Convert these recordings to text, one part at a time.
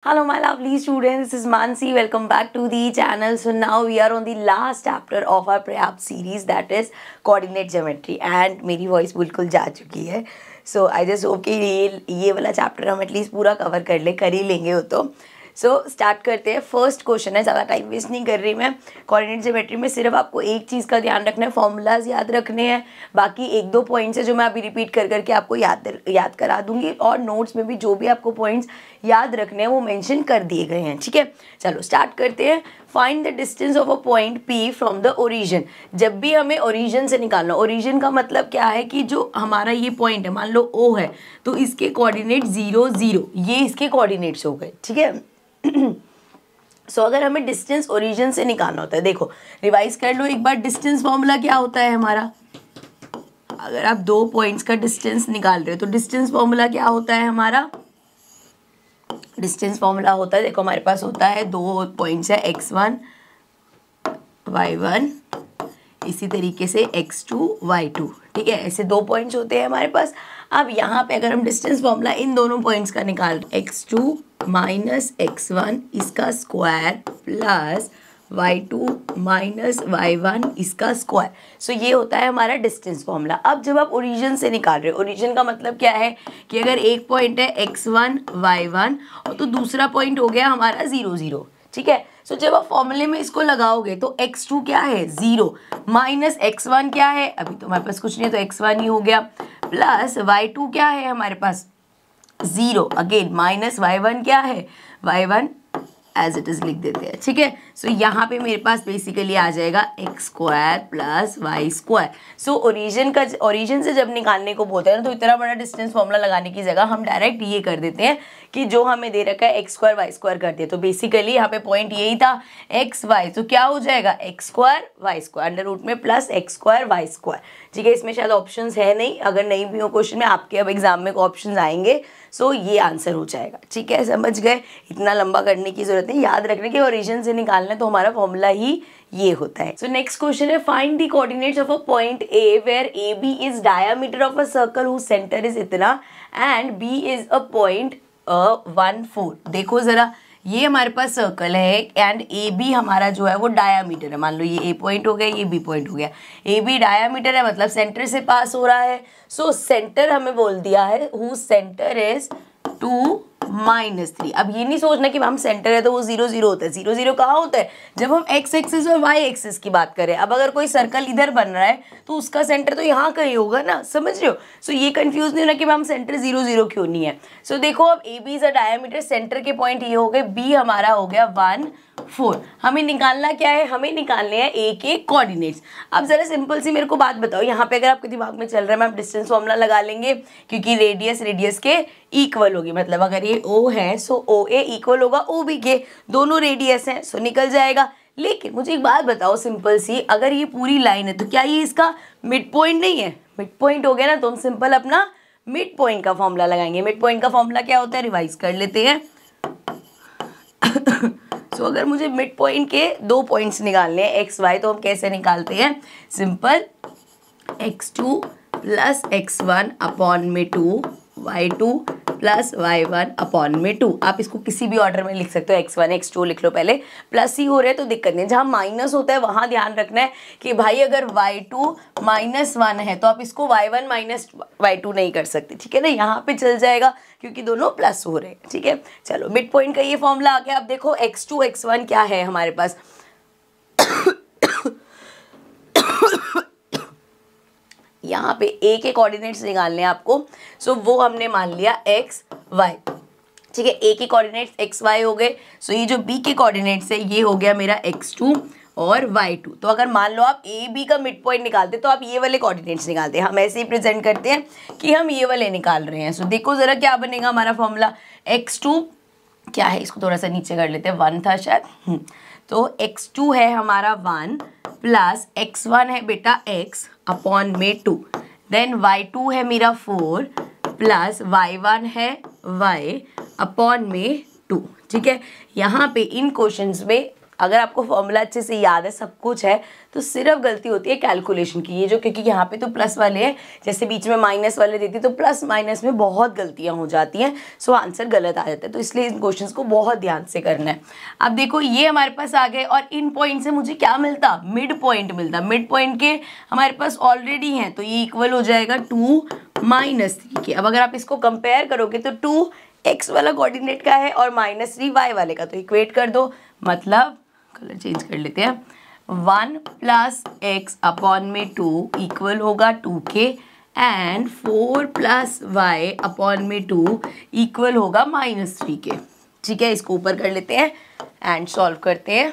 Hello my lovely students, this is Mansi. Welcome back to the channel. So now we are on the last chapter of our pre-app series, that is coordinate geometry, and मेरी voice बिल्कुल जा चुकी है. So I just hope कि ये वाला chapter हम at least पूरा cover कर ही लेंगे वो तो. सो स्टार्ट करते हैं. फर्स्ट क्वेश्चन है, ज़्यादा टाइम वेस्ट नहीं कर रही मैं. कोऑर्डिनेट ज्योमेट्री में सिर्फ आपको एक चीज़ का ध्यान रखना है, फॉर्मूलाज याद रखने हैं. बाकी एक दो पॉइंट्स है जो मैं अभी रिपीट कर करके आपको याद करा दूंगी, और नोट्स में भी जो भी आपको पॉइंट्स याद रखने हैं वो मेंशन कर दिए गए हैं. ठीक है, चलो स्टार्ट करते हैं. Find the distance of a point P from the origin. जब भी हमें ओरिजिन से निकालना, ओरिजिन का मतलब क्या है कि जो हमारा ये पॉइंट है, मान लो O है, तो इसके कोऑर्डिनेट 0 0, ये इसके कोऑर्डिनेट्स हो गए. ठीक है. सो अगर हमें डिस्टेंस ओरिजिन से निकालना होता है, देखो रिवाइज कर लो एक बार. डिस्टेंस फॉर्मूला क्या होता है हमारा? अगर आप दो पॉइंट्स का डिस्टेंस निकाल रहे हो तो डिस्टेंस फॉर्मूला क्या होता है हमारा? डिस्टेंस फॉर्मूला होता है, देखो हमारे पास होता है दो पॉइंट्स है x1 y1, इसी तरीके से x2 y2. ठीक है, ऐसे दो पॉइंट्स होते हैं हमारे पास. अब यहाँ पे अगर हम डिस्टेंस फॉर्मूला इन दोनों पॉइंट्स का निकाल, x2 माइनस x1 इसका square plus y2 minus y1 इसका स्क्वायर. सो ये होता है हमारा डिस्टेंस फॉर्मूला. अब जब आप ओरिजिन से निकाल रहे हो, ओरिजिन का मतलब क्या है कि अगर एक पॉइंट है x1 y1 और तो दूसरा पॉइंट हो गया हमारा 0 0. ठीक है, सो जब आप फॉर्मूले में इसको लगाओगे तो x2 क्या है 0, माइनस x1 क्या है, अभी तो हमारे पास कुछ नहीं है तो x1 ही हो गया, प्लस y2 क्या है हमारे पास 0, अगेन माइनस y1 क्या है, y1 एज इट इज लिख देते हैं. ठीक है, सो यहाँ पे मेरे पास बेसिकली आ जाएगा X square plus Y square. So origin से जब निकालने को बोलते हैं ना, तो इतना बड़ा डिस्टेंस फॉर्मूला लगाने की जगह हम डायरेक्ट ये कर देते हैं कि जो हमें दे रखा है एक्स स्क्वायर वाई स्क्वायर कर दिया. तो बेसिकली यहाँ पे पॉइंट यही था एक्स वाई, तो क्या हो जाएगा X square Y square under root में plus x square Y square. ठीक है, इसमें शायद ऑप्शंस है नहीं, अगर नहीं भी हो क्वेश्चन में आपके अब एग्जाम में ऑप्शंस आएंगे. सो ये आंसर हो जाएगा. ठीक है, समझ गए, इतना लंबा करने की जरूरत नहीं. याद रखने के ओरिजिन से निकालना तो हमारा फॉर्मूला ही ये होता है. सो नेक्स्ट क्वेश्चन है, find the coordinates of a point A where AB is diameter of a circle whose centre is इतना and B is a point 1 4. देखो जरा, ये हमारे पास सर्कल है एंड ए बी हमारा जो है वो डायामीटर है. मान लो ये ए पॉइंट हो गया, ये बी पॉइंट हो गया. ए बी डायामीटर है मतलब सेंटर से पास हो रहा है. सो सेंटर हमें बोल दिया है हु सेंटर इज 2 -3. अब ये नहीं सोचना कि हम सेंटर है तो वो 0 0 होता है. 0 0 कहाँ होता है? जब हम x एक्सिस और y एक्सिस की बात करें. अब अगर कोई सर्कल इधर बन रहा है तो उसका सेंटर तो यहाँ कहीं होगा ना, समझ रहे हो? सो ये कंफ्यूज नहीं होना कि हम सेंटर 0 0 क्यों नहीं है. सो देखो, अब A B is a diameter, centre के पॉइंट ये हो गए, बी हमारा हो गया 1 4. हमें निकालना क्या है? हमें निकालने हैं ए के कोऑर्डिनेट्स. अब जरा सिंपल सी मेरे को बात बताओ, यहाँ पे अगर आपके दिमाग में चल रहा है मैं डिस्टेंस फॉर्मूला लगा लेंगे, क्योंकि रेडियस के इक्वल होगी. मतलब अगर ये ओ है सो ओ ए इक्वल होगा ओ बी के, दोनों रेडियस हैं सो निकल जाएगा. लेकिन मुझे एक बात बताओ सिंपल सी, अगर ये पूरी लाइन है तो क्या ये इसका मिड पॉइंट नहीं है? मिड पॉइंट हो गया ना, तो हम सिंपल अपना मिड पॉइंट का फॉर्मूला लगाएंगे. मिड पॉइंट का फॉर्मूला क्या होता है? रिवाइज कर लेते हैं. सो अगर मुझे मिड पॉइंट के दो पॉइंट्स निकालने हैं एक्स वाई, तो हम कैसे निकालते हैं? Simple x2 plus x1 upon में 2, y2 प्लस y1 अपॉन में 2. आप इसको किसी भी ऑर्डर में लिख सकते हो, x1 x2 लिख लो पहले. प्लस ही हो रहे तो दिक्कत नहीं. जहाँ माइनस होता है वहाँ ध्यान रखना है कि भाई अगर y2 -1 है तो आप इसको y1 माइनस y2 नहीं कर सकते. ठीक है ना, यहाँ पे चल जाएगा क्योंकि दोनों प्लस हो रहे हैं. ठीक है, चलो मिड पॉइंट का ये फॉर्मूला आ गया. अब देखो x2 x1 क्या है हमारे पास? यहाँ पे ए के कोऑर्डिनेट्स निकालने हैं आपको. सो वो हमने मान लिया एक्स वाई. ठीक है, ए के कोऑर्डिनेट्स एक्स वाई हो गए. सो ये जो बी के कोऑर्डिनेट्स है ये हो गया मेरा x2 और y2. तो अगर मान लो आप ए बी का मिड पॉइंट निकालते तो आप ये वाले कोऑर्डिनेट्स निकालते हैं. हम ऐसे ही प्रेजेंट करते हैं कि हम ये वाले निकाल रहे हैं. सो देखो जरा क्या बनेगा हमारा फॉर्मूला. x2 क्या है, इसको थोड़ा सा नीचे कर लेते हैं, 1 था शायद. तो x2 है हमारा 1 प्लस x1 है बेटा x अपॉन में 2. देन y2 है मेरा 4 प्लस y1 है y अपॉन में 2. ठीक है, यहाँ पे इन क्वेश्चंस में अगर आपको फॉर्मूला अच्छे से याद है, सब कुछ है, तो सिर्फ गलती होती है कैलकुलेशन की। ये जो क्योंकि यहाँ पे तो प्लस वाले हैं, जैसे बीच में माइनस वाले देती है तो प्लस माइनस में बहुत गलतियाँ हो जाती हैं, सो आंसर गलत आ जाता है। तो इसलिए इन क्वेश्चन को बहुत ध्यान से करना है। अब देखो ये हमारे पास आ गए और इन पॉइंट से मुझे क्या मिलता, मिड पॉइंट मिलता। मिड पॉइंट के हमारे पास ऑलरेडी हैं, तो ये इक्वल हो जाएगा 2 - 3 के। अब अगर आप इसको कंपेयर करोगे तो 2 x वाला कोऑर्डिनेट का है और -3 y वाले का, तो इक्वेट कर दो। मतलब कलर चेंज कर लेते हैं, 1 + x अपॉन में 2 इक्वल होगा 2k एंड 4 + y अपॉन में 2 इक्वल होगा -3k। ठीक है, इसको ऊपर कर लेते हैं एंड सॉल्व करते हैं।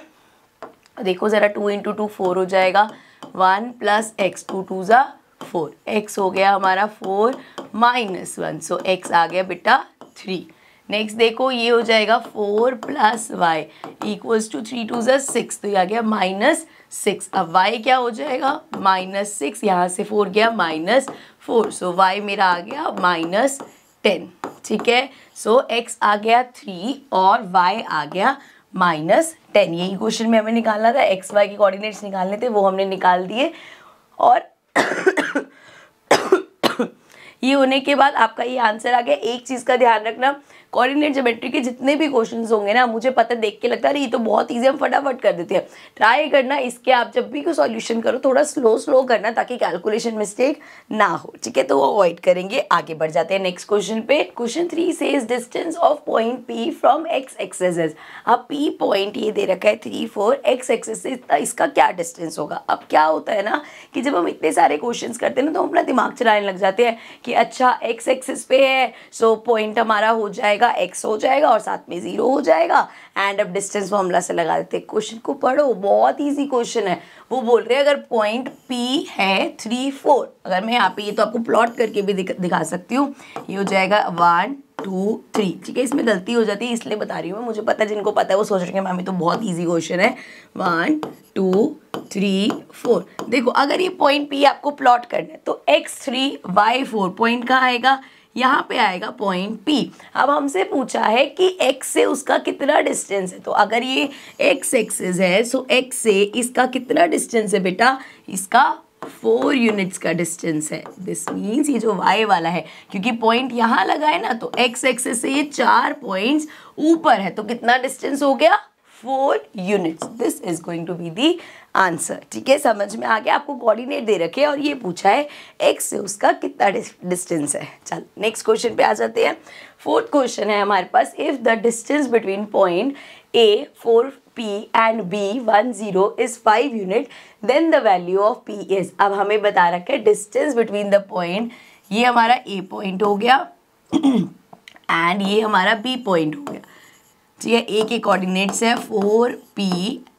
देखो ज़रा, 2 × 2 4 हो जाएगा, 1 + x 2 × 2 = 4, x हो गया हमारा 4 - 1, सो x आ गया बेटा 3। नेक्स्ट देखो ये हो जाएगा 4 + y इक्वल्स टू 3 × 2 = 6, तो ये आ गया -6। अब y क्या हो जाएगा, -6, यहाँ से 4 गया -4, सो y मेरा आ गया -10। ठीक है, सो x आ गया 3 और y आ गया -10। यही क्वेश्चन में हमें निकालना था, एक्स वाई के कोऑर्डिनेट्स निकालने थे, वो हमने निकाल दिए। और ये होने के बाद आपका ये आंसर आ गया। एक चीज़ का ध्यान रखना, कोऑर्डिनेट ज्योमेट्री के जितने भी क्वेश्चंस होंगे ना, मुझे पता देख के लगता है ये तो बहुत ईजी, हम फटाफट कर देते हैं। ट्राई करना इसके, आप जब भी कोई सॉल्यूशन करो थोड़ा स्लो करना, ताकि कैलकुलेशन मिस्टेक ना हो। ठीक है, तो वो अवॉइड करेंगे। आगे बढ़ जाते हैं नेक्स्ट क्वेश्चन पे। Question 3 says distance of point P from x axis is. अब P पॉइंट ये दे रखा है 3 4, x एक्सिस से इसका क्या डिस्टेंस होगा। अब क्या होता है ना कि जब हम इतने सारे क्वेश्चन करते हैं ना, तो हम अपना दिमाग चलाने लग जाते हैं कि अच्छा x एक्सिस पे है, सो पॉइंट हमारा हो जाएगा x हो जाएगा और साथ में 0 हो जाएगा, एंड अब डिस्टेंस फॉर्मूला से लगा देते हैं। क्वेश्चन को पढ़ो, बहुत इजी क्वेश्चन है। वो बोल रहे हैं अगर पॉइंट P है 3 4, अगर मैं यहाँ पे ये तो आपको प्लॉट करके भी दिखा सकती हूँ, ये हो जाएगा 1 2 3। ठीक है, इसमें गलती हो जाती है इसलिए बता रही हूँ मैं, मुझे पता है जिनको पता है वो सोच रहे हैं मैम ये तो बहुत ईजी क्वेश्चन है। 1 2 3 4। देखो अगर ये पॉइंट P आपको प्लॉट करना है तो x3 y4 पॉइंट कहाँ आएगा, यहाँ पे आएगा पॉइंट P। अब हमसे पूछा है कि x से उसका कितना डिस्टेंस है, तो अगर ये x एक्सिस है, सो x से इसका कितना डिस्टेंस है बेटा, इसका 4 यूनिट्स का डिस्टेंस है। दिस मीन्स ये जो y वाला है, क्योंकि पॉइंट यहाँ लगा है ना, तो x एक्सिस से ये 4 पॉइंट्स ऊपर है, तो कितना डिस्टेंस हो गया, 4 units. This is going to be the answer. ठीक है, समझ में आ गया। आपको कोऑर्डिनेट दे रखे और ये पूछा है x से उसका कितना डिस्टेंस है। चल नेक्स्ट क्वेश्चन पे आ जाते हैं। फोर्थ क्वेश्चन है हमारे पास, if the distance between point A 4P and B 1 0 is 5 unit, then the value of P is. अब हमें बता रखा है डिस्टेंस बिटवीन द पॉइंट, ये हमारा A पॉइंट हो गया एंड ये हमारा B पॉइंट हो गया। ठीक है, A के कोऑर्डिनेट्स है 4P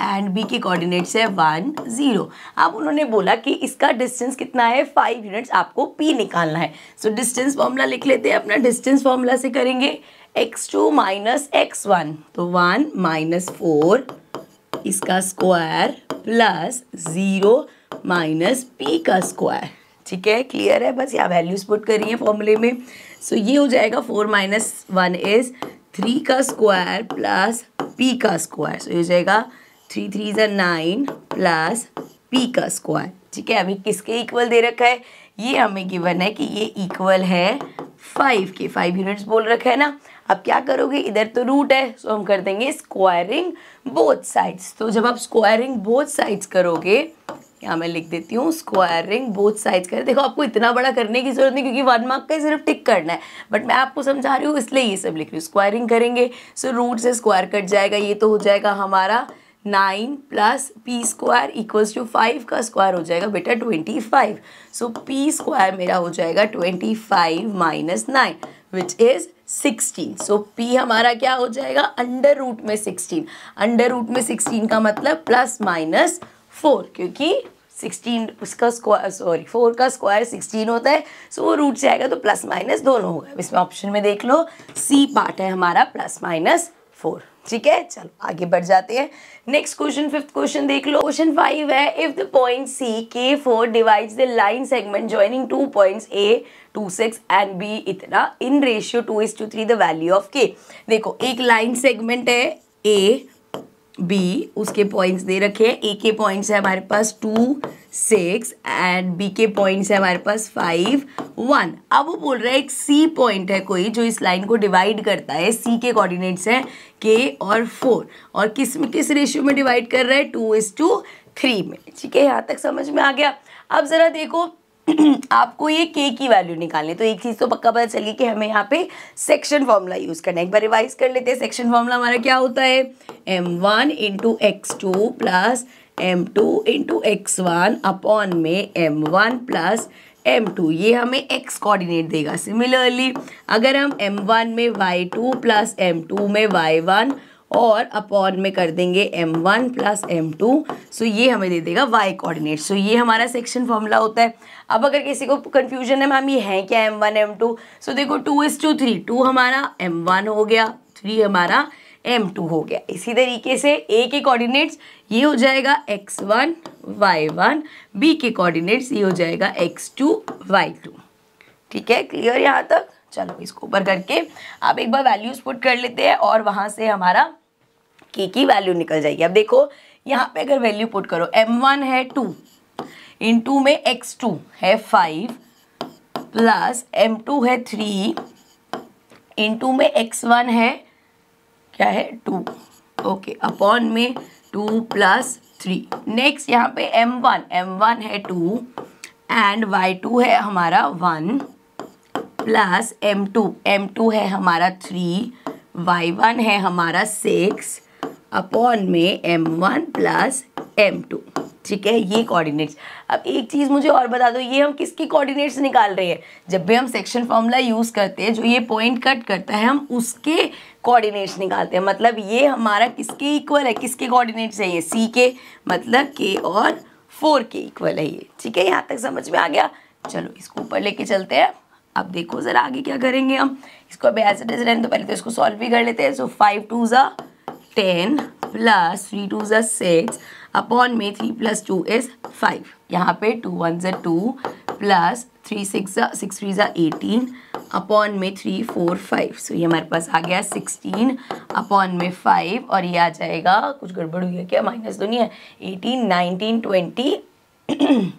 एंड B के कोऑर्डिनेट्स है 1 0। अब उन्होंने बोला कि इसका डिस्टेंस कितना है, 5 यूनिट्स, आपको P निकालना है। सो डिस्टेंस फॉर्मूला लिख लेते हैं। अपना डिस्टेंस फॉर्मूला से करेंगे x2 - x1, तो 1 - 4 इसका स्क्वायर प्लस 0 - P का स्क्वायर। ठीक है, क्लियर है, बस यहाँ वैल्यूज पुट करी है फॉर्मूले में। सो ये हो जाएगा 4 - 1 इज 3 का स्क्वायर प्लस P का स्क्वायर, सो ये हो जाएगा 3 3 = 9 प्लस P का स्क्वायर। ठीक है, अभी किसके इक्वल दे रखा है, ये हमें गिवन है कि ये इक्वल है 5 के। 5 यूनिट्स बोल रखा है ना। अब क्या करोगे, इधर तो रूट है, सो हम कर देंगे स्क्वायरिंग बोथ साइड्स। तो जब आप स्क्वायरिंग बोथ साइड्स करोगे, यहाँ मैं लिख देती हूँ स्क्वायरिंग बोथ साइड्स करें। देखो आपको इतना बड़ा करने की जरूरत नहीं, क्योंकि 1 मार्क का सिर्फ टिक करना है, बट मैं आपको समझा रही हूँ इसलिए ये सब लिख रही हूँ। स्क्वायरिंग करेंगे, सो रूट से स्क्वायर कट जाएगा, ये तो हो जाएगा हमारा 9 plus P square equals to 5 का स्क्वायर हो जाएगा बेटा 25। सो P स्क्वायर मेरा हो जाएगा 25 - 9 विच इज 16। सो P हमारा क्या हो जाएगा, अंडर रूट में 16। अंडर रूट में 16 का मतलब ±4, क्योंकि 16 उसका स्क्वायर 4 का स्क्वायर 16 होता है, सो वो रूट से आएगा तो प्लस माइनस दोनों होगा। इसमें ऑप्शन में देख लो सी पार्ट है हमारा +-4। ठीक है, चलो आगे बढ़ जाते हैं। नेक्स्ट क्वेश्चन, फिफ्थ क्वेश्चन देख लो। क्वेश्चन 5 है, if the point C K4 divides the line segment joining 2 points A 2 6 and B इतना in ratio 2:3 the value of K। देखो एक लाइन सेगमेंट है A बी, उसके पॉइंट्स दे रखे हैं। ए के पॉइंट्स है हमारे पास 2, 6 एंड बी के पॉइंट्स है हमारे पास 5, 1। अब वो बोल रहा है एक सी पॉइंट है कोई जो इस लाइन को डिवाइड करता है। सी के कोऑर्डिनेट्स हैं के और 4, और किस रेशियो में डिवाइड कर रहा है, 2:3 में। ठीक है, यहाँ तक समझ में आ गया। अब ज़रा देखो आपको ये के की वैल्यू निकालनी है, तो एक चीज़ तो पक्का पता चली कि हमें यहाँ पे सेक्शन फॉर्मूला यूज़ करना है। एक बार रिवाइज कर लेते हैं। सेक्शन फॉर्मूला हमारा क्या होता है, m1 into x2 plus m2 into x1 upon में m1 प्लस m2, ये हमें x कोऑर्डिनेट देगा। सिमिलरली अगर हम m1 में y2 प्लस m2 में y1 और अपॉन में कर देंगे m1 प्लस m2, सो ये हमें दे देगा y कोऑर्डिनेट। सो ये हमारा सेक्शन फॉर्मूला होता है। अब अगर किसी को कन्फ्यूजन है मैम ये है क्या m1 m2, सो देखो 2:3, 2 हमारा m1 हो गया, 3 हमारा m2 हो गया। इसी तरीके से a के कोऑर्डिनेट्स ये हो जाएगा x1 y1, b के कोऑर्डिनेट्स ये हो जाएगा x2 y2। ठीक है, क्लियर यहाँ तक। चलो इसको ऊपर करके आप एक बार वैल्यूज पुट कर लेते हैं और वहाँ से हमारा के की वैल्यू निकल जाएगी। अब देखो यहाँ पे अगर वैल्यू पुट करो, m1 है 2, इंटू में x2 है 5 प्लस m2 है 3, इंटू में x1 है क्या है 2, ओके, अपॉन में 2 प्लस 3। नेक्स्ट यहाँ पे m1 है 2 एंड y2 है हमारा 1 प्लस m2 है हमारा 3, y1 है हमारा 6 अपॉन में m1 प्लस m2। ठीक है, ये कोऑर्डिनेट्स। अब एक चीज़ मुझे और बता दो, ये हम किसकी कोऑर्डिनेट्स निकाल रहे हैं। जब भी हम सेक्शन फॉर्मूला यूज़ करते हैं, जो ये पॉइंट कट करता है हम उसके कोऑर्डिनेट्स निकालते हैं। मतलब ये हमारा किसके इक्वल है, किसके कोऑर्डिनेट्स है, ये सी के, मतलब के और 4 के इक्वल है ये। ठीक है, यहाँ तक समझ में आ गया। चलो इसको ऊपर लेके चलते हैं। अब देखो ज़रा आगे क्या करेंगे हम। इसको अभी एज इट इज रहने तो पहले तो इसको सॉल्व भी कर लेते हैं। सो 5 2 ज़ा 10 प्लस 3 2 ज़ा 6 अपॉन में 3 प्लस 2 इज़ 5। यहाँ पे 2 1 ज़ा 2 प्लस 3 6 3 ज़ा 18 अपॉन में 3 4 5। सो ये हमारे पास आ गया 16 अपॉन में 5, और ये आ जाएगा, कुछ गड़बड़ हुई है क्या, माइनस तो नहीं है, 18 19 20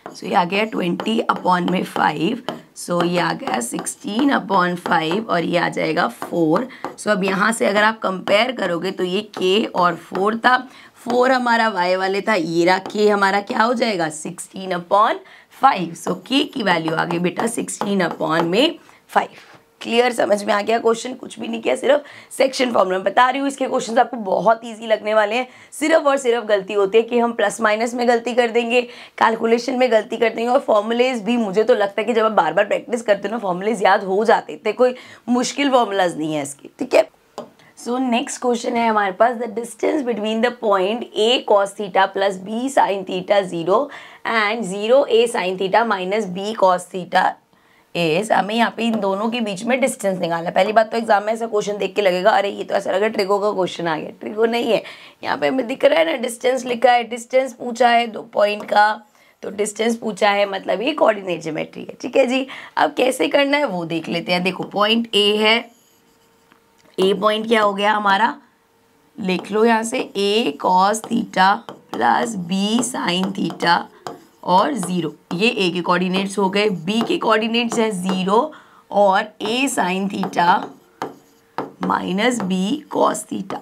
सो ये आ गया 20 अपॉन में 5। सो ये आ गया 16 अपॉन 5 और ये आ जाएगा 4। सो अब यहाँ से अगर आप कंपेयर करोगे तो ये k और 4 था, 4 हमारा y वाले था, ये रहा k हमारा क्या हो जाएगा 16 अपॉन 5। सो k की वैल्यू आ गई बेटा 16 अपॉन में 5। क्लियर, समझ में आ गया क्वेश्चन। कुछ भी नहीं किया, सिर्फ सेक्शन फॉर्मूला बता रही हूँ। इसके क्वेश्चन आपको बहुत इजी लगने वाले हैं। सिर्फ और सिर्फ गलती होती है कि हम प्लस माइनस में गलती कर देंगे, कैलकुलेशन में गलती कर देंगे, और फॉर्मूलेज भी मुझे तो लगता है कि जब आप बार बार प्रैक्टिस करते हो ना फॉर्मूलेज याद हो जाते थे, कोई मुश्किल फॉर्मूलाज नहीं है इसके। ठीक है, सो नेक्स्ट क्वेश्चन है हमारे पास, the distance between the point a cos theta plus b sin theta 0 and 0 a sin theta minus b cos theta is. हमें यहाँ पे इन दोनों के बीच में डिस्टेंस निकालना है। पहली बात तो एग्जाम में ऐसा क्वेश्चन देख के लगेगा अरे ये तो ऐसा लगा ट्रिगो का क्वेश्चन आ गया, ट्रिगो नहीं है। यहाँ पे हमें दिख रहा है ना डिस्टेंस लिखा है, डिस्टेंस पूछा है 2 पॉइंट का, तो डिस्टेंस पूछा है मतलब ये कोऑर्डिनेट ज्योमेट्री है। ठीक है जी, अब कैसे करना है वो देख लेते हैं। देखो पॉइंट ए है, ए पॉइंट क्या हो गया हमारा, लिख लो यहाँ से a cos theta plus b sin theta और 0, ये a के कोऑर्डिनेट्स हो गए। b के कोऑर्डिनेट्स है 0 और a sin theta minus b cos theta.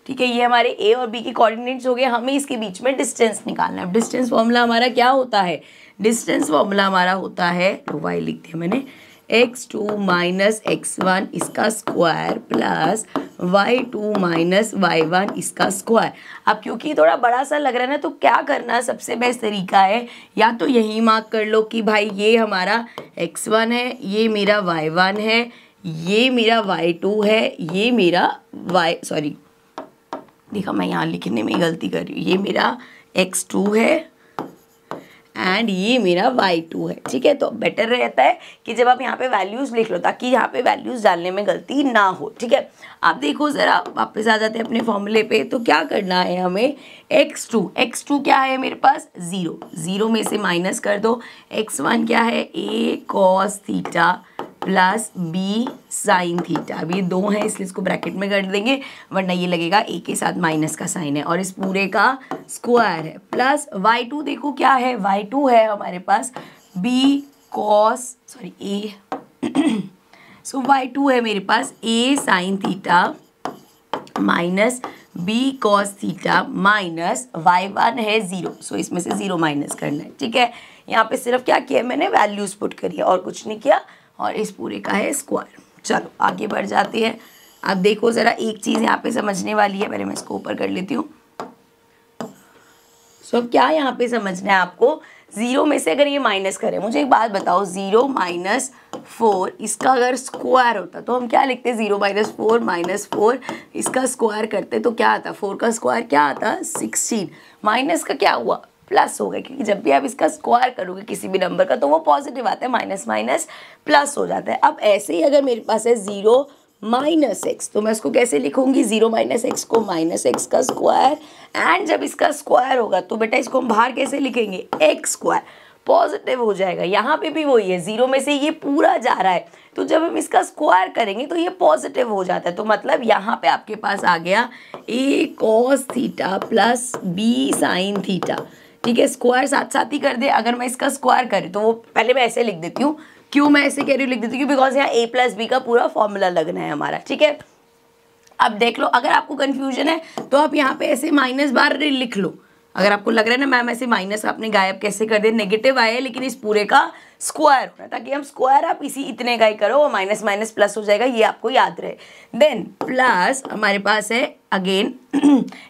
ठीक है, ये हमारे a और b के कोऑर्डिनेट्स हो गए। हमें इसके बीच में डिस्टेंस निकालना है। डिस्टेंस फॉर्मूला हमारा क्या होता है, डिस्टेंस फॉर्मूला हमारा होता है, तो y लिख दिया मैंने, x2 माइनस x1 इसका square plus y2 minus y1 इसका स्क्वायर। अब क्योंकि थोड़ा बड़ा सा लग रहा है ना, तो क्या करना सबसे बेस्ट तरीका है, या तो यही मार्क कर लो कि भाई ये हमारा x1 है, ये मेरा y1 है, ये मेरा y2 है, ये मेरा देखा मैं यहाँ लिखने में गलती कर रही हूँ, ये मेरा x2 है एंड ये मेरा y2 है। ठीक है, तो बेटर रहता है कि जब आप यहाँ पे वैल्यूज़ लिख लो ताकि यहाँ पे वैल्यूज़ डालने में गलती ना हो। ठीक है, आप देखो ज़रा वापस आ जाते हैं अपने फॉर्मूले पे। तो क्या करना है हमें, x2 क्या है मेरे पास 0 में से माइनस कर दो, x1 क्या है a cos theta plus b sine theta. अब ये 2 है इसलिए इसको ब्रैकेट में कर देंगे, वरना ये लगेगा a के साथ माइनस का साइन है और इस पूरे का स्क्वायर है, प्लस y2 देखो क्या है, y2 है हमारे पास b cos sorry a so y2 है मेरे पास a sine theta minus b cos theta minus y1 है 0। सो इसमें से 0 माइनस करना है, ठीक है। यहाँ पे सिर्फ क्या किया मैंने, वैल्यूज पुट करी है और कुछ नहीं किया, और इस पूरे का है स्क्वायर। चलो आगे बढ़ जाते हैं। अब देखो ज़रा एक चीज़ यहाँ पे समझने वाली है, पहले मैं इसको ऊपर कर लेती हूँ। सो अब क्या यहाँ पे समझना है आपको, 0 में से अगर ये माइनस करें, मुझे एक बात बताओ, 0 माइनस 4 इसका अगर स्क्वायर होता तो हम क्या लिखते, 0 माइनस 4 माइनस 4 इसका स्क्वायर करते तो क्या आता, 4 का स्क्वायर क्या आता 16, माइनस का क्या हुआ प्लस हो गया, क्योंकि जब भी आप इसका स्क्वायर करोगे किसी भी नंबर का तो वो पॉजिटिव आता है, माइनस माइनस प्लस हो जाता है। अब ऐसे ही अगर मेरे पास है 0 माइनस एक्स, तो मैं इसको कैसे लिखूंगी, 0 माइनस एक्स को माइनस एक्स का स्क्वायर, एंड जब इसका स्क्वायर होगा तो बेटा इसको हम बाहर कैसे लिखेंगे, एक्स स्क्वायर, पॉजिटिव हो जाएगा। यहाँ पे भी वही है, 0 में से ये पूरा जा रहा है तो जब हम इसका स्क्वायर करेंगे तो ये पॉजिटिव हो जाता है। तो मतलब यहाँ पे आपके पास आ गया a cos theta plus b sine theta, ठीक है। स्क्वायर साथ साथ ही कर दे, अगर मैं इसका स्क्वायर करूँ तो वो पहले मैं ऐसे लिख देती हूँ, क्यों मैं ऐसे कह रही हूँ लिख देती हूँ, बिकॉज यहाँ a प्लस बी का पूरा फॉर्मूला लगना है हमारा, ठीक है। अब देख लो, अगर आपको कन्फ्यूजन है तो आप यहाँ पे ऐसे माइनस बार लिख लो। अगर आपको लग रहा है ना मैम ऐसे माइनस आपने गायब कैसे कर दे, नेगेटिव आया है लेकिन इस पूरे का स्क्वायर होना, ताकि हम स्क्वायर आप इसी इतने का ही करो, वो माइनस माइनस प्लस हो जाएगा, ये आपको याद रहे। देन प्लस हमारे पास है अगेन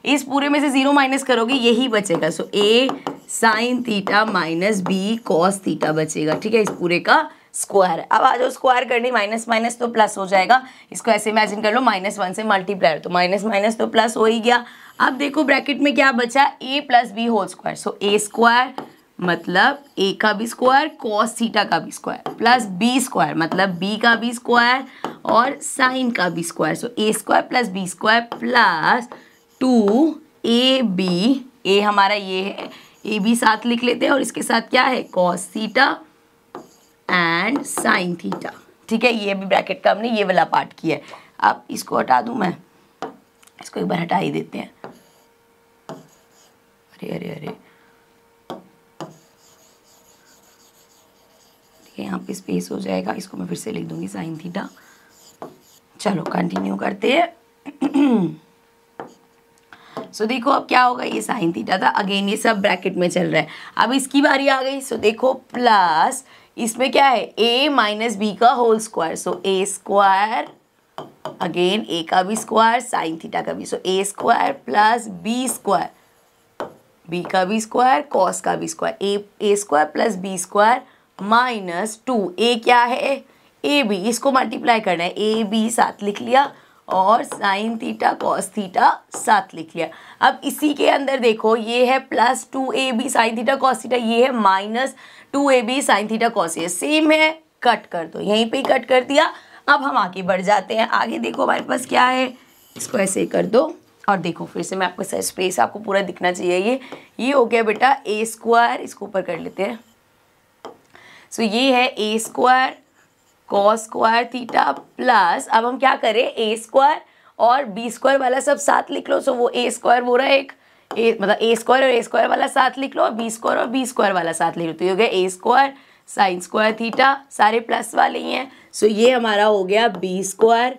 इस पूरे में से 0 माइनस करोगे यही बचेगा, सो a sine theta minus b cos theta बचेगा, ठीक है। इस पूरे का स्क्वायर। अब आ जाओ स्क्वायर करनी, माइनस माइनस तो प्लस हो जाएगा, इसको ऐसे इमेजिन कर लो, -1 से मल्टीप्लाई तो माइनस माइनस तो प्लस हो ही गया। अब देखो ब्रैकेट में क्या बचा, a plus b whole square, so a square मतलब a का भी स्क्वायर कॉस थीटा का भी स्क्वायर प्लस b स्क्वायर मतलब b का भी स्क्वायर और साइन का भी square, so a square plus b square plus 2ab, a हमारा ये है, a भी साथ लिख लेते हैं और इसके साथ क्या है cos theta and sine theta, ठीक है। ये भी ब्रैकेट का हमने ये वाला पार्ट किया है। अब इसको हटा दूं मैं, इसको एक बार हटा ही देते हैं, अरे अरे अरे ठीक है, यहाँ पे स्पेस हो जाएगा, इसको मैं फिर से लिख दूंगी साइन थीटा। चलो कंटिन्यू करते हैं। सो देखो अब क्या होगा, ये साइन थीटा था, अगेन ये सब ब्रैकेट में चल रहा है। अब इसकी बारी आ गई, सो देखो प्लस इसमें क्या है a माइनस बी का whole square, so a square again a का भी स्क्वायर साइन थीटा का भी, so a square plus b square b का भी स्क्वायर कॉस का भी square, a square plus b square minus 2, a क्या है a b, इसको मल्टीप्लाई करना है, a b साथ लिख लिया और साइन थीटा कॉस थीटा साथ लिख लिया। अब इसी के अंदर देखो ये है plus 2ab sine theta cos theta, ये है minus 2ab sine theta cos theta, same है, कट कर दो, यहीं पे ही कट कर दिया। अब हम आगे बढ़ जाते हैं, आगे देखो हमारे पास क्या है, इसको ऐसे ही कर दो और देखो फिर से मैं आपको स्पेस आपको पूरा दिखना चाहिए, ये हो गया बेटा a स्क्वायर, इसको ऊपर कर लेते हैं। सो ये है a square cos square theta plus, अब हम क्या करें a स्क्वायर और b स्क्वायर वाला सब साथ लिख लो, सो वो a स्क्वायर वो रहा एक मतलब a स्क्वायर और a स्क्वायर वाला साथ लिख लो और b स्क्वायर और b स्क्वायर वाला साथ लिख लो, तो ये हो गया a square sine square theta, सारे प्लस वाले ही हैं, सो ये हमारा हो गया b square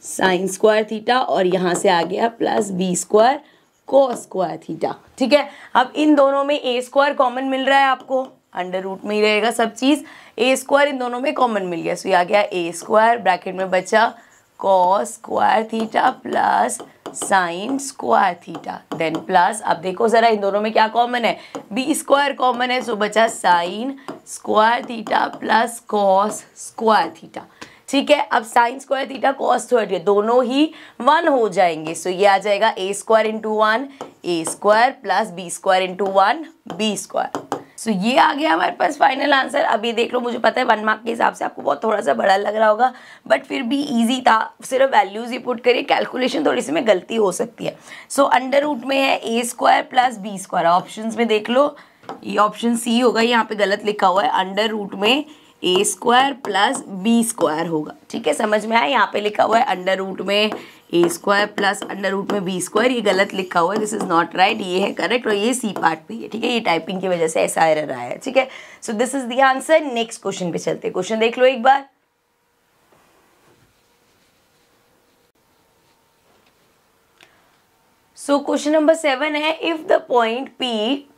sine square theta और यहाँ से आ गया plus b square cos square theta, ठीक है। अब इन दोनों में a स्क्वायर कॉमन मिल रहा है आपको, अंडर रूट में ही रहेगा सब चीज़, a स्क्वायर इन दोनों में कॉमन मिल गया, सो ये आ गया a स्क्वायर, ब्रैकेट में बचा cos square theta plus sine square theta, then plus, अब देखो ज़रा इन दोनों में क्या कॉमन है, b स्क्वायर कॉमन है, सो बचा sign square theta plus cos square theta, ठीक है। अब sign square theta cos square theta दोनों ही 1 हो जाएंगे, सो ये आ जाएगा a square into 1 a square plus b square into 1 b square, so ये आ गया हमारे पास फाइनल आंसर। अब ये देख लो, मुझे पता है 1 मार्क के हिसाब से आपको बहुत थोड़ा सा बड़ा लग रहा होगा, बट फिर भी इजी था, सिर्फ वैल्यूज ही पुट करिए, कैलकुलेशन थोड़ी सी में गलती हो सकती है। सो अंडर रूट में है a square plus b square, options में देख लो ये ऑप्शन सी होगा, यहाँ पे गलत लिखा हुआ है, अंडर रूट में ए स्क्वायर प्लस बी स्क्वायर होगा। ठीक है, समझ में आया? यहाँ पे लिखा हुआ है अंडर रूट में ए स्क्वायर प्लस अंडर रूट में बी स्क्वायर, ये गलत लिखा हुआ है, दिस इज नॉट राइट, ये है करेक्ट और ये सी पार्ट पे है। ठीक है, ये टाइपिंग की वजह से ऐसा एरर आया है। ठीक है, सो this is the answer. Next question पे चलते हैं, क्वेश्चन देख लो एक बार। सो क्वेश्चन नंबर 7 है, if the point P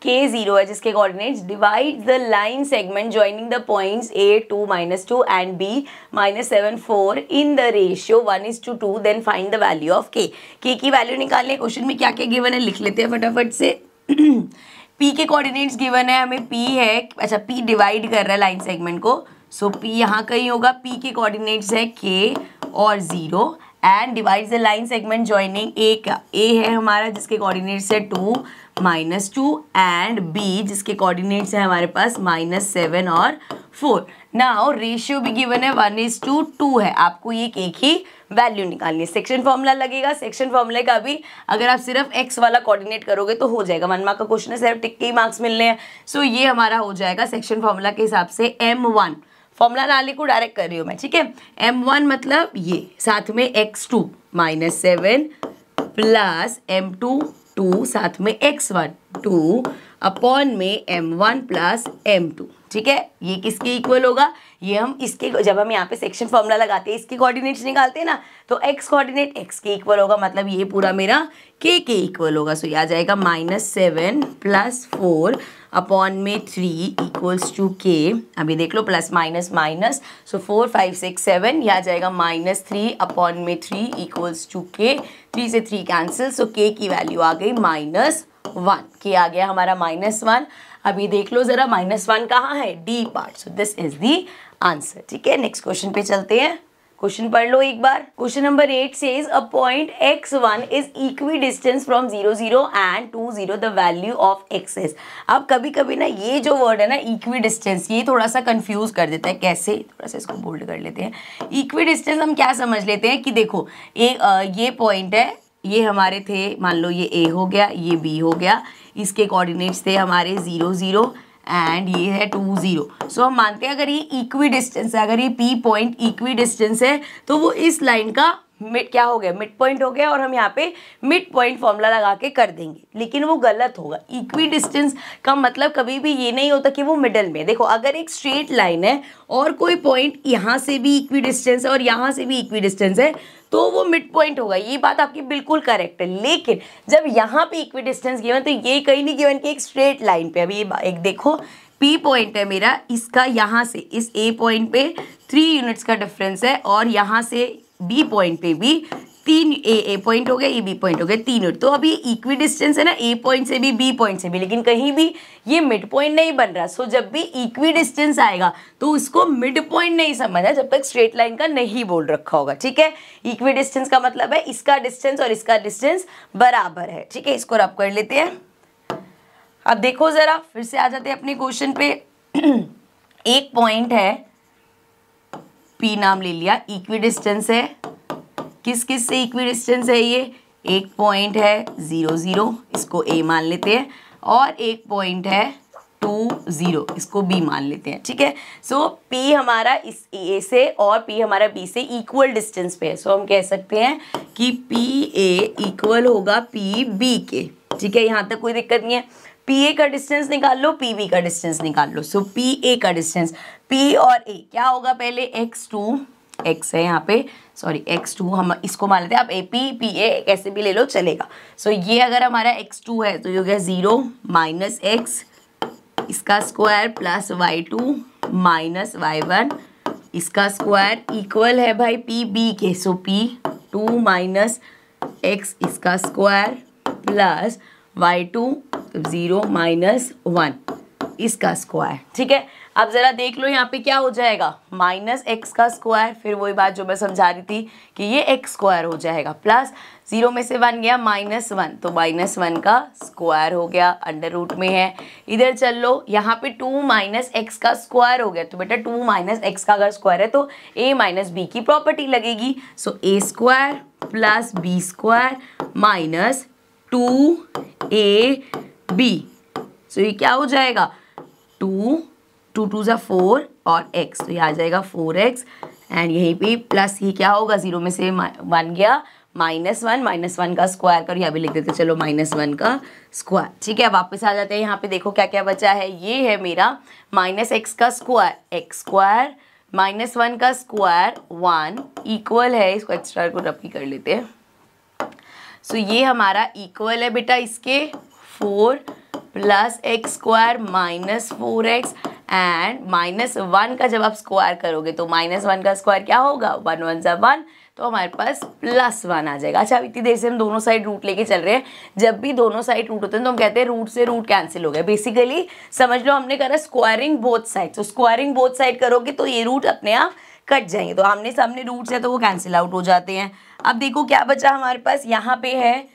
K0 है जिसके coordinates divide the line segment joining the points A2 -2 and B -7 4 in the ratio 1:2, then find the value of K। K की वैल्यू निकालने, क्वेश्चन में क्या क्या गिवन है लिख लेते हैं फटाफट से। P के कोऑर्डिनेट्स गिवन है हमें, P है, अच्छा P डिवाइड कर रहा है लाइन सेगमेंट को, सो P यहाँ कहीं होगा। P के कोऑर्डिनेट्स है K और 0 and divides the line segment joining A का, A है हमारा जिसके कोऑर्डिनेट्स है 2 -2 एंड B जिसके कोऑर्डिनेट्स है हमारे पास -7 और 4। नाउ रेशियो भी गिवन है 1:2 है, आपको ये एक ही वैल्यू निकालनी है। सेक्शन फॉर्मूला लगेगा, सेक्शन फॉर्मूले का भी अगर आप सिर्फ x वाला कोऑर्डिनेट करोगे तो हो जाएगा, मनमा का क्वेश्चन है, सिर्फ टिक के ही मार्क्स मिलने हैं। सो ये हमारा हो जाएगा सेक्शन फॉर्मूला के हिसाब से M1, फॉर्मूला नाले को डायरेक्ट कर रही हूँ मैं। ठीक है, M1 मतलब ये, साथ में x2 -7 प्लस M2 2, साथ में x1 2 अपॉन में M1 प्लस M2। ठीक है, ये किसके इक्वल होगा? ये हम इसके, जब हम यहाँ पे सेक्शन फॉर्मूला लगाते हैं इसके कोऑर्डिनेट्स निकालते हैं ना, तो x कोऑर्डिनेट x के इक्वल होगा, मतलब ये पूरा मेरा k के इक्वल होगा। सो ये आ जाएगा -7 प्लस 4 अपॉन में 3 इक्वल्स टू k। अभी देख लो प्लस माइनस माइनस, सो 4 5 6 7, यह आ जाएगा -3 अपॉन में 3 इक्वल्स टू k। 3 से 3 कैंसिल, सो k की वैल्यू आ गई -1, k आ गया हमारा -1। अभी देख लो जरा -1 कहाँ है? D part, so this is the answer. ठीक है, नेक्स्ट क्वेश्चन पे चलते हैं, क्वेश्चन पढ़ लो एक बार। Question number 8 says a point x1 is equidistant from 0 0 and 2 0 the value of x is. अब कभी कभी ना ये जो वर्ड है ना इक्वी डिस्टेंस, ये थोड़ा सा कंफ्यूज कर देता है। कैसे? थोड़ा सा इसको बोल्ड कर लेते हैं। इक्वी डिस्टेंस हम क्या समझ लेते हैं कि देखो ये पॉइंट है, ये हमारे थे, मान लो ये A हो गया, ये B हो गया, इसके कोऑर्डिनेट्स थे हमारे 0 0 एंड ये है 2 0। सो हम मानते हैं अगर ये इक्वी डिस्टेंस है, अगर ये P पॉइंट इक्वी डिस्टेंस है तो वो इस लाइन का मिड क्या हो गया? मिड पॉइंट हो गया, और हम यहाँ पे मिड पॉइंट फॉर्मूला लगा के कर देंगे, लेकिन वो गलत होगा। इक्वी डिस्टेंस का मतलब कभी भी ये नहीं होता कि वो मिडल में। देखो अगर एक स्ट्रेट लाइन है और कोई पॉइंट यहाँ से भी इक्वी डिस्टेंस है और यहाँ से भी इक्वी डिस्टेंस है तो वो मिड पॉइंट होगा, ये बात आपकी बिल्कुल करेक्ट है। लेकिन जब यहाँ पे इक्वी डिस्टेंस गिवन तो ये कहीं नहीं गिवन कि एक स्ट्रेट लाइन पे। अभी ये एक देखो P पॉइंट है मेरा, इसका यहाँ से इस A पॉइंट पे 3 यूनिट्स का डिफरेंस है, और यहाँ से B पॉइंट पे भी 3 A पॉइंट हो गया, ये B पॉइंट हो गया, 3 यूनिट। तो अभी इक्वी डिस्टेंस है ना A पॉइंट से भी B पॉइंट से भी, लेकिन कहीं भी ये मिड पॉइंट नहीं बन रहा। सो जब भी इक्वी डिस्टेंस आएगा तो उसको मिड पॉइंट नहीं समझना जब तक स्ट्रेट लाइन का नहीं बोल रखा होगा। ठीक है, इक्वी डिस्टेंस का मतलब है इसका डिस्टेंस और इसका डिस्टेंस बराबर है। ठीक है, इसको रब कर लेते हैं। अब देखो जरा फिर से आ जाते हैं अपने क्वेश्चन पे। एक पॉइंट है, P नाम ले लिया, इक्वी डिस्टेंस है, किस किस से इक्वी डिस्टेंस है? ये एक पॉइंट है 0 0, इसको A मान लेते हैं, और एक पॉइंट है 2 0, इसको B मान लेते हैं। ठीक है, सो P हमारा इस A से और P हमारा B से इक्वल डिस्टेंस पे है। सो हम कह सकते हैं कि PA इक्वल होगा PB के। ठीक है, यहाँ तक कोई दिक्कत नहीं है। PA का डिस्टेंस निकाल लो, PB का डिस्टेंस निकाल लो। सो PA का डिस्टेंस, P और A क्या होगा? पहले x2, x है यहाँ पे, सॉरी x2, हम इसको मान लेते हैं। आप AP PA कैसे भी ले लो चलेगा। सो ये अगर हमारा x2 है तो ये हो गया 0 माइनस x इसका square plus y2 minus y1 इसका स्क्वायर इक्वल है भाई PB के। सो P2 माइनस x इसका स्क्वायर प्लस y2 0 माइनस 1 इसका स्क्वायर। ठीक है, अब जरा देख लो यहाँ पे क्या हो जाएगा? माइनस एक्स का स्क्वायर, फिर वही बात जो मैं समझा रही थी कि ये एक्स स्क्वायर हो जाएगा, प्लस 0 में से 1 गया -1, तो -1 का स्क्वायर हो गया, अंडर रूट में है। इधर चल लो, यहाँ पे 2 माइनस एक्स का स्क्वायर हो गया, तो बेटा 2 माइनस एक्स का अगर स्क्वायर है तो a माइनस बी की प्रॉपर्टी लगेगी। So a square plus B square minus 2ab। So ये क्या हो जाएगा? 2 2 2 ज़ा 4 और x, तो ये आ जाएगा 4x एंड यहीं पे प्लस ये क्या होगा, 0 में से 1 गया, -1 का स्क्वायर करो, यहाँ भी लिख देते चलो -1 का स्क्वायर। ठीक है, वापस आ जाते हैं यहाँ पे, देखो क्या क्या बचा है, ये है मेरा -x का स्क्वायर, x स्क्वायर -1 का स्क्वायर 1 इक्वल है, इसको एक्स्ट्रा को रफी कर लेते हैं। सो ये हमारा इक्वल है बेटा इसके 4 plus x square -4x and -1 का जब आप स्क्वायर करोगे तो -1 का स्क्वायर क्या होगा, 1 1 ज़ा 1, तो हमारे पास +1 आ जाएगा। अच्छा, अब इतनी देर से हम दोनों साइड रूट लेके चल रहे हैं, जब भी दोनों साइड रूट होते हैं तो हम कहते हैं रूट से रूट कैंसिल हो गया। बेसिकली समझ लो हमने करा स्क्वायरिंग बोथ साइड, तो स्क्वायरिंग बोथ साइड करोगे तो ये रूट अपने आप कट जाएंगे, तो आमने सामने रूट्स है तो वो कैंसिल आउट हो जाते हैं। अब देखो क्या बचा हमारे पास, यहाँ पे है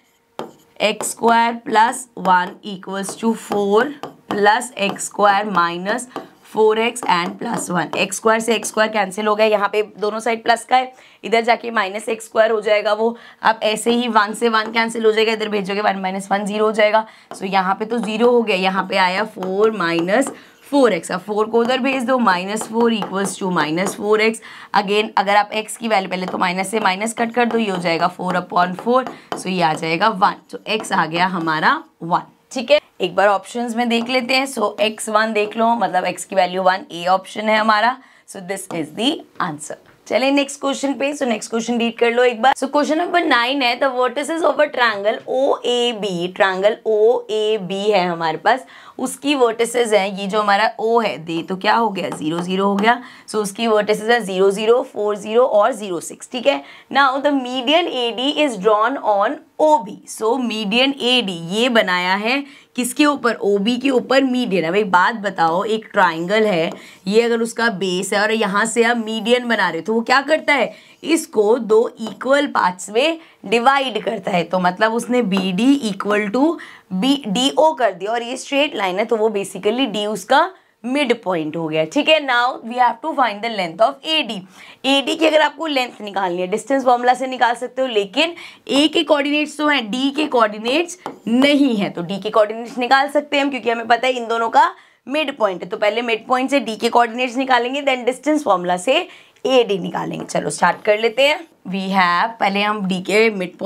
x square plus 1 equals to 4 plus x square -4x and +1। X square से एक्स स्क्वायर कैंसिल हो गया, यहाँ पे दोनों साइड प्लस का है, इधर जाके -x स्क्वायर हो जाएगा वो। अब ऐसे ही 1 से 1 कैंसिल हो जाएगा, इधर भेजोगे 1 - 1 0 हो जाएगा। सो यहाँ पे तो 0 हो गया, यहाँ पे आया 4 -4x। अब 4 को उधर भेज दो, -4 इक्वल्स टू -4x। अगेन अगर आप x की वैल्यू पहले तो माइनस से माइनस कट कर दो, ये हो जाएगा 4/4, सो ये आ जाएगा 1। तो x आ गया हमारा 1। ठीक है, एक बार ऑप्शंस में देख लेते हैं। सो x1 देख लो, मतलब x की वैल्यू 1, ए ऑप्शन है हमारा। So this is the answer. चलिए नेक्स्ट क्वेश्चन पे। सो नेक्स्ट क्वेश्चन रीड कर लो एक बार। सो क्वेश्चन नंबर 9 है, the vertices of a triangle OAB, triangle OAB है हमारे पास, उसकी वर्टिसेस हैं, ये जो हमारा O है दे तो क्या हो गया 0 0 हो गया। सो उसकी वर्टिसेस है 0 0 4 0 और 0 6। ठीक है, now the median AD is drawn on OB। So median AD ये बनाया है किसके ऊपर, OB के ऊपर मीडियन। अब एक बात बताओ, एक ट्राइंगल है, ये अगर उसका बेस है और यहाँ से आप मीडियन बना रहे हो तो वो क्या करता है, इसको 2 इक्वल पार्ट्स में डिवाइड करता है। तो मतलब उसने BD इक्वल टू DO कर दिया, और ये स्ट्रेट लाइन है तो वो बेसिकली D उसका मिड पॉइंट हो गया। ठीक है, now we have to find the length of AD की अगर आपको लेंथ निकालनी है डिस्टेंस फॉर्मूला से निकाल सकते हो, लेकिन A के कोऑर्डिनेट्स तो हैं, D के कोऑर्डिनेट्स नहीं है, तो D के कोऑर्डिनेट्स निकाल सकते हैं हम, क्योंकि हमें पता है इन दोनों का मिड पॉइंट है। तो पहले मिड पॉइंट से D के कोऑर्डिनेट्स निकालेंगे, देन डिस्टेंस फॉर्मूला से AD निकालेंगे। चलो स्टार्ट कर लेते हैं। वी हैव, पहले हम D के मिड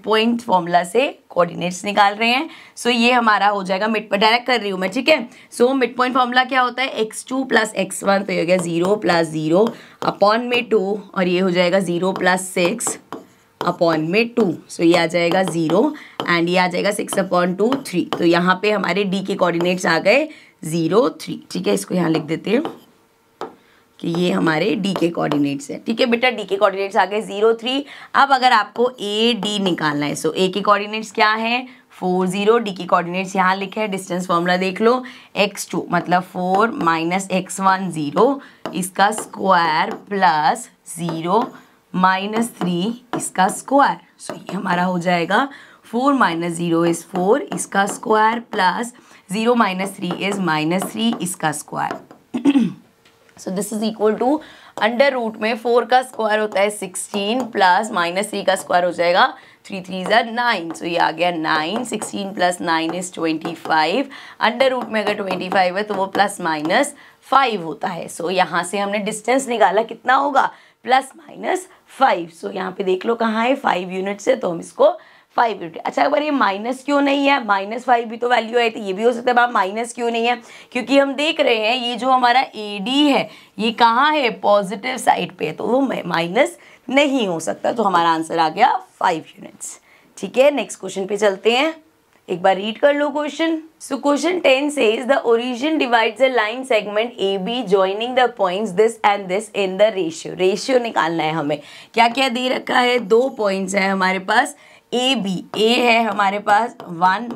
पॉइंट फॉर्मूला से कोऑर्डिनेट्स निकाल रहे हैं। सो ये हमारा हो जाएगा, मिड पर डायरेक्ट कर रही हूँ मैं। ठीक है, सो मिड पॉइंट फॉर्मूला क्या होता है, x2 + x1, तो ये हो गया 0 + 0 अपॉन में 2, और ये हो जाएगा 0 + 6 अपॉन में 2। सो ये आ जाएगा 0 एंड ये आ जाएगा 6/2 3। तो यहाँ पे हमारे D के कोऑर्डिनेट्स आ गए 0 3। ठीक है, इसको यहाँ लिख देते हैं कि ये हमारे D के कोऑर्डिनेट्स है। ठीक है बेटा, D के कोऑर्डिनेट्स आ गए 0 3। अब अगर आपको AD निकालना है, सो A के कोऑर्डिनेट्स क्या हैं 4 0, D की कोऑर्डिनेट्स यहाँ लिखे हैं, डिस्टेंस फॉर्मूला देख लो, x2 मतलब 4 - x1 0 इसका स्क्वायर प्लस 0 - 3 इसका स्क्वायर। सो ये हमारा हो जाएगा 4 - 0 इज़ 4 इसका स्क्वायर प्लस 0 - 3 इज़ -3 इसका square. So this is equal to under root में 4 का स्क्वायर होता है 16 प्लस -3 का स्क्वायर हो जाएगा 3 3 ज़ा 9। सो ये आ गया 9, 16 + 9 इज 25। अंडर रूट में अगर 25 है तो वो ±5 होता है। सो यहाँ से हमने डिस्टेंस निकाला, कितना होगा ±5। सो यहाँ पे देख लो कहाँ है 5 यूनिट्स है, तो हम इसको 5 यूनिट। अच्छा, अगर ये माइनस क्यों नहीं है, -5 भी तो वैल्यू आई थी, ये भी हो सकता है मैम माइनस क्यों नहीं है, क्योंकि हम देख रहे हैं ये जो हमारा AD है ये कहाँ है, पॉजिटिव साइड पे है, तो वो माइनस नहीं हो सकता। तो हमारा आंसर आ गया 5 यूनिट्स। ठीक है, नेक्स्ट क्वेश्चन पे चलते हैं, एक बार रीड कर लो question. So question 10 says the origin divides a line segment AB joining the points this and this in the ratio. Ratio निकालना है हमें, क्या क्या दे रखा है, 2 पॉइंट्स है हमारे पास AB, A है हमारे पास 1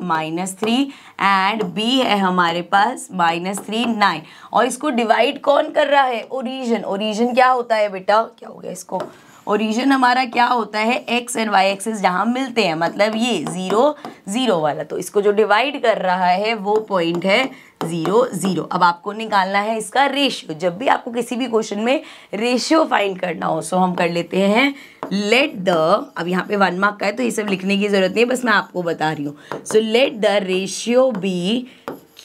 - 3 एंड B है हमारे पास -3 9, और इसको डिवाइड कौन कर रहा है, ओरिजिन। ओरिजिन क्या होता है बेटा, क्या हो गया इसको, ओरिजिन हमारा क्या होता है x एंड y एक्सिस जहाँ मिलते हैं, मतलब ये 0 0 वाला, तो इसको जो डिवाइड कर रहा है वो पॉइंट है 0 0। अब आपको निकालना है इसका रेशियो। जब भी आपको किसी भी क्वेश्चन में रेशियो फाइंड करना हो, सो हम कर लेते हैं लेट द, अब यहाँ पे 1 मार्क का है तो ये सब लिखने की जरूरत नहीं है, बस मैं आपको बता रही हूँ। So let the ratio be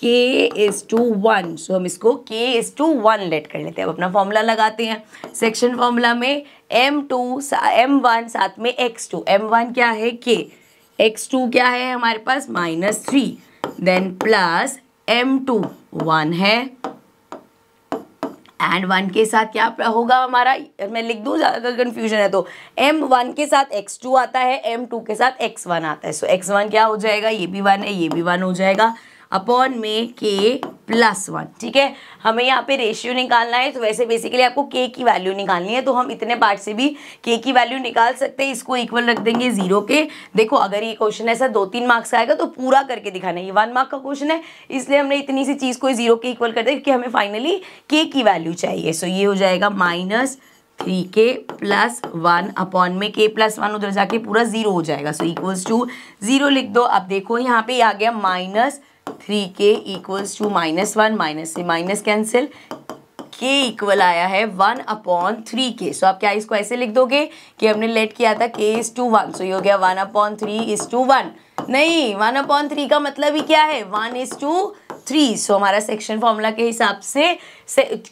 k/1, so हम इसको k/1 लेट कर लेते हैं। अब अपना फॉर्मूला लगाते हैं। सेक्शन फॉर्मूला में m1 साथ में x2, m1 क्या है k, x2 क्या है हमारे पास -3, देन प्लस m2 1 है, एंड 1 के साथ क्या होगा हमारा, मैं लिख दूँ ज़्यादातर कन्फ्यूजन है तो, m1 के साथ x2 आता है, m2 के साथ x1 आता है। सो x1 क्या हो जाएगा, ये भी 1 है, ये भी 1 हो जाएगा, अपॉन में k+1। ठीक है, हमें यहाँ पे रेशियो निकालना है, तो वैसे बेसिकली आपको k की वैल्यू निकालनी है, तो हम इतने पार्ट से भी k की वैल्यू निकाल सकते हैं। इसको इक्वल रख देंगे 0 के। देखो अगर ये क्वेश्चन ऐसा 2-3 मार्क्स का आएगा तो पूरा करके दिखाना है, ये 1 मार्क का क्वेश्चन है, इसलिए हमने इतनी सी चीज़ को 0 के इक्वल कर दिया क्योंकि हमें फाइनली k की वैल्यू चाहिए। सो ये हो जाएगा -3k+1 अपॉन में k+1 उधर जाके पूरा 0 हो जाएगा। सो इक्वल्स टू 0 लिख दो। अब देखो यहाँ पे आ गया -3k इक्वल्स टू -1, माइनस से माइनस कैंसिल, k इक्वल आया है 1/3k। सो आप क्या इसको ऐसे लिख दोगे कि हमने लेट किया था k/1, सो ये हो गया 1/3:1। नहीं, 1/3 का मतलब ही क्या है 1:3। सो हमारा सेक्शन फॉर्मूला के हिसाब से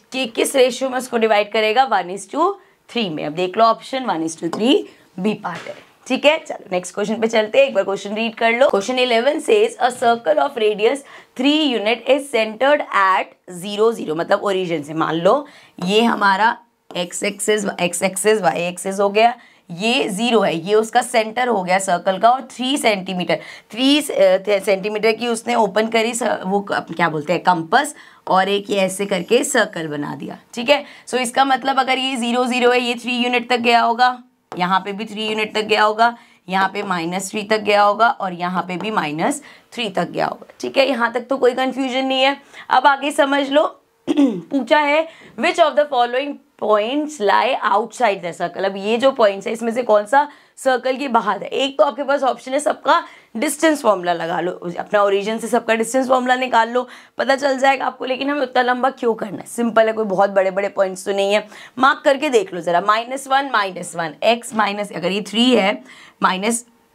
किस रेशियो में उसको डिवाइड करेगा, 1:3 में। अब देख लो ऑप्शन 1:3 बी पार्ट है। ठीक है, चलो नेक्स्ट क्वेश्चन पे चलते हैं। एक बार क्वेश्चन रीड कर लो। Question 11 says a circle of radius 3 unit is centred at 0 0, मतलब ओरिजिन से। मान लो ये हमारा x एक्सिस y एक्सिस हो गया, ये 0 है, ये उसका सेंटर हो गया सर्कल का, और 3 सेंटीमीटर की उसने ओपन करी वो क्या बोलते हैं कंपस, और एक ये ऐसे करके सर्कल बना दिया। ठीक है, सो इसका मतलब अगर ये 0 0 है, ये 3 यूनिट तक गया होगा, यहाँ पे भी 3 यूनिट तक गया होगा, यहाँ पे -3 तक गया होगा, और यहाँ पे भी -3 तक गया होगा। ठीक है, यहाँ तक तो कोई कंफ्यूजन नहीं है। अब आगे समझ लो। पूछा है which of the following points lie outside the circle. अब ये जो पॉइंट्स है इसमें से कौन सा सर्कल के बाहर है। एक तो आपके पास ऑप्शन है सबका डिस्टेंस फॉर्मूला लगा लो, अपना ओरिजिन से सबका डिस्टेंस फॉर्मूला निकाल लो, पता चल जाएगा आपको। लेकिन हमें उतना लंबा क्यों करना है, सिंपल है, कोई बहुत बड़े बड़े पॉइंट्स तो नहीं है। मार्क करके देख लो जरा, -1 x माइनस, अगर ये 3 है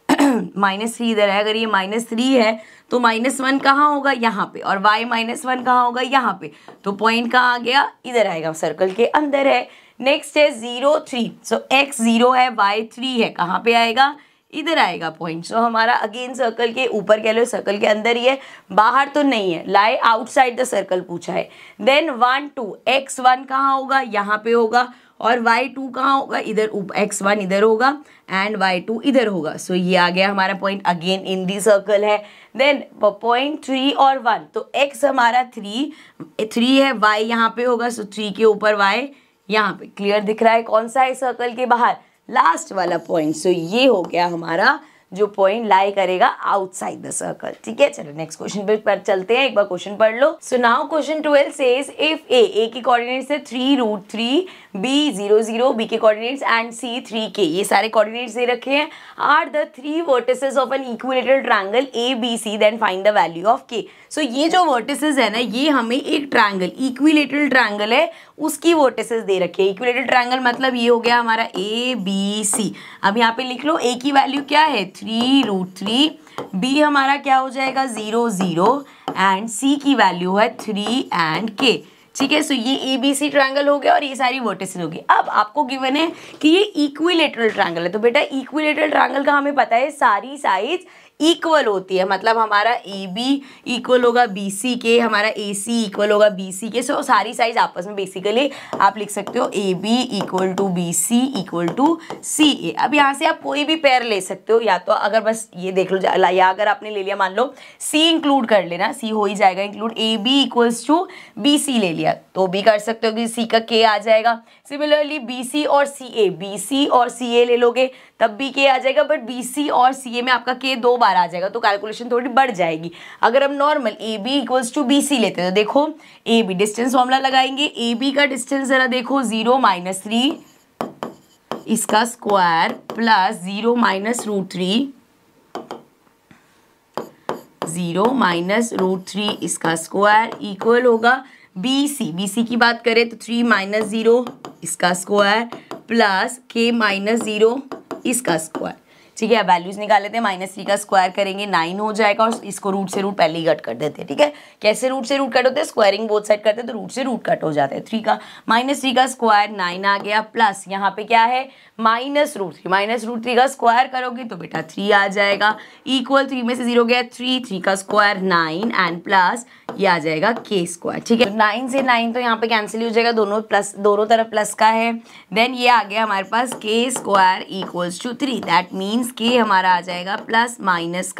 -3 इधर है, अगर ये -3 है तो -1 कहाँ होगा, यहाँ पे, और y -1 कहाँ होगा, यहाँ पे। तो पॉइंट कहाँ आ गया, इधर आएगा, सर्कल के अंदर है। नेक्स्ट है 0 3, सो x 0 है, y 3 है, कहाँ पे आएगा, इधर आएगा पॉइंट। सो हमारा अगेन सर्कल के ऊपर कह लो, सर्कल के अंदर ही है, बाहर तो नहीं है, लाई आउटसाइड द सर्कल पूछा है। देन 1 2, x1 कहाँ होगा, यहाँ पे होगा, और y2 कहाँ होगा, इधर, x1 इधर होगा एंड y2 इधर होगा। सो ये आ गया हमारा point, again in the circle है। देन पॉइंट 3 और 1, तो x हमारा 3 है, y यहाँ पे होगा, सो 3 के ऊपर y यहाँ पे। क्लियर दिख रहा है कौन सा है सर्कल के बाहर, लास्ट वाला पॉइंट। सो ये हो गया हमारा जो पॉइंट लाई करेगा आउटसाइड द सर्कल। ठीक है, चलो नेक्स्ट क्वेश्चन पे पर चलते हैं, एक बार क्वेश्चन पढ़ लो। So now question 12 says if A की कोऑर्डिनेट्स है 3√3, b 0 0, b के कोऑर्डिनेट्स एंड c 3k, ये सारे कोऑर्डिनेट्स दे रखे हैं, are the 3 vertices of an equilateral triangle ABC, then find the value of k। So ये जो वर्टिसेस है ना, ये हमें एक ट्रायंगल, इक्विलेटरल ट्रायंगल है, उसकी वर्टिसेस दे रखे हैं। इक्विलेटरल ट्रायंगल मतलब ये हो गया हमारा ABC। अब यहाँ पे लिख लो a की वैल्यू क्या है 3√3, b हमारा क्या हो जाएगा 0 0, एंड c की वैल्यू है 3 एंड k। ठीक है, सो ये ABC ट्रायंगल हो गया और ये सारी वर्टिसेस हो गई। अब आपको गिवन है कि ये इक्विलेटरल ट्रायंगल है, तो बेटा इक्विलेटरल ट्रायंगल का हमें पता है सारी साइड्स इक्वल होती है, मतलब हमारा AB इक्वल होगा BC के, हमारा AC इक्वल होगा BC के। सो सारी साइज आपस में बेसिकली आप लिख सकते हो AB equal to BC equal to CA। अब यहाँ से आप कोई भी पेयर ले सकते हो, या तो अगर बस ये देख लो, या अगर आपने ले लिया मान लो C इंक्लूड कर लेना, C हो ही जाएगा include, AB equals to BC ले लिया तो भी कर सकते हो कि C का K आ जाएगा। सिमिलरली BC और CA ले लोगे तब भी K आ जाएगा, बट BC और CA में आपका K 2 बार आ जाएगा तो कैलकुलेशन थोड़ी बढ़ जाएगी। अगर हम normal AB equals to BC लेते हैं तो देखो AB डिस्टेंस फॉर्मूला लगाएंगे, AB का डिस्टेंस जरा देखो 0 -3 इसका स्क्वायर प्लस 0 -√3, 0 -√3 इसका स्क्वायर इक्वल होगा BC की बात करें तो 3 - 0 इसका स्क्वायर प्लस K -0 इसका स्क्वायर। ठीक है। वैल्यूज निकाल लेते हैं, -3 का स्क्वायर करेंगे 9 हो जाएगा और इसको रूट से रूट पहले ही कट कर देते हैं। ठीक है, कैसे रूट से रूट कट होते हैं, स्क्वायरिंग बोथ साइड करते हैं तो रूट से रूट कट हो जाते हैं। -3 का स्क्वायर 9 आ गया, प्लस यहाँ पे क्या है -√3 का स्क्वायर करोगे तो बेटा 3 आ जाएगा, इक्वल 3 में से 0 गया 3 का स्क्वायर 9 एंड प्लस ये आ जाएगा k स्क्वायर। ठीक है, 9 से 9 तो यहाँ पे कैंसिल हो जाएगा, दोनों तरफ प्लस का है। देन ये आ गया हमारे पास k square equals to 3, that means k हमारा आ जाएगा प्लस माइनस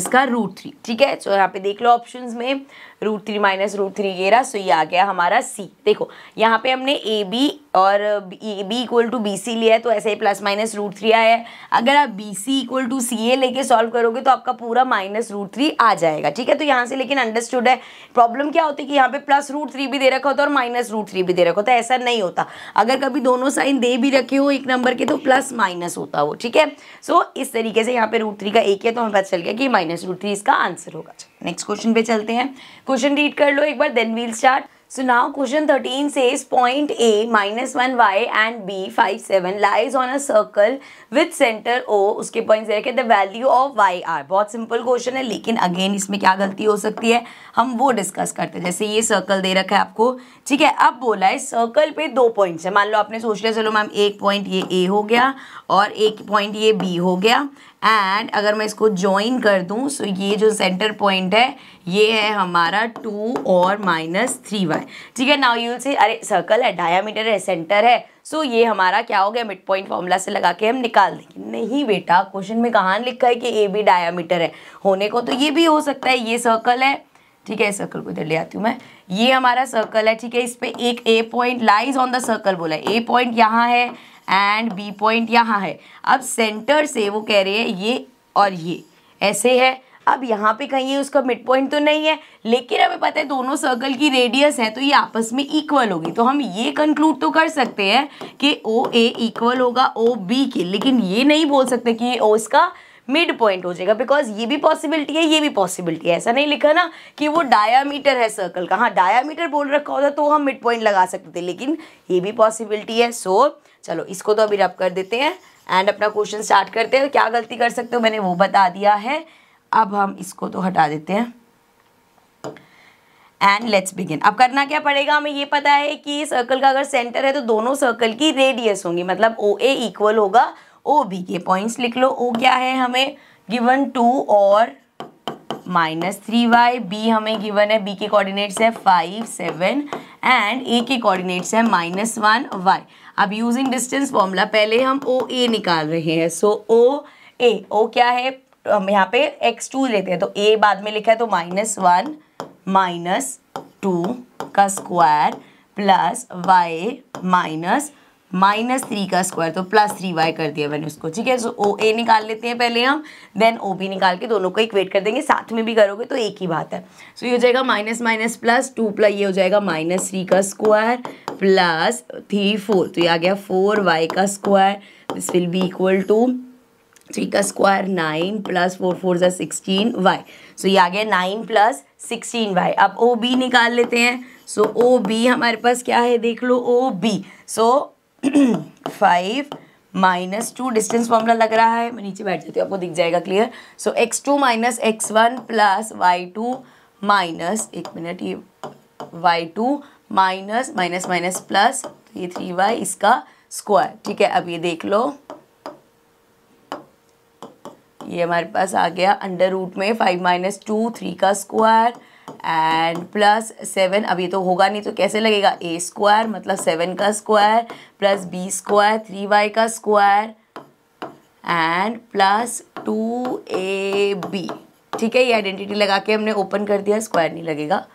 का √3। ठीक है, तो यहाँ पे देख लो ऑप्शंस में √3 माइनस √3 ये रहा, सो ये आ गया हमारा C। देखो यहाँ पे हमने AB और AB इक्वल टू BC लिया है तो ऐसे ही प्लस माइनस √3 आया है। अगर आप BC इक्वल टू CA लेके सॉल्व करोगे तो आपका पूरा -√3 आ जाएगा। ठीक है, तो यहाँ से लेकिन अंडरस्टूड है। प्रॉब्लम क्या होती है कि यहाँ पे प्लस √3 भी दे रखा होता है और -√3 भी दे रखा होता है, ऐसा नहीं होता। अगर कभी दोनों साइन दे भी रखे हो एक नंबर के तो प्लस माइनस होता हो। ठीक है, सो इस तरीके से यहाँ पे √3 का एक है तो हमें पता चल गया कि -√3 इसका आंसर होगा। नेक्स्ट क्वेश्चन पे चलते हैं, क्वेश्चन रीड कर लो एक बार, then we'll start. So now question 13 says point A -1y and B 5 7 lies on a circle with center O, उसके पॉइंट्स दे रखे, the value of y are। बहुत सिंपल क्वेश्चन है लेकिन अगेन इसमें क्या गलती हो सकती है हम वो डिस्कस करते हैं। जैसे ये सर्कल दे रखा है आपको, ठीक है, अब बोला है सर्कल पे 2 पॉइंट्स है। मान लो आपने सोच लिया चलो मैम एक पॉइंट ये A हो गया और एक पॉइंट ये B हो गया, एंड अगर मैं इसको ज्वाइन कर दूं सो ये जो सेंटर पॉइंट है ये है हमारा 2 और -3y। ठीक है, नाउ यू विल से अरे सर्कल है, डायामीटर है, सेंटर है, सो ये हमारा क्या हो गया, मिड पॉइंट फॉर्मूला से लगा के हम निकाल देंगे। नहीं बेटा, क्वेश्चन में कहाँ लिखा है कि AB डायामीटर है, होने को तो ये भी हो सकता है, ये सर्कल है। ठीक है, सर्कल को इधर ले आती हूँ मैं, ये हमारा सर्कल है। ठीक है, इस पे एक A point lies on the circle बोला है, A पॉइंट यहाँ है एंड B पॉइंट यहाँ है। अब सेंटर से वो कह रहे हैं ये और ये ऐसे है, अब यहाँ पे कहीं उसका मिड पॉइंट तो नहीं है, लेकिन हमें पता है दोनों सर्कल की रेडियस है तो ये आपस में इक्वल होगी, तो हम ये कंक्लूड तो कर सकते हैं कि OA इक्वल होगा OB के, लेकिन ये नहीं बोल सकते कि O इसका मिड पॉइंट हो जाएगा, बिकॉज ये भी पॉसिबिलिटी है ये भी पॉसिबिलिटी है। ऐसा नहीं लिखा ना कि वो डायामीटर है सर्कल का, हाँ डायामीटर बोल रखा होता तो हम मिड पॉइंट लगा सकते थे, लेकिन ये भी पॉसिबिलिटी है। सो चलो इसको तो अभी रब कर देते हैं एंड अपना क्वेश्चन स्टार्ट करते हैं। क्या गलती कर सकते हो मैंने वो बता दिया है, अब हम इसको तो हटा देते हैं एंड लेट्स बिगिन। अब करना क्या पड़ेगा, हमें ये पता है कि सर्कल का अगर सेंटर है तो दोनों सर्कल की रेडियस होंगी, मतलब OA इक्वल होगा OB के। पॉइंट्स लिख लो, O क्या है हमें गिवन 2 और -3y, B हमें गिवन है, B के कोऑर्डिनेट्स है 5 7 एंड A के कोऑर्डिनेट्स है -1y। अब यूजिंग डिस्टेंस फॉर्मूला पहले हम OA निकाल रहे हैं, सो OA, O क्या है, हम यहाँ पे x2 लेते हैं तो A बाद में लिखा है तो -1 -2 का स्क्वायर प्लस y -3 का स्क्वायर तो +3y कर दिया मैंने उसको। ठीक है, सो OA निकाल लेते हैं पहले हम, देन OB निकाल के दोनों को इक्वेट कर देंगे, साथ में भी करोगे तो एक ही बात है। सो ये हो जाएगा -+2 प्लस ये हो जाएगा -3 का स्क्वायर प्लस 3 4, तो ये आ गया 4y का square, this will be equal to 3 का स्क्वायर 9 प्लस 4 4 16y, सो ये आ गया 9 + 16y। अब OB निकाल लेते हैं, सो OB हमारे पास क्या है देख लो, OB सो 5 -2 डिस्टेंस फॉर्मूला लग रहा है, मैं नीचे बैठ जाती हूँ आपको दिख जाएगा क्लियर। सो x2 - x1 plus y2 minus, एक मिनट, ये y2 माइनस प्लस ये 3y इसका स्क्वायर। ठीक है, अब ये देख लो ये हमारे पास आ गया अंडर रूट में 5 - 2 3 का स्क्वायर एंड प्लस 7, अब ये तो होगा नहीं तो कैसे लगेगा, A स्क्वायर मतलब 7 का square plus B square 3y का स्क्वायर एंड प्लस 2AB। ठीक है, ये आइडेंटिटी लगा के हमने ओपन कर दिया, स्क्वायर नहीं लगेगा।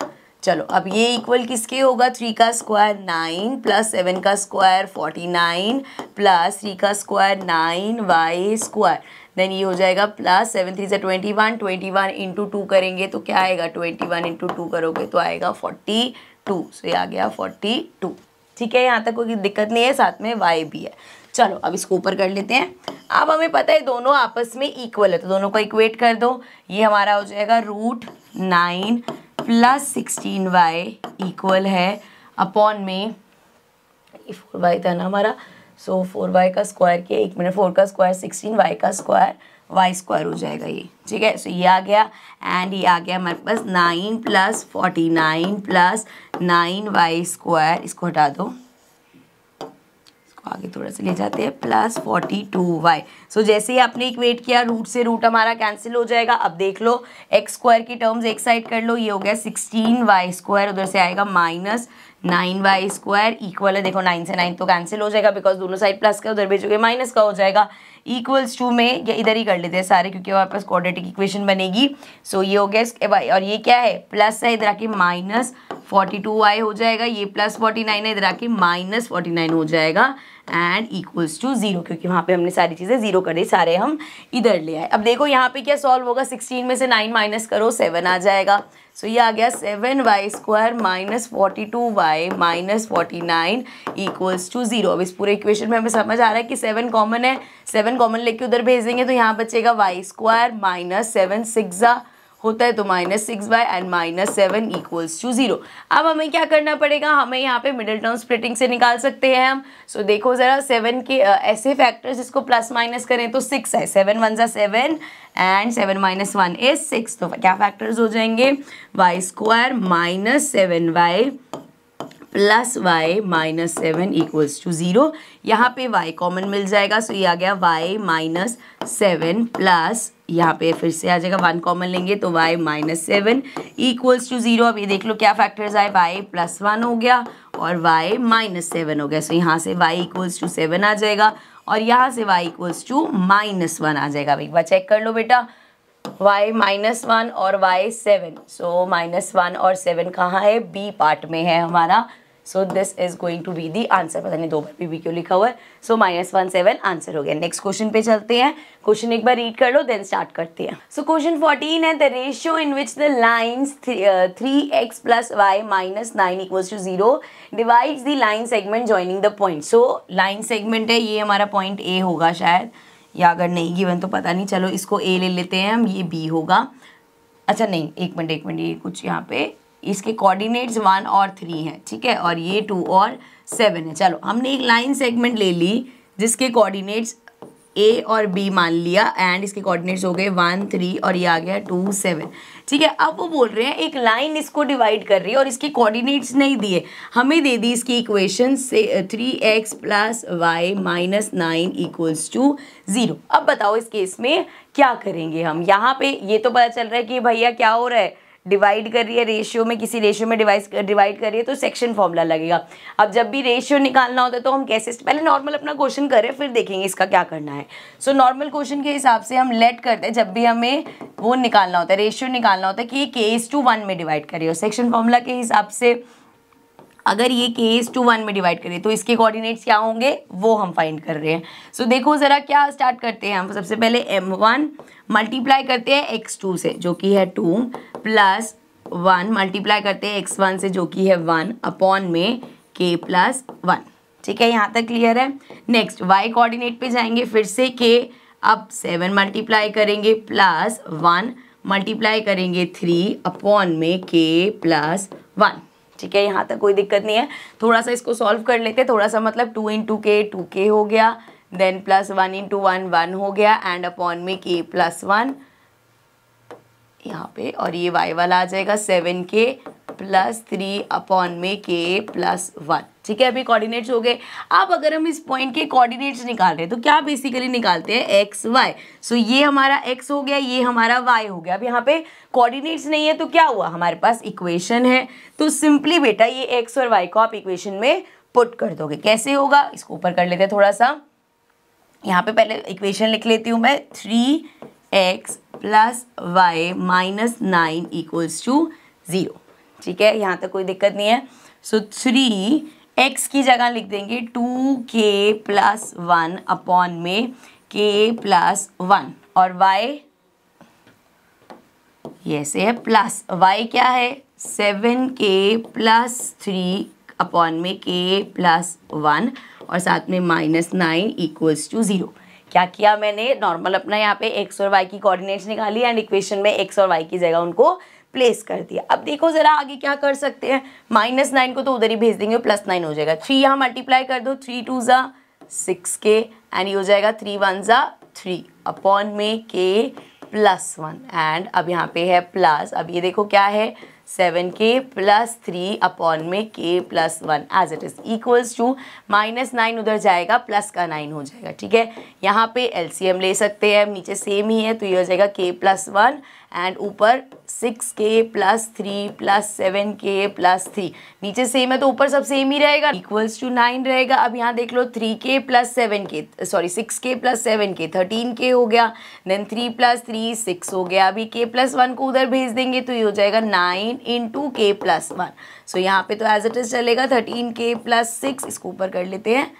चलो अब ये इक्वल किसके होगा, 3 का स्क्वायर 9 प्लस 7 का स्क्वायर 49 प्लस 3 का स्क्वायर 9y स्क्वायर, देन ये हो जाएगा प्लस 7 3 21 21 इंटू 2 करेंगे तो क्या आएगा, 21 इंटू 2 करोगे तो आएगा 42, सो ये आ गया 42। ठीक है, यहाँ तक कोई दिक्कत नहीं है, साथ में y भी है। चलो अब इसको ऊपर कर लेते हैं। अब हमें पता है दोनों आपस में इक्वल है तो दोनों को इक्वेट कर दो, ये हमारा हो जाएगा √9 प्लस 16y इक्वल है अपॉन में 4y था ना हमारा, सो 4y का स्क्वायर किया, 1 मिनट, 4 का स्क्वायर 16, y का स्क्वायर वाई स्क्वायर हो जाएगा ये, ठीक है। सो ये आ गया एंड ये आ गया हमारे पास 9 + 49 + 9y स्क्वायर, इसको हटा दो, इसको आगे थोड़ा सा ले जाते हैं, + 42y। सो जैसे ही आपने इक्वेट किया रूट से रूट हमारा कैंसिल हो जाएगा। अब देख लो x स्क्वायर की टर्म्स एक साइड कर लो, ये हो गया 16y स्क्वायर, उधर से आएगा -9y स्क्वायर इक्वल है, देखो 9 से 9 तो कैंसिल हो जाएगा बिकॉज दोनों साइड प्लस का, उधर भेजोगे माइनस का हो जाएगा, इक्वल्स टू में, या इधर ही कर लेते हैं सारे क्योंकि हमारे पास क्वाड्रेटिक इक्वेशन बनेगी। सो ये हो गया और ये क्या है प्लस है, इधर आके -42y हो जाएगा, ये +49 है, इधर आके -49 हो जाएगा एंड इक्वल्स टू 0, क्योंकि वहाँ पे हमने सारी चीज़ें 0 कर दी, सारे हम इधर ले आए। अब देखो यहाँ पे क्या सॉल्व होगा, 16 में से 9 माइनस करो 7 आ जाएगा। सो ये आ गया 7y square -42y -49 equals to 0। अब इस पूरे इक्वेशन में हमें समझ आ रहा है कि 7 कॉमन है, 7 कॉमन लेके उधर भेज देंगे तो यहाँ बचेगा y स्क्वायर -7 6 होता है तो -6y एंड -7 इक्वल्स टू 0। अब हमें क्या करना पड़ेगा, हमें यहाँ पे मिडिल टर्म स्प्लिटिंग से निकाल सकते हैं हम। सो देखो ज़रा 7 के ऐसे फैक्टर्स जिसको प्लस माइनस करें तो 6 है, 7 × 1 = 7 एंड 7 - 1 is 6। तो क्या फैक्टर्स हो जाएंगे, y square -7y + y -7 equals to 0। यहाँ पे y कॉमन मिल जाएगा, सो ये आ गया y -7 प्लस, यहाँ पे फिर से आ जाएगा 1 कॉमन लेंगे तो y -7 इक्वल्स टू 0। अब ये देख लो क्या फैक्टर्स आए, y +1 हो गया और y -7 हो गया। सो यहाँ से y इक्वल्स टू 7 आ जाएगा और यहाँ से y इक्वल्स टू -1 आ जाएगा। अब एक बार चेक कर लो बेटा, y -1 और y 7, सो -1 और 7 कहाँ है, बी पार्ट में है हमारा। So this is going to be the answer, पता नहीं 2 बार भी क्यों लिखा हुआ है। सो -1 7 आंसर हो गया। नेक्स्ट क्वेश्चन पे चलते हैं, क्वेश्चन एक बार रीड कर लो देन स्टार्ट करते हैं। सो क्वेश्चन 14 है, the ratio in which the lines 3x + y -9 equals to 0 divides the line segment joining the point. So line segment है, ये हमारा पॉइंट ए होगा शायद, या अगर नहीं गिवन तो पता नहीं, चलो इसको ए ले लेते हैं हम, ये बी होगा। अच्छा नहीं, एक मिनट, ये कुछ यहाँ पे इसके कोऑर्डिनेट्स 1 और 3 हैं, ठीक है, और ये 2 और 7 है। चलो हमने एक लाइन सेगमेंट ले ली जिसके कोऑर्डिनेट्स ए और बी मान लिया एंड इसके कोऑर्डिनेट्स हो गए 1 3 और ये आ गया 2 7, ठीक है। अब वो बोल रहे हैं एक लाइन इसको डिवाइड कर रही है और इसके कोऑर्डिनेट्स नहीं दिए, हमें दे दी इसकी इक्वेशन से 3x + y -9 इक्वल्स टू 0। अब बताओ इस केस में क्या करेंगे हम, यहाँ पे ये तो पता चल रहा है कि भैया क्या हो रहा है, डिवाइड कर रही है रेशियो में, किसी रेशियो में डिवाइड कर रही है तो सेक्शन फॉर्मूला लगेगा। अब जब भी रेशियो निकालना होता है तो हम कैसे, पहले नॉर्मल अपना क्वेश्चन करें फिर देखेंगे इसका क्या करना है। सो नॉर्मल क्वेश्चन के हिसाब से हम लेट करते हैं, जब भी हमें वो निकालना होता है, रेशियो निकालना होता है कि ये k/1 में डिवाइड कर रही हो, सेक्शन फॉर्मूला के हिसाब से अगर ये k/1 में डिवाइड करें तो इसके कोऑर्डिनेट्स क्या होंगे वो हम फाइंड कर रहे हैं। सो देखो ज़रा क्या स्टार्ट करते हैं हम, सबसे पहले m1 मल्टीप्लाई करते हैं x2 से जो कि है 2 + 1 मल्टीप्लाई करते हैं x1 से जो कि है 1 अपॉन में k + 1, ठीक है, यहाँ तक क्लियर है। नेक्स्ट y कोऑर्डिनेट पे जाएंगे, फिर से k, अब 7 मल्टीप्लाई करेंगे प्लस 1 मल्टीप्लाई करेंगे 3 अपॉन में k + 1, ठीक है, यहाँ तक कोई दिक्कत नहीं है। थोड़ा सा इसको सॉल्व कर लेते हैं, थोड़ा सा मतलब 2 × k 2k हो गया, देन +1 × 1 1 हो गया एंड अपॉन में k + 1 यहाँ पे, और ये y वाला आ जाएगा 7k + 3 अपॉन में k + 1, ठीक है। अभी कोऑर्डिनेट्स हो गए। अब अगर हम इस पॉइंट के कोऑर्डिनेट्स निकाल रहे हैं तो क्या बेसिकली निकालते हैं, x y। सो ये हमारा x हो गया, ये हमारा y हो गया। अब यहाँ पे कोऑर्डिनेट्स नहीं है तो क्या हुआ, हमारे पास इक्वेशन है, तो सिंपली बेटा ये x और y को आप इक्वेशन में पुट कर दोगे। कैसे होगा, इसको ऊपर कर लेते हैं थोड़ा सा, यहाँ पे पहले इक्वेशन लिख लेती हूँ मैं, 3x + y -9 इक्वल्स टू 0, ठीक है, यहाँ तक कोई दिक्कत नहीं है। सो 3x की जगह लिख देंगे 2k + 1 अपॉन में k + 1 और y ये से है प्लस, y क्या है 7k + 3 अपॉन में k + 1 और साथ में -9 इक्वल्स टू 0। क्या किया मैंने, नॉर्मल अपना यहाँ पे x और y की कोऑर्डिनेट्स निकाली एंड इक्वेशन में x और y की जगह उनको प्लेस कर दिया। अब देखो ज़रा आगे क्या कर सकते हैं, -9 को तो उधर ही भेज देंगे, +9 हो जाएगा। 3 यहाँ मल्टीप्लाई कर दो, 3 × 2 = 6k एंड ये हो जाएगा 3 1 जा 3 अपॉन में k प्लस 1 एंड अब यहाँ पे है प्लस, अब ये देखो क्या है 7k प्लस 3 अपॉन में k plus 1 as it is equals to -9 उधर जाएगा प्लस का 9 हो जाएगा। ठीक है, यहाँ पे एलसीएम ले सकते हैं, नीचे सेम ही है तो ये हो जाएगा k प्लस 1 एंड ऊपर 6k plus 3 plus 7k plus 3, नीचे सेम है तो ऊपर सब सेम ही रहेगा, इक्वल्स टू 9 रहेगा। अब यहाँ देख लो 3k plus 7k sorry 6k plus 7k 13k हो गया, देन 3 प्लस 3 6 हो गया। अभी k प्लस 1 को उधर भेज देंगे तो ये हो जाएगा 9 इंटू k प्लस 1। सो यहाँ पे तो एज इट इज चलेगा 13k प्लस 6, इसको ऊपर कर लेते हैं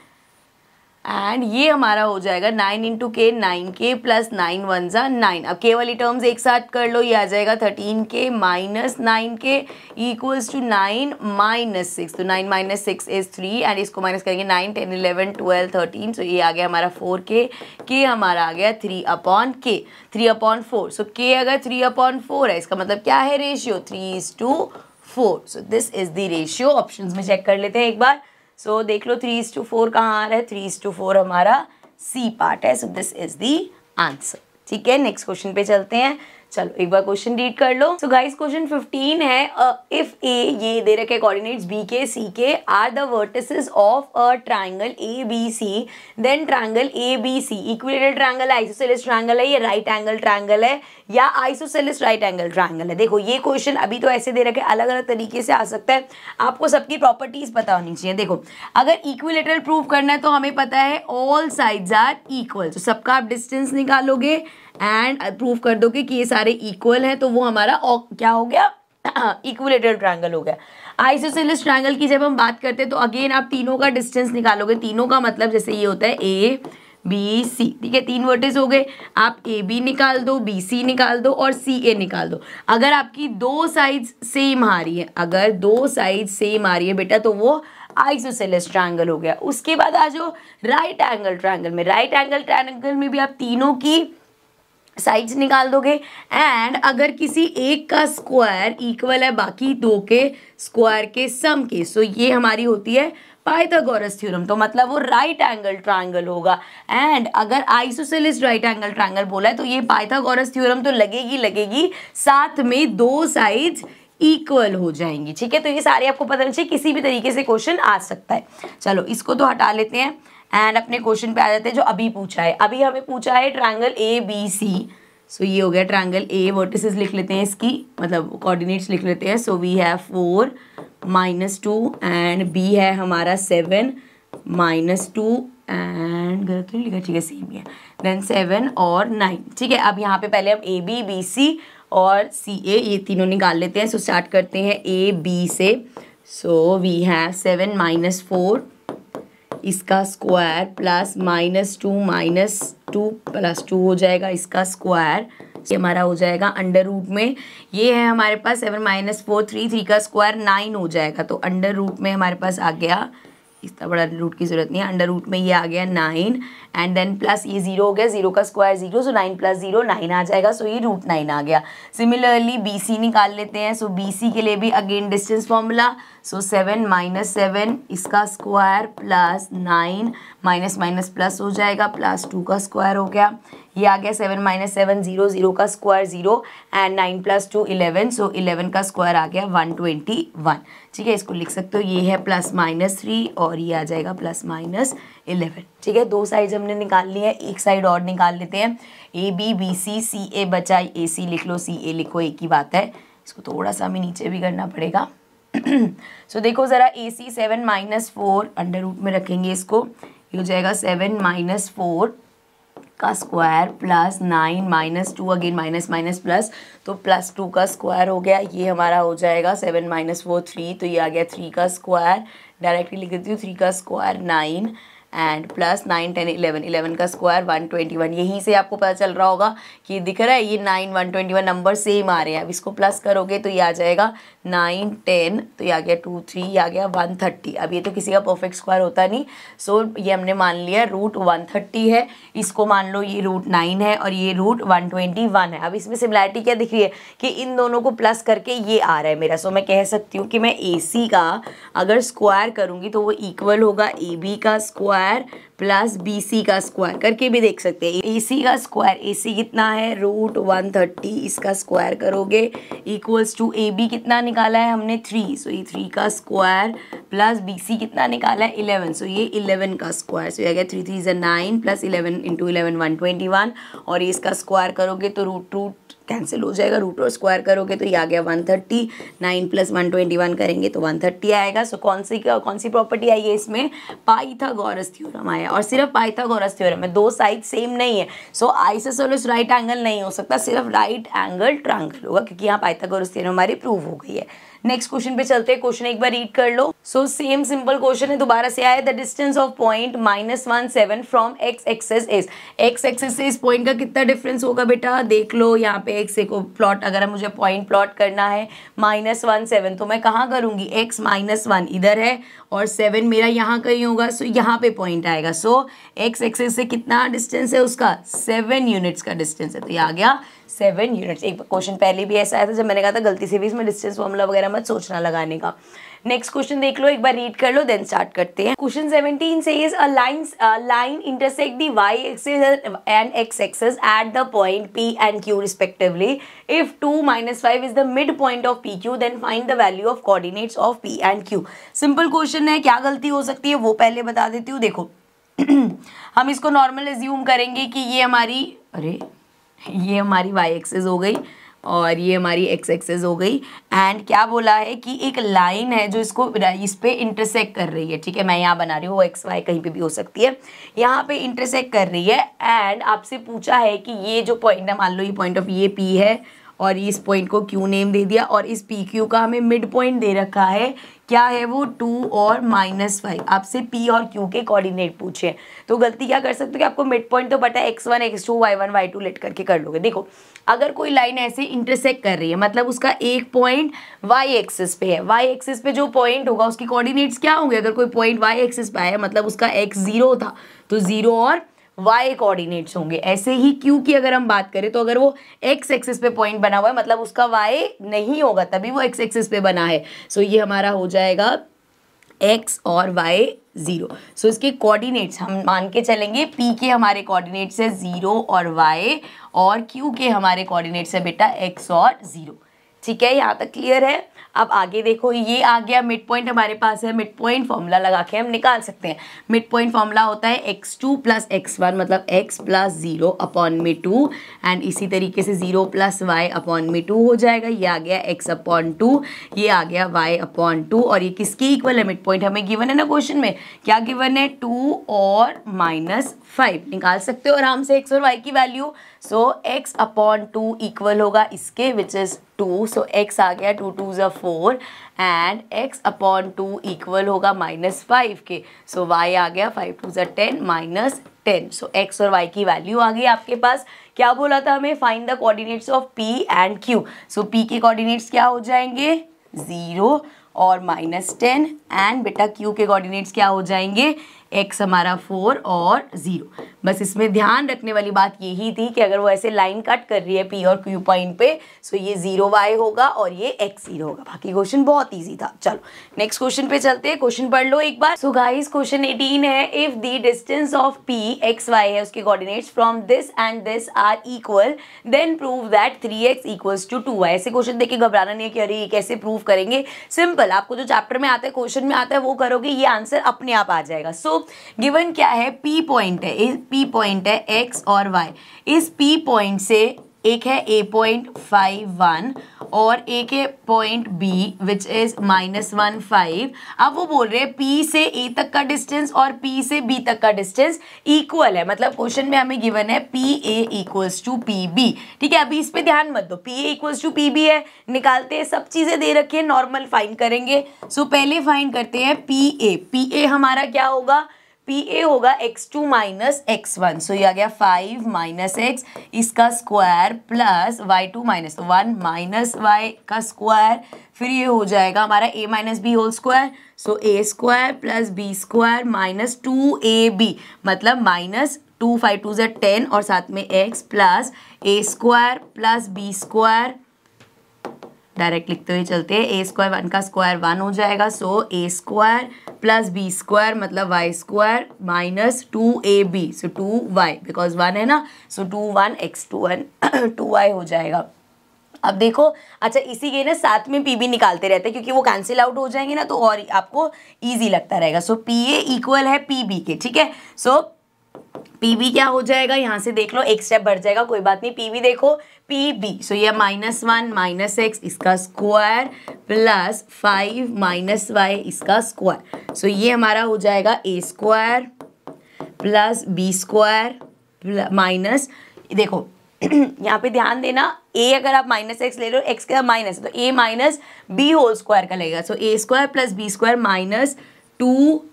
एंड ये हमारा हो जाएगा 9 इंटू के 9k प्लस 9 1 जा 9। अब के वाली टर्म्स एक साथ कर लो, ये आ जाएगा 13k minus 9k equals to 9 minus 6, तो 9 माइनस 6 इज 3 एंड इसको माइनस करेंगे 9 10 11 12 13, सो ये आ गया हमारा 4k, k हमारा आ गया 3 अपॉन k 3 अपॉन 4। सो k अगर 3 अपॉन 4 है इसका मतलब क्या है ratio 3:4। So this is the ratio. Options में चेक कर लेते हैं एक बार। सो देख लो 3:4 कहाँ आ रहा है, 3:4 हमारा सी पार्ट है। सो दिस इज द आंसर। ठीक है, नेक्स्ट क्वेश्चन पे चलते हैं। चलो एक बार क्वेश्चन रीड कर लो। सो गाइस क्वेश्चन 15 है, इफ ए ये दे रखे कोऑर्डिनेट्स बी के सी के are the vertices of a triangle A B C, then triangle A B C equilateral triangle isosceles triangle है, ये राइट एंगल ट्राइंगल है या आइसोसेलेस राइट एंगल ट्राइंगल है। देखो ये क्वेश्चन अभी तो ऐसे दे रखे अलग अलग तरीके से आ सकता है, आपको सबकी प्रॉपर्टीज पता होनी चाहिए। देखो अगर इक्विलेटरल प्रूव करना है तो हमें पता है ऑल साइड्स आर इक्वल, तो सबका आप डिस्टेंस निकालोगे एंड प्रूव कर दोगे कि ये सारे इक्वल है, तो वो हमारा क्या हो गया इक्विलेटरल ट्रायंगल हो गया। आइसोसेलेस ट्रायंगल की जब हम बात करते हैं तो अगेन आप तीनों का डिस्टेंस निकालोगे, तीनों का मतलब जैसे ये होता है ए बी सी, ठीक है, 3 वर्टिस हो गए, आप ए बी निकाल दो, बी सी निकाल दो और सी ए निकाल दो। अगर आपकी दो साइड्स सेम आ रही है, अगर दो साइड्स सेम आ रही है बेटा तो वो आइसोसेलेस ट्रायंगल हो गया। उसके बाद आ जाओ राइट एंगल ट्रायंगल में, राइट एंगल ट्रायंगल में भी आप तीनों की साइड्स निकाल दोगे एंड अगर किसी एक का स्क्वायर इक्वल है बाकी दो के स्क्वायर के सम के, सो ये हमारी होती है पाइथागोरस थ्योरम, तो मतलब वो राइट एंगल ट्रायंगल होगा। एंड अगर आइसोसेलेस राइट एंगल ट्रायंगल बोला है तो ये पाइथागोरस थ्योरम तो लगेगी साथ में दो साइड्स इक्वल हो जाएंगी। ठीक है, तो ये सारे आपको पता चाहिए, किसी भी तरीके से क्वेश्चन आ सकता है। चलो इसको तो हटा लेते हैं एंड अपने क्वेश्चन पे आ जाते हैं जो अभी पूछा है। अभी हमें पूछा है ट्रायंगल ए बी सी, सो ये हो गया ट्रायंगल ए, वर्टिसेस लिख लेते हैं इसकी, मतलब कोऑर्डिनेट्स लिख लेते हैं। So we have 4 -2 and B है हमारा 7 -2 एंड गलत नहीं लिखा, ठीक है सेम ही है, देन 7 और 9। ठीक है, अब यहाँ पे पहले हम ए बी बी सी और सी ए ये तीनों निकाल लेते हैं। सो स्टार्ट करते हैं ए बी से। सो वी हैव 7 -4 इसका स्क्वायर प्लस -2 प्लस 2 हो जाएगा इसका स्क्वायर, ये हमारा हो जाएगा अंडर रूट में, ये है हमारे पास 7 -4 3 का स्क्वायर 9 हो जाएगा, तो अंडर रूट में हमारे पास आ गया, इतना बड़ा रूट की जरूरत नहीं है, अंडर रूट में ये आ गया 9 एंड देन प्लस ये 0 हो गया, 0 का स्क्वायर 0, सो 9 + 0 9 आ जाएगा, सो ये √9 आ गया। सिमिलरली बी सी निकाल लेते हैं। सो बी सी के लिए भी अगेन डिस्टेंस फॉर्मूला, सो 7 - 7 इसका square plus 9 minus minus plus हो जाएगा, प्लस 2 का स्क्वायर हो गया, ये आ गया 7 - 7 0 0 का स्क्वायर 0 एंड 9 + 2 11, सो 11 का स्क्वायर आ गया 121। ठीक है, इसको लिख सकते हो, ये है +-3 और ये आ जाएगा +-11। ठीक है, दो साइड्स हमने निकाल ली है, एक साइड और निकाल लेते हैं। ए बी बी सी सी ए बचा, ए सी लिख लो, सी ए लिखो, एक ही बात है। इसको थोड़ा सा हमें नीचे भी करना पड़ेगा। सो देखो ज़रा, ए सी 7 - 4 अंडर रूट में रखेंगे इसको, ये हो जाएगा 7 - 4 का square plus 9 - 2 again minus minus plus, तो +2 का स्क्वायर हो गया, ये हमारा हो जाएगा 7 - 4 3, तो ये आ गया 3 का स्क्वायर, डायरेक्टली लिख देती हूँ 3 का स्क्वायर 9 एंड प्लस 9 10 11 का स्क्वायर 121। यहीं से आपको पता चल रहा होगा कि दिख रहा है ये 9 121 नंबर सेम आ रहे हैं। अब इसको प्लस करोगे तो ये आ जाएगा 9 10, तो ये आ गया 2 3, ये आ गया 130। अब ये तो किसी का परफेक्ट स्क्वायर होता नहीं, सो ये हमने मान लिया √130 है, इसको मान लो ये √9 है और ये √121 है। अब इसमें सिमिलैरिटी क्या दिख रही है कि इन दोनों को प्लस करके ये आ रहा है मेरा, सो मैं कह सकती हूँ कि मैं AC का अगर स्क्वायर करूँगी तो वो इक्वल होगा AB का स्क्वायर स्क्वायर प्लस BC का स्क्वायर करके भी देख सकते हैं। AC का स्क्वायर, AC कितना है √130, इसका स्क्वायर करोगे इक्वल्स टू AB कितना निकाला है हमने 3, सो ये 3 का स्क्वायर प्लस BC कितना निकाला है 11, सो ये 11 का स्क्वायर, सो ये आ गया 3 3 is 9 प्लस 11 इंटू 11 121, और ये इसका स्क्वायर करोगे तो रूट कैंसिल हो जाएगा, रूट और स्क्वायर करोगे तो ये आ गया 130, 9 प्लस 121 करेंगे तो 130 आएगा। सो कौन सी प्रॉपर्टी आई है इसमें, पाइथागोरस थ्योरम आया। और सिर्फ पाइथागोरस थ्योरम है, दो साइड सेम नहीं है, सो आइसोसेलेस राइट एंगल नहीं हो सकता, सिर्फ राइट एंगल ट्रायंगल होगा, क्योंकि यहाँ पाइथागोरस थ्योरम हमारी प्रूव हो गई है। नेक्स्ट क्वेश्चन पे चलते हैं, क्वेश्चन एक बार रीड कर लो। सो सेम सिंपल क्वेश्चन है, दोबारा से आया, the distance of point -17 from x axis is, x axis से इस पॉइंट का कितना डिफरेंस होगा बेटा, देख लो यहाँ पे x को प्लॉट, अगर मुझे पॉइंट प्लॉट करना है -17, तो मैं कहाँ करूँगी, x -1 इधर है और 7 मेरा यहाँ कहीं होगा, सो यहाँ पे पॉइंट आएगा। सो x एक्सेस से कितना डिस्टेंस है उसका, 7 यूनिट्स का डिस्टेंस है, तो ये आ गया 7 यूनिट्स। एक क्वेश्चन पहले भी ऐसा आया था जब मैंने कहा था गलती से भी इसमें डिस्टेंस फॉर्मूला वगैरह मत सोचना लगाने का। नेक्स्ट क्वेश्चन देख लो, एक बार रीड कर लो, देन स्टार्ट करते हैं। Question 17 says a line intersect the y axis and x axis at the point p and q respectively. If 2 - 5 is the midpoint of PQ, then find the value of coordinates of p and q. Simple question है, क्या गलती हो सकती है वो पहले बता देती हूँ। देखो हम इसको नॉर्मल एज्यूम करेंगे कि ये हमारी y एक्सिस हो गई और ये हमारी x एक्सिस हो गई, एंड क्या बोला है कि एक लाइन है जो इस पे इंटरसेक्ट कर रही है, ठीक है, मैं यहाँ बना रही हूँ, वो x y कहीं पे भी हो सकती है, यहाँ पे इंटरसेक्ट कर रही है, एंड आपसे पूछा है कि ये जो पॉइंट है, मान लो ये पॉइंट ऑफ ये P है और इस पॉइंट को Q नेम दे दिया, और इस PQ का हमें मिड पॉइंट दे रखा है, क्या है वो 2 और -5, आपसे P और Q के कोऑर्डिनेट पूछे। तो गलती क्या कर सकते हो कि आपको मिड पॉइंट तो पता है, x1 x2 y1 y2 late करके कर लोगे। देखो अगर कोई लाइन ऐसे इंटरसेक्ट कर रही है, मतलब उसका एक पॉइंट y एक्सिस पे है, y एक्सिस पे जो पॉइंट होगा उसकी कोऑर्डिनेट्स क्या होंगे, अगर कोई पॉइंट y एक्सिस पे आया मतलब उसका x 0 था तो 0 और y कोऑर्डिनेट्स होंगे। ऐसे ही Q की अगर हम बात करें तो अगर वो x एक्सिस पे पॉइंट बना हुआ है मतलब उसका y नहीं होगा, तभी वो x एक्सिस पे बना है। सो ये हमारा हो जाएगा x और y 0। सो इसके कोऑर्डिनेट्स हम मान के चलेंगे, P के हमारे कोऑर्डिनेट्स है 0 और y, और Q के हमारे कोऑर्डिनेट्स है बेटा x और 0। ठीक है, यहाँ तक क्लियर है। अब आगे देखो, ये आ गया मिड पॉइंट हमारे पास है, मिड पॉइंट फॉर्मूला लगा के हम निकाल सकते हैं। मिड पॉइंट फॉर्मूला होता है x2 + x1 मतलब x + 0 अपॉन में 2, एंड इसी तरीके से 0 + y अपॉन में 2 हो जाएगा। ये आ गया x अपॉन 2, ये आ गया y अपॉन 2, और ये किसके इक्वल है, मिड पॉइंट हमें गिवन है ना क्वेश्चन में, क्या गिवन है 2 और -5, निकाल सकते हो आराम से x और y की वैल्यू। सो x अपॉन 2 इक्वल होगा इसके विच इज 2, सो x आ गया 2 2 = 4 एंड x अपॉन 2 इक्वल होगा -5 के, सो y आ गया 5 2 = 10 -10। सो x और y की वैल्यू आ गई आपके पास। क्या बोला था हमें, find the coordinates of p and q। So p के कोऑर्डिनेट्स क्या हो जाएंगे 0 और -10, एंड बेटा q के कोऑर्डिनेट्स क्या हो जाएंगे, x हमारा 4 और 0। बस इसमें ध्यान रखने वाली बात यही थी कि अगर वो ऐसे लाइन कट कर रही है P और Q पॉइंट पे, सो ये 0y होगा और ये x 0 होगा। बाकी क्वेश्चन बहुत इजी था। चलो नेक्स्ट क्वेश्चन पे चलते हैं, क्वेश्चन पढ़ लो एक बार। सो गाइस क्वेश्चन 18 है, if the distance of P x y है, उसके coordinates from this and this are equal, then prove that 3x = 2y। ऐसे क्वेश्चन देख के घबराना नहीं है कि अरे ये कैसे प्रूव करेंगे, सिंपल, आपको जो चैप्टर में आता है, क्वेश्चन में आता है, वो करोगे, ये आंसर अपने आप आ जाएगा। सो गिवन क्या है, P पॉइंट है, P पॉइंट है x और y। इस P पॉइंट से एक है A पॉइंट 5 1 और एक है पॉइंट B विच इज -1 5। अब वो बोल रहे हैं P से A तक का डिस्टेंस और P से B तक का डिस्टेंस इक्वल है, मतलब क्वेश्चन में हमें गिवन है PA = PB। ठीक है, अभी इस पे ध्यान मत दो, PA = PB है, निकालते हैं, सब चीजें दे रखी है, नॉर्मल फाइंड करेंगे। सो पहले फाइंड करते हैं PA हमारा क्या होगा, PA होगा x2 - x1, सो ये आ गया 5 - x, इसका स्क्वायर प्लस y2 - 1 - y का स्क्वायर, फिर ये हो जाएगा हमारा a - b whole square, so a² plus b² -2ab, मतलब -2 5 2 = 10 और साथ में x plus a² plus b² direct लिखते हुए चलते हैं। ए स्क्वायर 1 का स्क्वायर 1 हो जाएगा, सो ए स्क्वायर प्लस बी स्क्वायर मतलब y square minus 2ab, so 2y because 1 है ना, सो 2 1 2y हो जाएगा। अब देखो, अच्छा इसी के ना साथ में पी भी निकालते रहते हैं क्योंकि वो कैंसिल आउट हो जाएंगे ना, तो और आपको इजी लगता रहेगा। सो पी ए इक्वल है पी बी के, ठीक है। सो पी बी क्या हो जाएगा, यहाँ से देख लो एक स्टेप बढ़ जाएगा, कोई बात नहीं। पी बी देखो पी बी, सो ये -1 माइनस एक्स इसका स्क्वायर प्लस 5 माइनस वाई इसका स्क्वायर, सो ये हमारा हो जाएगा A square plus B square minus, देखो यहाँ पे ध्यान देना, a अगर आप माइनस एक्स ले लो, x का माइनस तो a minus B whole square का लगेगा, सो ए square plus B square minus 2ab,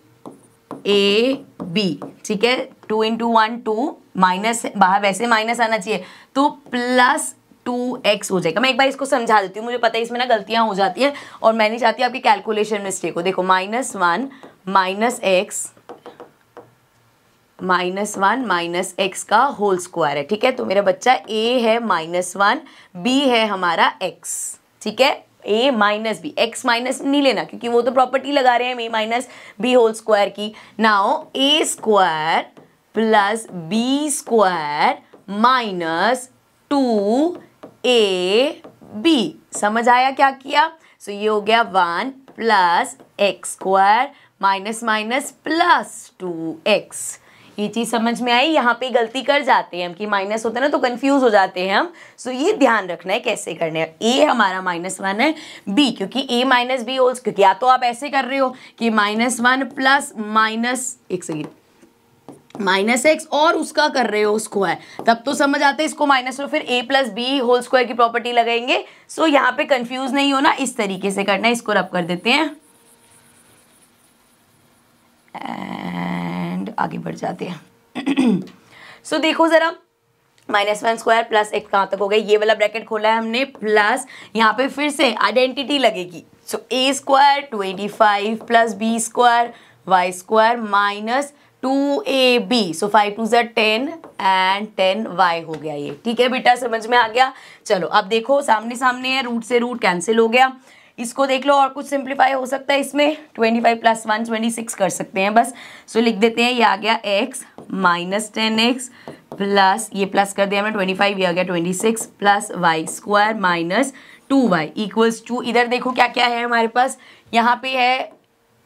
ठीक है। 2 × 1 2 माइनस, बाहर वैसे माइनस आना चाहिए, तो प्लस 2x हो जाएगा। मैं एक बार इसको समझा देती हूँ, मुझे पता है इसमें ना गलतियाँ हो जाती हैं और मैं नहीं चाहती आपकी कैलकुलेशन मिस्टेक हो। देखो -1 माइनस एक्स -1 माइनस एक्स का होल स्क्वायर है, ठीक है। तो मेरा बच्चा a है -1, b है हमारा x, ठीक है। a minus b, x minus नहीं लेना क्योंकि वो तो प्रॉपर्टी लगा रहे हैं a minus B whole square की। Now a square plus B square minus 2ab, समझ आया क्या किया। सो ये हो गया 1 plus x square minus minus plus 2x, ये चीज़ समझ में आई। यहाँ पे गलती कर जाते हैं हम कि माइनस होता है ना तो कंफ्यूज हो जाते हैं हम, सो ये ध्यान रखना है कैसे करना है। a हमारा -1 है, b क्योंकि a माइनस बी होल्स, क्योंकि या तो आप ऐसे कर रहे हो कि -1 प्लस माइनस एक सेकेंड माइनस एक्स और उसका कर रहे हो स्क्वायर, तब तो समझ आता है इसको माइनस लो, फिर a plus b whole square की प्रॉपर्टी लगाएंगे। सो यहाँ पे कंफ्यूज नहीं होना, इस तरीके से करना है। इसको रब कर देते हैं एंड आगे बढ़ जाते हैं। सो देखो जरा, -1 स्क्वायर प्लस एक्स कहाँ तक हो गया, ये वाला ब्रैकेट खोला है हमने, प्लस यहाँ पे फिर से आइडेंटिटी लगेगी। So A square 25 plus B square Y square minus 2ab, so 5 2 10 and 10y हो गया ये, ठीक है बेटा, समझ में आ गया। चलो अब देखो सामने सामने है, रूट से रूट कैंसिल हो गया। इसको देख लो और कुछ सिंप्लीफाई हो सकता है इसमें, 25 + 1 26 कर सकते हैं बस। सो लिख देते हैं, ये आ गया x माइनस 10x प्लस, ये प्लस कर दिया हमने 25, ये आ गया 26 plus Y square minus 2y equals to, इधर देखो क्या क्या है हमारे पास, यहाँ पे है,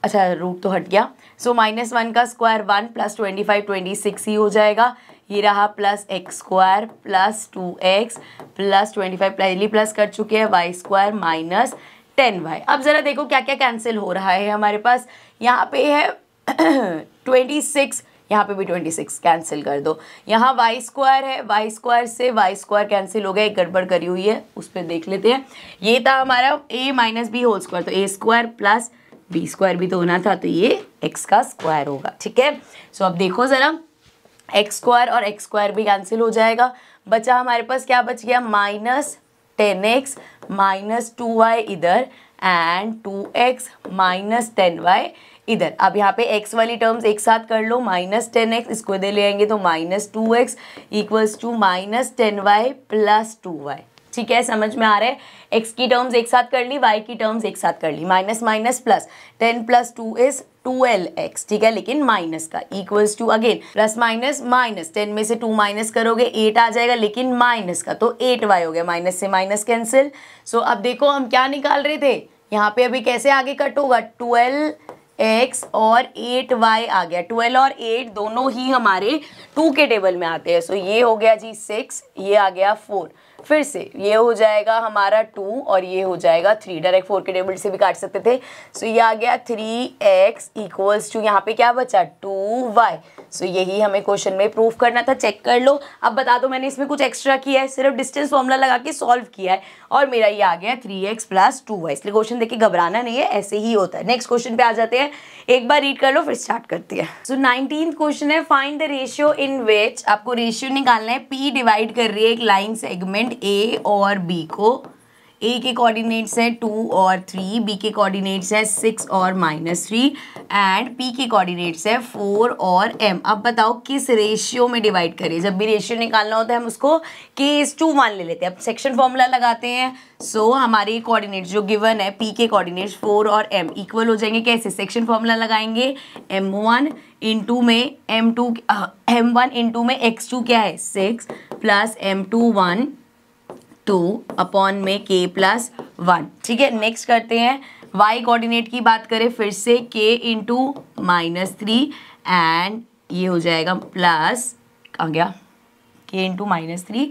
अच्छा रूट तो हट गया। सो -1 का स्क्वायर 1 प्लस 25 26 ही हो जाएगा, ये रहा plus x square plus 2x plus 25 पहले प्लस कर चुके हैं वाई स्क्वायर माइनस 10y। अब ज़रा देखो क्या क्या कैंसिल हो रहा है हमारे पास, यहाँ पे है 26, यहाँ पे भी 26 कैंसिल कर दो, यहाँ वाई स्क्वायर है, वाई स्क्वायर से वाई स्क्वायर कैंसिल हो गया, एक गड़बड़ करी हुई है उस पर देख लेते हैं। ये था हमारा a minus B whole square, तो a square plus B square भी तो होना था, तो ये x का स्क्वायर होगा, ठीक है। सो अब देखो ज़रा, एक्स स्क्वायर और एक्स स्क्वायर भी कैंसिल हो जाएगा, बचा हमारे पास क्या बच गया, -10x माइनस 2y इधर एंड 2x माइनस 10y इधर। अब यहाँ पे x वाली टर्म्स एक साथ कर लो, -10x इसको इधर ले आएंगे तो -2x equals to -10y plus 2y, ठीक है, समझ में आ रहा है। x की टर्म्स एक साथ कर ली, y की टर्म्स एक साथ कर ली, minus minus plus, 10 + 2 is 12x, ठीक है, लेकिन माइनस का equals to again plus minus minus, 10 में से 2 माइनस करोगे 8 आ जाएगा, लेकिन माइनस का तो 8y हो गया, माइनस से माइनस कैंसिल। सो अब देखो हम क्या निकाल रहे थे, यहाँ पे अभी कैसे आगे कट होगा, 12x और 8y आ गया, 12 और 8 दोनों ही हमारे 2 के टेबल में आते हैं। सो ये हो गया जी 6, ये आ गया 4, फिर से ये हो जाएगा हमारा 2 और ये हो जाएगा 3, डायरेक्ट 4 के टेबल से भी काट सकते थे। सो ये आ गया 3x इक्वल्स टू, यहाँ पे क्या बचा 2y। सो यही हमें क्वेश्चन में प्रूव करना था, चेक कर लो। अब बता दो मैंने इसमें कुछ एक्स्ट्रा किया है, सिर्फ डिस्टेंस फॉर्मूला लगा के सॉल्व किया है और मेरा ये आ गया 3x प्लस 2y, इसलिए क्वेश्चन देख के घबराना नहीं है, ऐसे ही होता है। नेक्स्ट क्वेश्चन पे आ जाते हैं, एक बार रीड कर लो फिर स्टार्ट करते हैं। सो 19th क्वेश्चन है, फाइंड द रेशियो इन विच, आपको रेशियो निकालना है, p डिवाइड कर रही है एक लाइन सेगमेंट a और b को, ए के कोऑर्डिनेट्स हैं 2 और 3, बी के कोऑर्डिनेट्स हैं 6 और -3 एंड पी के कोऑर्डिनेट्स हैं 4 और m। अब बताओ किस रेशियो में डिवाइड करें। जब भी रेशियो निकालना होता है हम उसको k:1 ले लेते हैं। अब सेक्शन फॉर्मूला लगाते हैं। सो हमारे कोऑर्डिनेट्स जो गिवन है पी के कोऑर्डिनेट्स 4 और m इक्वल हो जाएंगे। कैसे? सेक्शन फॉर्मूला लगाएंगे, m1 इंटू में m1 इंटू में x2 क्या है 6 प्लस m2 1 2 अपॉन में k+1। ठीक है, नेक्स्ट करते हैं y कोऑर्डिनेट की बात करें फिर से k इंटू -3 एंड ये हो जाएगा प्लस आ गया k इंटू -3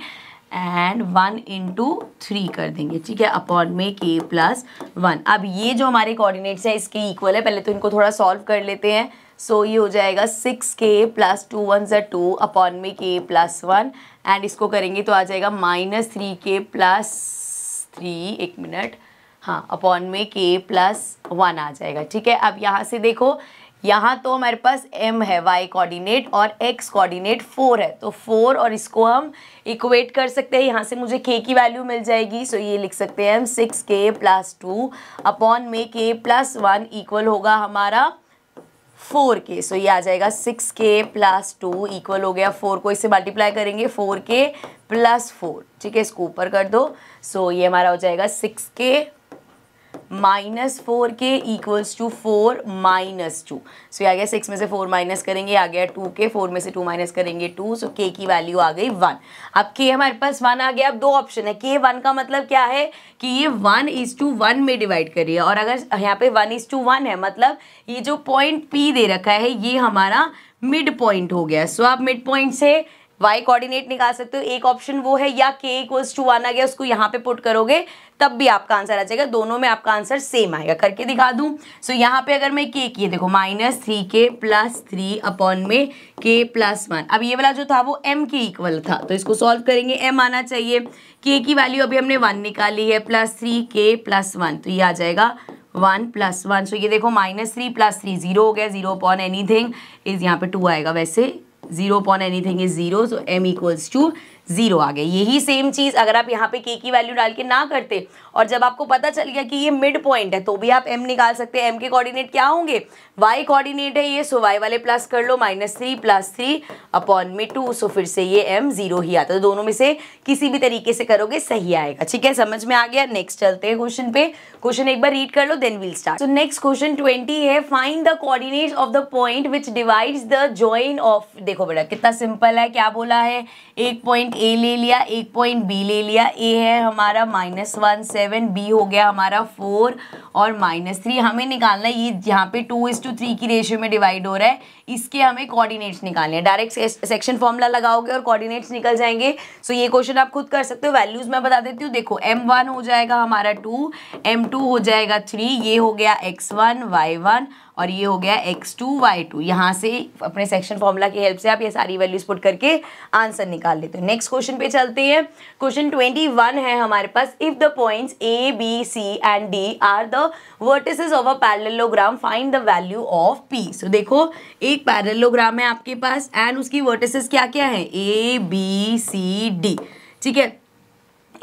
एंड 1 इंटू 3 कर देंगे। ठीक है, अपॉन में k+1। अब ये जो हमारे कोऑर्डिनेट्स है इसके इक्वल है। पहले तो इनको थोड़ा सॉल्व कर लेते हैं। सो ये हो जाएगा 6k + 2 1 = 2 अपॉन में k+1 एंड इसको करेंगे तो आ जाएगा -3k + 3 1 मिनट हाँ अपॉन में k+1 आ जाएगा। ठीक है, अब यहाँ से देखो, यहाँ तो हमारे पास m है y कोऑर्डिनेट और x कोऑर्डिनेट 4 है, तो 4 और इसको हम इक्वेट कर सकते हैं। यहाँ से मुझे k की वैल्यू मिल जाएगी। सो ये लिख सकते हैं हम 6k + 2 अपॉन में k+1 इक्वल होगा हमारा 4k। सो ये आ जाएगा 6k + 2 इक्वल हो गया 4 को इससे मल्टीप्लाई करेंगे 4k + 4। ठीक है, इसको ऊपर कर दो। सो ये हमारा हो जाएगा 6k -4k इक्वल्स टू 4 - 2। सो ये आ गया 6 में से 4 माइनस करेंगे आ गया 2k, 4 में से 2 माइनस करेंगे 2। सो k की वैल्यू आ गई 1। अब k हमारे पास 1 आ गया। अब दो ऑप्शन है। k 1 का मतलब क्या है कि ये 1:1 में डिवाइड करिए, और अगर यहाँ पे 1:1 है मतलब ये जो पॉइंट p दे रखा है ये हमारा मिड पॉइंट हो गया। सो आप मिड पॉइंट से y कोऑर्डिनेट निकाल सकते हो। एक ऑप्शन वो है, या k = 1 आ गया उसको यहाँ पे पुट करोगे तब भी आपका आंसर आ जाएगा। दोनों में आपका आंसर सेम आएगा। करके दिखा दूं। सो यहाँ पे अगर मैं k की देखो -3k + 3 अपॉन में k+1। अब ये वाला जो था वो m के इक्वल था, तो इसको सॉल्व करेंगे m आना चाहिए। k की वैल्यू अभी हमने 1 निकाली है +3k + 1, तो ये आ जाएगा 1 + 1। सो ये देखो -3 + 3 0 हो गया। 0 अपॉन एनीथिंग इज यहाँ पे 2 आएगा, वैसे 0 upon anything is 0। So m = 0 आ गया। यही सेम चीज़ अगर आप यहाँ पे k की वैल्यू डाल के ना करते और जब आपको पता चल गया कि ये मिड पॉइंट है तो भी आप m निकाल सकते हैं। m के कोऑर्डिनेट क्या होंगे? y कोऑर्डिनेट है ये, सो y वाले प्लस कर लो -3 + 3 अपॉन में 2। सो फिर से ये m 0 ही आता है। तो दोनों में से किसी भी तरीके से करोगे सही आएगा। ठीक है, समझ में आ गया। नेक्स्ट चलते हैं क्वेश्चन पे। क्वेश्चन एक बार रीड कर लो then we'll start. So next question 20 है, find the coordinates of the point which divides the join of. देखो बेटा कितना सिंपल है। क्या बोला है? एक पॉइंट a ले लिया, एक पॉइंट b ले लिया। a है हमारा -1 7, b हो गया हमारा 4 और -3। हमें निकालना है ये यहाँ पे 2:3 की रेशियो में डिवाइड हो रहा है, इसके हमें कोऑर्डिनेट्स निकालने हैं। डायरेक्ट सेक्शन फॉर्मूला लगाओगे और कोऑर्डिनेट्स निकल जाएंगे। सो ये क्वेश्चन आप खुद कर सकते हो। वैल्यूज मैं बता देती हूँ। देखो m1 हो जाएगा हमारा 2, m2 हो जाएगा 3, ये हो गया x1 y1 और ये हो गया x2 y2। यहाँ से अपने सेक्शन फॉर्मूला की हेल्प से आप ये सारी वैल्यूज पुट करके आंसर निकाल लेते हो। नेक्स्ट क्वेश्चन पे चलते हैं। क्वेश्चन 21 है हमारे पास, if the points a b c and d are the vertices of a parallelogram find the value of p। So देखो एक पैरेललोग्राम है आपके पास एंड उसकी वर्टिसेस क्या क्या है? a b c d। ठीक है,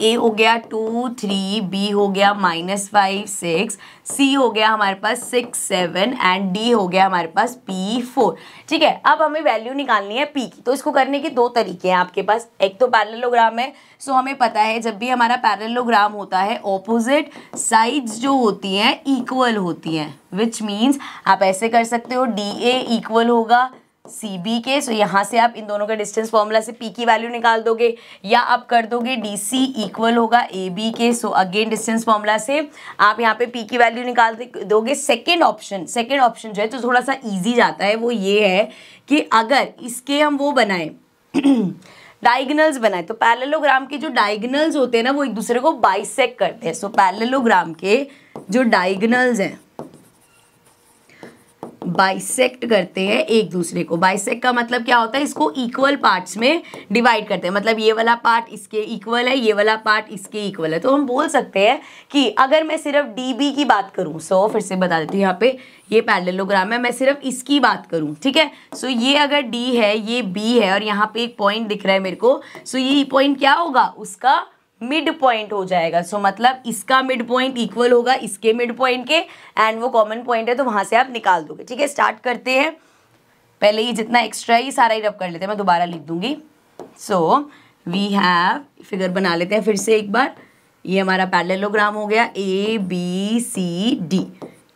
a हो गया 2 3, b हो गया -5 6, c हो गया हमारे पास 6 7 एंड d हो गया हमारे पास p4। ठीक है, अब हमें वैल्यू निकालनी है p की। तो इसको करने के दो तरीके हैं आपके पास। एक तो पैरेललोग्राम है। सो हमें पता है जब भी हमारा पैरेललोग्राम होता है ऑपोजिट साइड्स जो होती हैं इक्वल होती हैं, विच मीन्स आप ऐसे कर सकते हो DA इक्वल होगा CB के। सो यहाँ से आप इन दोनों के डिस्टेंस फॉर्मूला से P की वैल्यू निकाल दोगे, या आप कर दोगे DC इक्वल होगा AB के। सो अगेन डिस्टेंस फॉर्मूला से आप यहाँ पे P की वैल्यू निकाल दोगे। सेकेंड ऑप्शन जो है तो थोड़ा सा इजी जाता है। वो ये है कि अगर इसके हम वो बनाए डायगोनल्स बनाए, तो पैरेललोग्राम के जो डायगोनल्स होते हैं ना वो एक दूसरे को बाइसेक्ट करते हैं। सो पैरेललोग्राम के जो डायगोनल्स हैं बाइसेक्ट करते हैं एक दूसरे को। बाइसेक्ट का मतलब क्या होता है? इसको इक्वल पार्ट्स में डिवाइड करते हैं। मतलब ये वाला पार्ट इसके इक्वल है, ये वाला पार्ट इसके इक्वल है। तो हम बोल सकते हैं कि अगर मैं सिर्फ DB की बात करूं, सो फिर से बता देती हूँ, यहाँ पे ये पैरेललोग्राम है, मैं सिर्फ इसकी बात करूं। ठीक है, सो ये अगर D है, ये B है और यहाँ पे एक पॉइंट दिख रहा है मेरे को। सो ये पॉइंट क्या होगा? उसका मिड पॉइंट हो जाएगा। सो मतलब इसका मिड पॉइंट इक्वल होगा इसके मिड पॉइंट के, एंड वो कॉमन पॉइंट है तो वहां से आप निकाल दोगे। ठीक है, स्टार्ट करते हैं। पहले ये जितना एक्स्ट्रा है ये सारा ही रब कर लेते हैं, मैं दोबारा लिख दूंगी। सो वी हैव, फिगर बना लेते हैं फिर से एक बार। ये हमारा पैरेललोग्राम हो गया ABCD।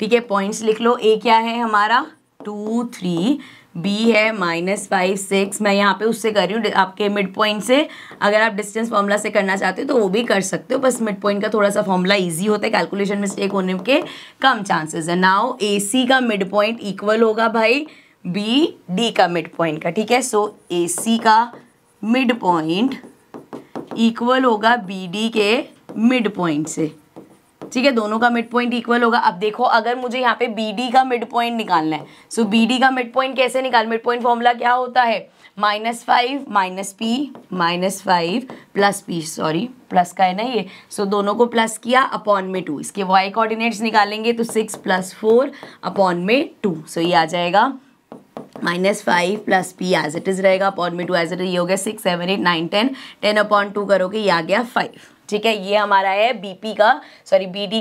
ठीक है, पॉइंट्स लिख लो। ए क्या है हमारा 2 3, बी है -5 6। मैं यहाँ पे उससे कर रही हूँ आपके मिड पॉइंट से। अगर आप डिस्टेंस फॉर्मूला से करना चाहते हो तो वो भी कर सकते हो, बस मिड पॉइंट का थोड़ा सा फॉर्मूला इजी होता है, कैलकुलेशन मिस्टेक होने के कम चांसेस है। नाउ AC का मिड पॉइंट इक्वल होगा भाई BD का मिड पॉइंट का। ठीक है, सो AC का मिड पॉइंट इक्वल होगा BD के मिड पॉइंट से। ठीक है, दोनों का मिड पॉइंट इक्वल होगा। अब देखो अगर मुझे यहाँ पे BD का मिड पॉइंट निकालना है, सो BD का मिड पॉइंट कैसे निकाल, मिड पॉइंट फॉर्मूला क्या होता है -5 -5 प्लस P, सॉरी प्लस का है ना ये। सो दोनों को प्लस किया अपॉन में 2। इसके y कोऑर्डिनेट्स निकालेंगे तो 6 + 4 अपॉन में 2। सो ये आ जाएगा -5 plus P as it is रहेगा अपॉन में 2 एज इट इज। ये हो गया 6 7 8 9 10, 10 अपॉन 2 करोगे ये आ गया 5। ठीक है, ये हमारा है BD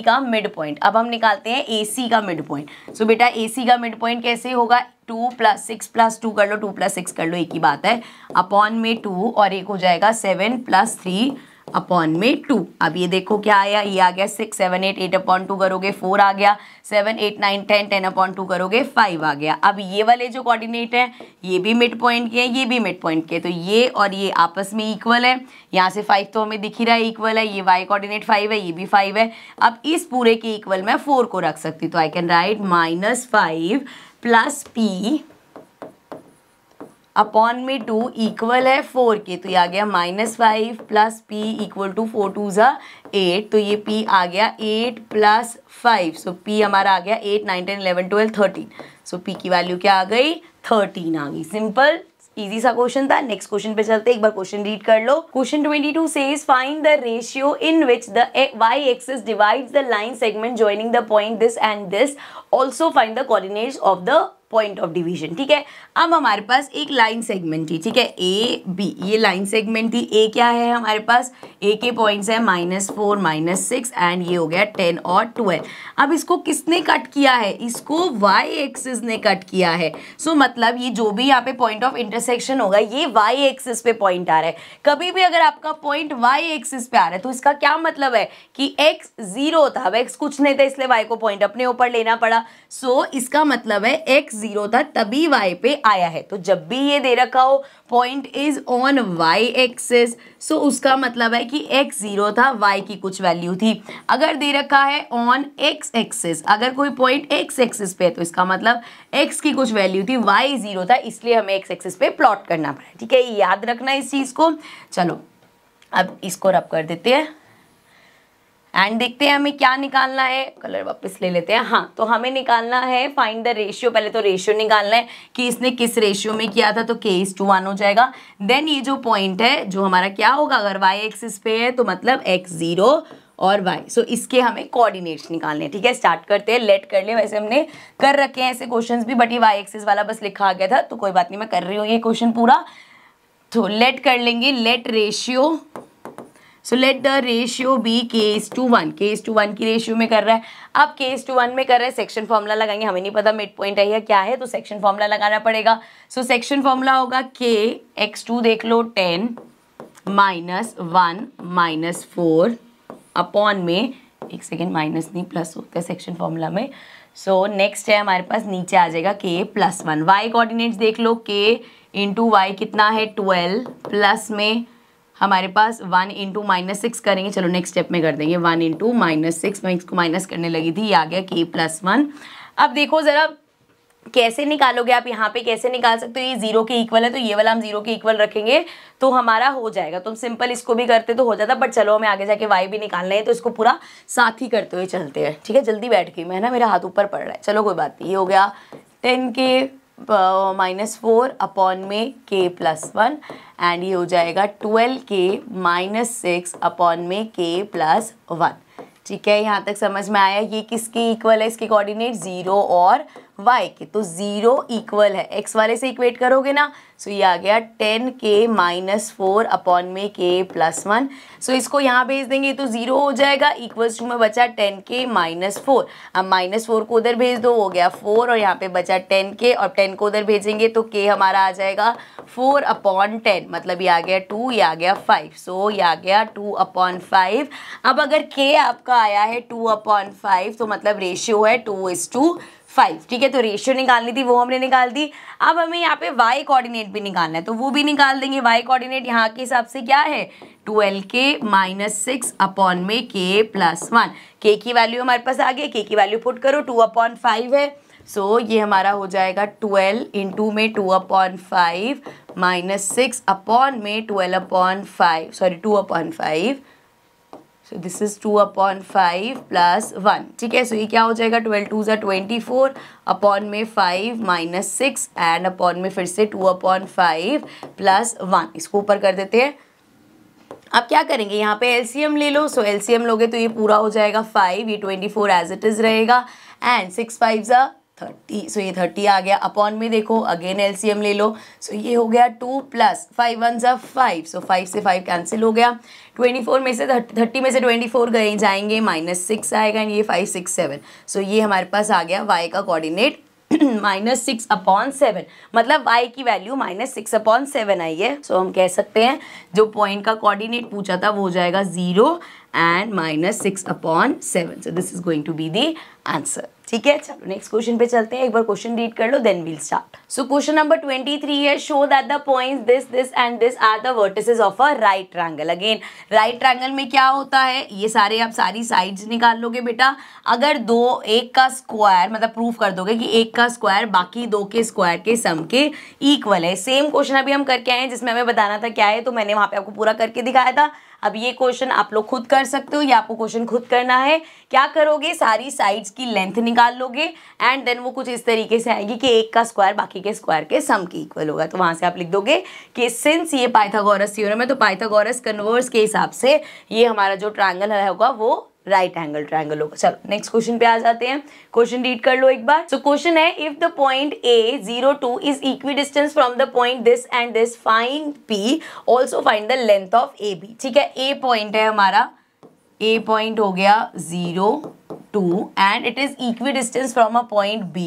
का मिड पॉइंट। अब हम निकालते हैं AC का मिड पॉइंट। सो बेटा AC का मिड पॉइंट कैसे होगा, 2 + 6 + 2 कर लो, 2 + 6 कर लो, एक ही बात है, अपॉन में 2, और एक हो जाएगा 7 + 3 अपॉन में 2। अब ये देखो क्या आया, ये आ गया 6 7 8, 8 अपॉन 2 करोगे 4 आ गया, 7 8 9 10, 10 अपॉन 2 करोगे 5 आ गया। अब ये वाले जो कोऑर्डिनेट है ये भी मिड पॉइंट के हैं, ये भी मिड पॉइंट के, तो ये और ये आपस में इक्वल है। यहाँ से 5 तो हमें दिख ही रहा है इक्वल है, ये y कोऑर्डिनेट 5 है, ये भी 5 है। अब इस पूरे के इक्वल मैं 4 को रख सकती हूँ, तो I can write -5 plus P upon में 2 इक्वल है 4 के, तो ये आ गया -5 प्लस P इक्वल टू 4 2 ज़ा 8, तो ये P आ गया 8 + 5। सो P हमारा आ गया 8 9 10 11 12 13। सो P की वैल्यू क्या आ गई, 13 आ गई। सिंपल इजी सा क्वेश्चन था। नेक्स्ट क्वेश्चन पे चलते, एक बार क्वेश्चन रीड कर लो। Question 22 says find the ratio in which the y axis divides the line segment joining the point this and this, also find the coordinates of the point of division. ठीक है, अब हमारे पास एक line segment थी। ठीक है, AB ये line segment थी। A क्या है हमारे पास, A के पॉइंट्स है -4 -6 एंड ये हो गया 10 और 12। अब इसको किसने कट किया है, इसको y एक्सिस ने कट किया है। सो मतलब ये जो भी यहाँ पे पॉइंट ऑफ इंटरसेक्शन होगा ये y एक्सिस पे पॉइंट आ रहा है। कभी भी अगर आपका पॉइंट y एक्सिस पे आ रहा है तो इसका क्या मतलब है कि x 0 था, अब x कुछ नहीं था इसलिए y को पॉइंट अपने ऊपर लेना पड़ा। सो इसका मतलब है x 0 था तभी y पे आया है। तो जब भी ये दे रखा हो point is on y axis, so उसका मतलब है कि x 0 था, y की कुछ वैल्यू थी। अगर दे रखा है ऑन x एक्सिस, अगर कोई पॉइंट x एक्सिस पे है तो इसका मतलब x की कुछ वैल्यू थी, y 0 था, इसलिए हमें x एक्सिस पे प्लॉट करना पड़ा। ठीक है, याद रखना इस चीज को। चलो अब इसको रब कर देते हैं एंड देखते हैं हमें क्या निकालना है। कलर वापस ले लेते हैं। हाँ, तो हमें निकालना है फाइंड द रेशियो। पहले तो रेशियो निकालना है कि इसने किस रेशियो में किया था, तो k:1 हो जाएगा। देन ये जो पॉइंट है जो हमारा क्या होगा, अगर y एक्सिस पे है तो मतलब x0 और y। सो इसके हमें कोऑर्डिनेट्स निकालने हैं। ठीक है, स्टार्ट करते हैं। लेट कर ले, वैसे हमने कर रखे हैं ऐसे क्वेश्चंस भी, बट ये y एक्सिस वाला बस लिखा आ गया था तो कोई बात नहीं, मैं कर रही हूँ ये क्वेश्चन पूरा। तो लेट कर लेंगे, let ratio, so let the ratio be k:1। k:1 की रेशियो में कर रहा है। अब k:1 में कर रहा है, सेक्शन फॉर्मूला लगाएंगे। हमें नहीं पता मिड पॉइंट है या क्या है, तो सेक्शन फॉर्मूला लगाना पड़ेगा। सो सेक्शन फॉर्मूला होगा k x2 देख लो 10 -1 -4 अपॉन में, एक सेकेंड, माइनस नहीं प्लस होता है सेक्शन फॉर्मूला में। सो नेक्स्ट है हमारे पास, नीचे आ जाएगा k+1। y कोऑर्डिनेट्स देख लो, k इंटू वाई कितना है 12, प्लस में हमारे पास 1 इंटू -6 करेंगे। चलो नेक्स्ट स्टेप में कर देंगे 1 इंटू -6, मैं इसको माइनस करने लगी थी, ये आ गया k+1। अब देखो ज़रा कैसे निकालोगे आप, यहाँ पे कैसे निकाल सकते हो, ये 0 के इक्वल है तो ये वाला हम 0 के इक्वल रखेंगे तो हमारा हो जाएगा। तुम सिंपल इसको भी करते तो हो जाता, बट चलो हमें आगे जाके y भी निकालना है तो इसको पूरा साथ ही करते हुए चलते हैं। ठीक है, जल्दी बैठ गई मैं ना, मेरा हाथ ऊपर पड़ रहा है। चलो कोई बात नहीं, ये हो गया 10k -4 अपॉन में k+1 एंड ये हो जाएगा 12k -6 अपॉन में k+1। ठीक है, यहाँ तक समझ में आया। ये किसके इक्वल है, इसके कोऑर्डिनेट 0 और y के, तो 0 इक्वल है x वाले से इक्वेट करोगे ना, सो ये आ गया 10k माइनस 4 अपॉन में k प्लस 1। सो इसको यहाँ भेज देंगे तो 0 हो जाएगा, इक्वल्स टू में बचा 10k माइनस 4। अब माइनस 4 को उधर भेज दो, हो गया 4 और यहाँ पे बचा 10k और 10 को उधर भेजेंगे तो k हमारा आ जाएगा 4 अपॉन 10, मतलब ये आ गया 2, ये आ गया 5। सो ये आ गया 2 अपॉन 5। अब अगर k आपका आया है 2 अपॉन 5 तो मतलब रेशियो है 2:5, ठीक है। तो रेशियो निकालनी थी, वो हमने निकाल दी। अब हमें यहाँ पे y कोऑर्डिनेट भी निकालना है, तो वो भी निकाल देंगे। y कोऑर्डिनेट यहाँ के हिसाब से क्या है, 12k माइनस 6 अपॉन में k प्लस 1। k की वैल्यू हमारे पास आ गई, k की वैल्यू पुट करो, 2 अपॉन 5 है। सो ये हमारा हो जाएगा 12 इंटू में 2 अपॉन 5 माइनस 6 अपॉन में 12 upon 5, sorry 2 upon 5। So this is 2 upon 5 plus 1, ठीक है। सो ये क्या हो जाएगा, 12 2 ज़ा 24 अपॉन में 5 माइनस 6 एंड अपॉन में फिर से 2 अपॉन 5 प्लस 1। इसको ऊपर कर देते हैं। अब क्या करेंगे, यहाँ पे एलसीएम ले लो। सो एलसीएम लोगे तो ये पूरा हो जाएगा 5, ये 24 एज इट इज़ रहेगा एंड 6 5 ज़ा 30। सो ये 30 आ गया। अपॉन में देखो अगेन एलसीएम ले लो। सो ये हो गया 2 प्लस 5 1 ज़ा 5। सो 5 से 5 कैंसिल हो गया। 24 में से 30 में से 24 गए जाएंगे, माइनस 6 आएगा एंड ये 5 6 7। सो ये हमारे पास आ गया y का कोऑर्डिनेट माइनस 6 अपॉन 7, मतलब y की वैल्यू माइनस 6 अपॉन 7 आई है। सो हम कह सकते हैं जो पॉइंट का कोऑर्डिनेट पूछा था वो हो जाएगा 0 and minus 6 upon 7। So this is going to be the answer, ठीक है। चलो नेक्स्ट क्वेश्चन पे चलते हैं, एक बार क्वेश्चन रीड कर लो then we'll start. So question number 23 है, show that the points this this and this are the vertices of a right triangle. Again right triangle में क्या होता है, ये सारे आप सारी साइड्स निकाल लोगे बेटा। अगर एक का स्क्वायर मतलब प्रूफ कर दोगे कि एक का स्क्वायर बाकी दो के स्क्वायर के सम के इक्वल है। सेम क्वेश्चन अभी हम करके आए हैं जिसमें हमें बताना था क्या है, तो मैंने वहां पे आपको पूरा करके दिखाया था। अब ये क्वेश्चन आप लोग खुद कर सकते हो, या आपको क्वेश्चन खुद करना है। क्या करोगे, सारी साइड्स की लेंथ निकाल लोगे एंड देन वो कुछ इस तरीके से आएगी कि एक का स्क्वायर बाकी के स्क्वायर के सम के इक्वल होगा। तो वहां से आप लिख दोगे कि सिंस ये पाइथागोरस थ्योरम है तो पाइथागोरस कन्वर्स के हिसाब से ये हमारा जो ट्रायंगल होगा वो राइट एंगल ट्रायंगल होगा। चलो नेक्स्ट क्वेश्चन पे आ जाते हैं, क्वेश्चन रीड कर लो एक बार। सो क्वेश्चन है, if the point A 0 2 is equidistant from the point this and this, find P, also find the length of AB। ठीक है, A पॉइंट है हमारा, A पॉइंट हो गया 0 2 and it is equidistant from a point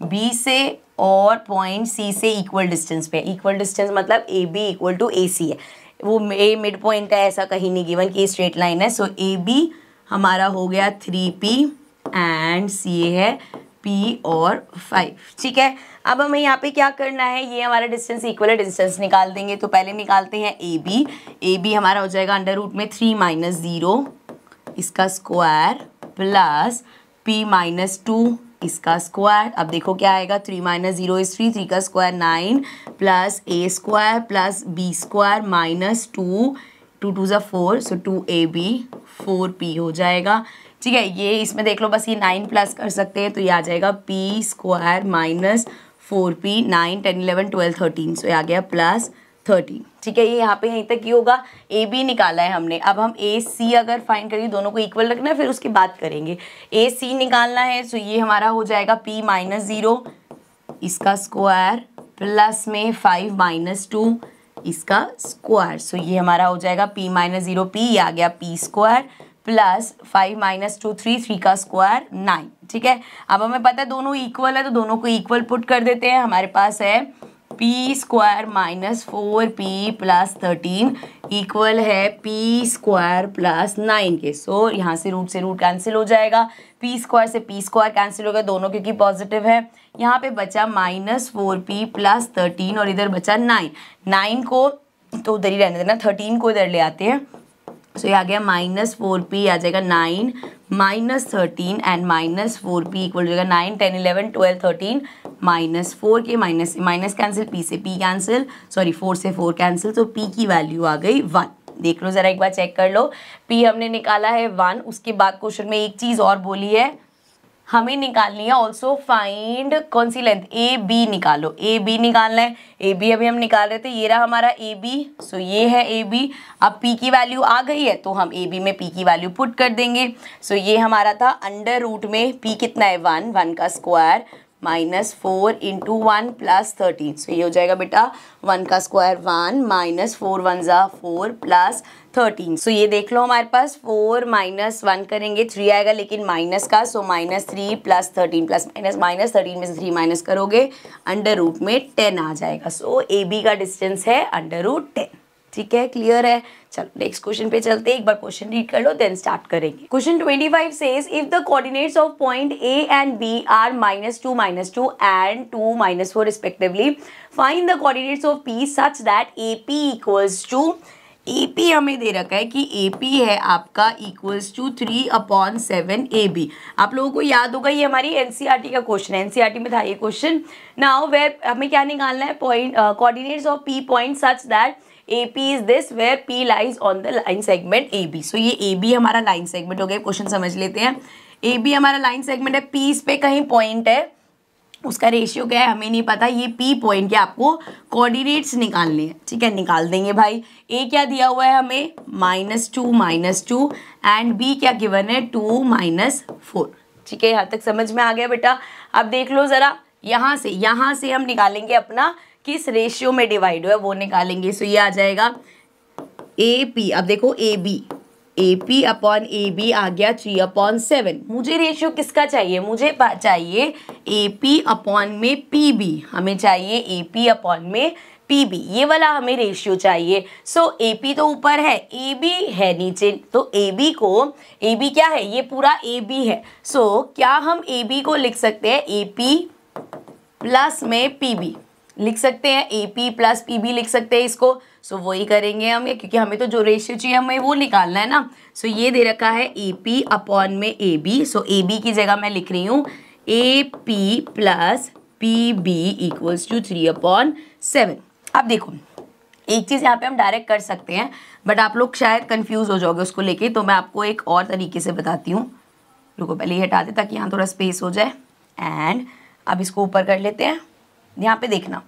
B से और point C से equal distance पे। इक्वल डिस्टेंस मतलब AB इक्वल टू AC है, वो A मिड पॉइंट है, ऐसा कहीं नहीं गिवन कि स्ट्रेट लाइन है। सो AB हमारा हो गया 3P एंड CA है P और 5, ठीक है। अब हमें यहाँ पे क्या करना है, ये हमारा डिस्टेंस इक्वल है, डिस्टेंस निकाल देंगे। तो पहले निकालते हैं AB हमारा हो जाएगा अंडर रूट में 3 माइनस 0 इसका स्क्वायर प्लस P माइनस 2 इसका स्क्वायर। अब देखो क्या आएगा, 3 माइनस 0 इज 3, 3 का square 9 plus A square plus B square minus 2 2 2 ज़ा 4, सो 2AB 4P हो जाएगा, ठीक है। ये इसमें देख लो बस ये 9 प्लस कर सकते हैं तो ये आ जाएगा P स्क्वायर माइनस 4P, 9 10 11 12 13, सो ये आ गया प्लस 13, ठीक है। ये यहाँ पे यहीं तक ही होगा। AB निकाला है हमने, अब हम AC अगर फाइंड करेंगे, दोनों को इक्वल रखना है फिर उसकी बात करेंगे। AC निकालना है, सो ये हमारा हो जाएगा P माइनस 0 इसका स्क्वायर प्लस में 5 माइनस 2 इसका स्क्वायर। सो ये हमारा हो जाएगा P माइनस 0 P, ये आ गया P स्क्वायर प्लस 5 माइनस 2 3 का स्क्वायर 9, ठीक है। अब हमें पता है दोनों इक्वल है तो दोनों को इक्वल पुट कर देते हैं। हमारे पास है P square minus 4P plus 13 equal है P स्क्वायर प्लस 9 के। सो यहाँ से रूट कैंसिल हो जाएगा, P स्क्वायर से P स्क्वायर कैंसिल हो गया दोनों क्योंकि पॉजिटिव है। यहाँ पे बचा माइनस 4P प्लस 13 और इधर बचा 9 को तो उधर ही रहने देना, 13 को इधर ले आते हैं। सो ये आ गया माइनस 4P आ जाएगा 9 minus 13 and minus 4P equal हो जाएगा 9 10 11 12 13 माइनस 4 के माइनस कैंसिल, P से P कैंसिल, सॉरी 4 से 4 कैंसिल, तो P की वैल्यू आ गई 1। देख लो जरा एक बार चेक कर लो, P हमने निकाला है 1। उसके बाद क्वेश्चन में एक चीज़ और बोली है हमें निकालनी है, ऑल्सो फाइंड कौन सी लेंथ, AB निकालो, AB निकालना है। AB अभी हम निकाल रहे थे, ये रहा हमारा AB, सो ये है AB। अब P की वैल्यू आ गई है तो हम AB में P की वैल्यू पुट कर देंगे। सो ये हमारा था अंडर रूट में P कितना है 1 का स्क्वायर माइनस 4 इंटू 1 प्लस 13, सो ये हो जाएगा बेटा 1 का स्क्वायर 1 माइनस 4 1 ज़ा 4 प्लस 13, सो ये देख लो हमारे पास 4 माइनस 1 करेंगे 3 आएगा, लेकिन माइनस का, so minus 3 plus 13 plus minus minus 13 में से 3 माइनस करोगे अंडर रूट में 10 आ जाएगा। सो ए बी का डिस्टेंस है अंडर रूट 10। ठीक है, क्लियर है। चलो नेक्स्ट क्वेश्चन पे चलते हैं, एक बार क्वेश्चन रीड कर लो देन स्टार्ट करेंगे। Question 25 says if the coordinates of point A and B are -2 -2 and 2 -4 respectively, find the coordinates of P such that A P equals to, A P हमें दे रखा है कि ए पी है आपका इक्वल्स टू 3/7 ए बी। आप लोगों को याद होगा ये हमारी एनसीईआरटी का क्वेश्चन है, एनसीईआरटी में था ये क्वेश्चन। नाउ वेयर हमें क्या निकालना है, point coordinates of P point such that AP is this where P lies on the line segment AB। सो ये AB हमारा लाइन सेगमेंट हो गया। क्वेश्चन समझ लेते हैं। AB हमारा लाइन सेगमेंट है, P इस पे कहीं पॉइंट है, उसका रेशियो क्या है हमें नहीं पता, ये P पॉइंट के आपको कोऑर्डिनेट्स निकालने हैं। ठीक है, निकाल देंगे भाई। A क्या दिया हुआ है हमें -2 एंड B क्या गिवन है 2 -4। ठीक है, यहाँ तक समझ में आ गया बेटा। अब देख लो ज़रा, यहाँ से हम निकालेंगे अपना किस रेशियो में डिवाइड हुआ है वो निकालेंगे। सो ये आ जाएगा ए पी, अब देखो A P upon A B आ गया 3/7। मुझे रेशियो किसका चाहिए, मुझे चाहिए ए पी अपॉन में पी बी, हमें चाहिए ए पी अपॉन में पी बी, ये वाला हमें रेशियो चाहिए। सो ए पी तो ऊपर है, ए बी है नीचे, तो ए बी क्या है, ये पूरा ए बी है। सो क्या हम ए बी को लिख सकते हैं ए पी प्लस में पी बी लिख सकते हैं, A P plus P B लिख सकते हैं इसको। सो वही करेंगे हम, क्योंकि हमें तो जो रेशियो चाहिए हमें वो निकालना है ना। सो ये दे रखा है ए पी अपॉन में A B. So A B की जगह मैं लिख रही हूँ A P plus P B equals to 3/7। अब देखो एक चीज़ यहाँ पे हम डायरेक्ट कर सकते हैं, बट आप लोग शायद कंफ्यूज हो जाओगे उसको लेके, तो मैं आपको एक और तरीके से बताती हूँ। रुको पहले ये हटा दे ताकि यहाँ थोड़ा स्पेस हो जाए। एंड अब इसको ऊपर कर लेते हैं। यहाँ पे देखना,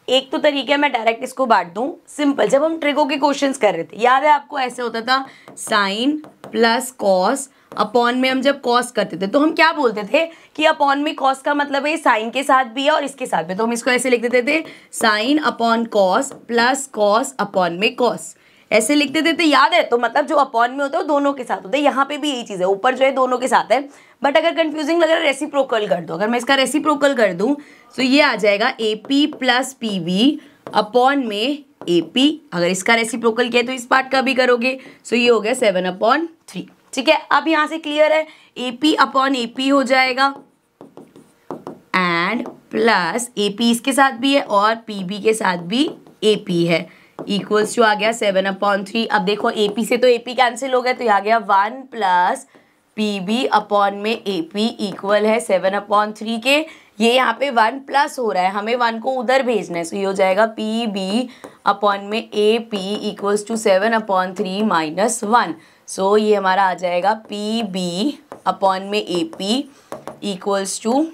एक तो तरीका मैं डायरेक्ट इसको बांट दूं, सिंपल। जब हम ट्रिगो के क्वेश्चंस कर रहे थे, याद है आपको, ऐसे होता था साइन प्लस कॉस, अपॉन में हम जब कॉस करते थे तो हम क्या बोलते थे कि अपॉन में कॉस का मतलब है साइन के साथ भी है और इसके साथ भी, तो हम इसको ऐसे लिख देते थे sine upon cos plus cos upon में कॉस, ऐसे लिख देते थे, याद है। तो मतलब जो अपॉन में होता है वो दोनों के साथ होता है, यहाँ पे भी यही चीज़ है, ऊपर जो है दोनों के साथ है। बट अगर कंफ्यूजिंग लग रहा है रेसिप्रोकल कर दो, अगर मैं इसका रेसिप्रोकल कर दूं तो ये आ जाएगा A P plus P B upon में ए पी। अगर इसका रेसिप्रोकल किया तो इस पार्ट का भी करोगे। सो ये हो गया 7/3। ठीक है, अब यहाँ से क्लियर है, ए पी अपॉन ए पी हो जाएगा एंड प्लस ए पी इसके साथ भी है और पी बी के साथ भी ए पी है, इक्वल्स टू आ गया 7/3। अब देखो ए पी से तो ए पी कैंसिल हो गया, तो ये आ गया 1 प्लस पी बी अपॉन में ए पी इक्वल है 7/3 के। ये यहाँ पे 1 प्लस हो रहा है, हमें 1 को उधर भेजना है, सो ये हो जाएगा पी बी अपॉन में ए पी इक्वल्स टू 7/3 -1। सो ये हमारा आ जाएगा पी बी अपॉन में ए पी इक्वल्स टू,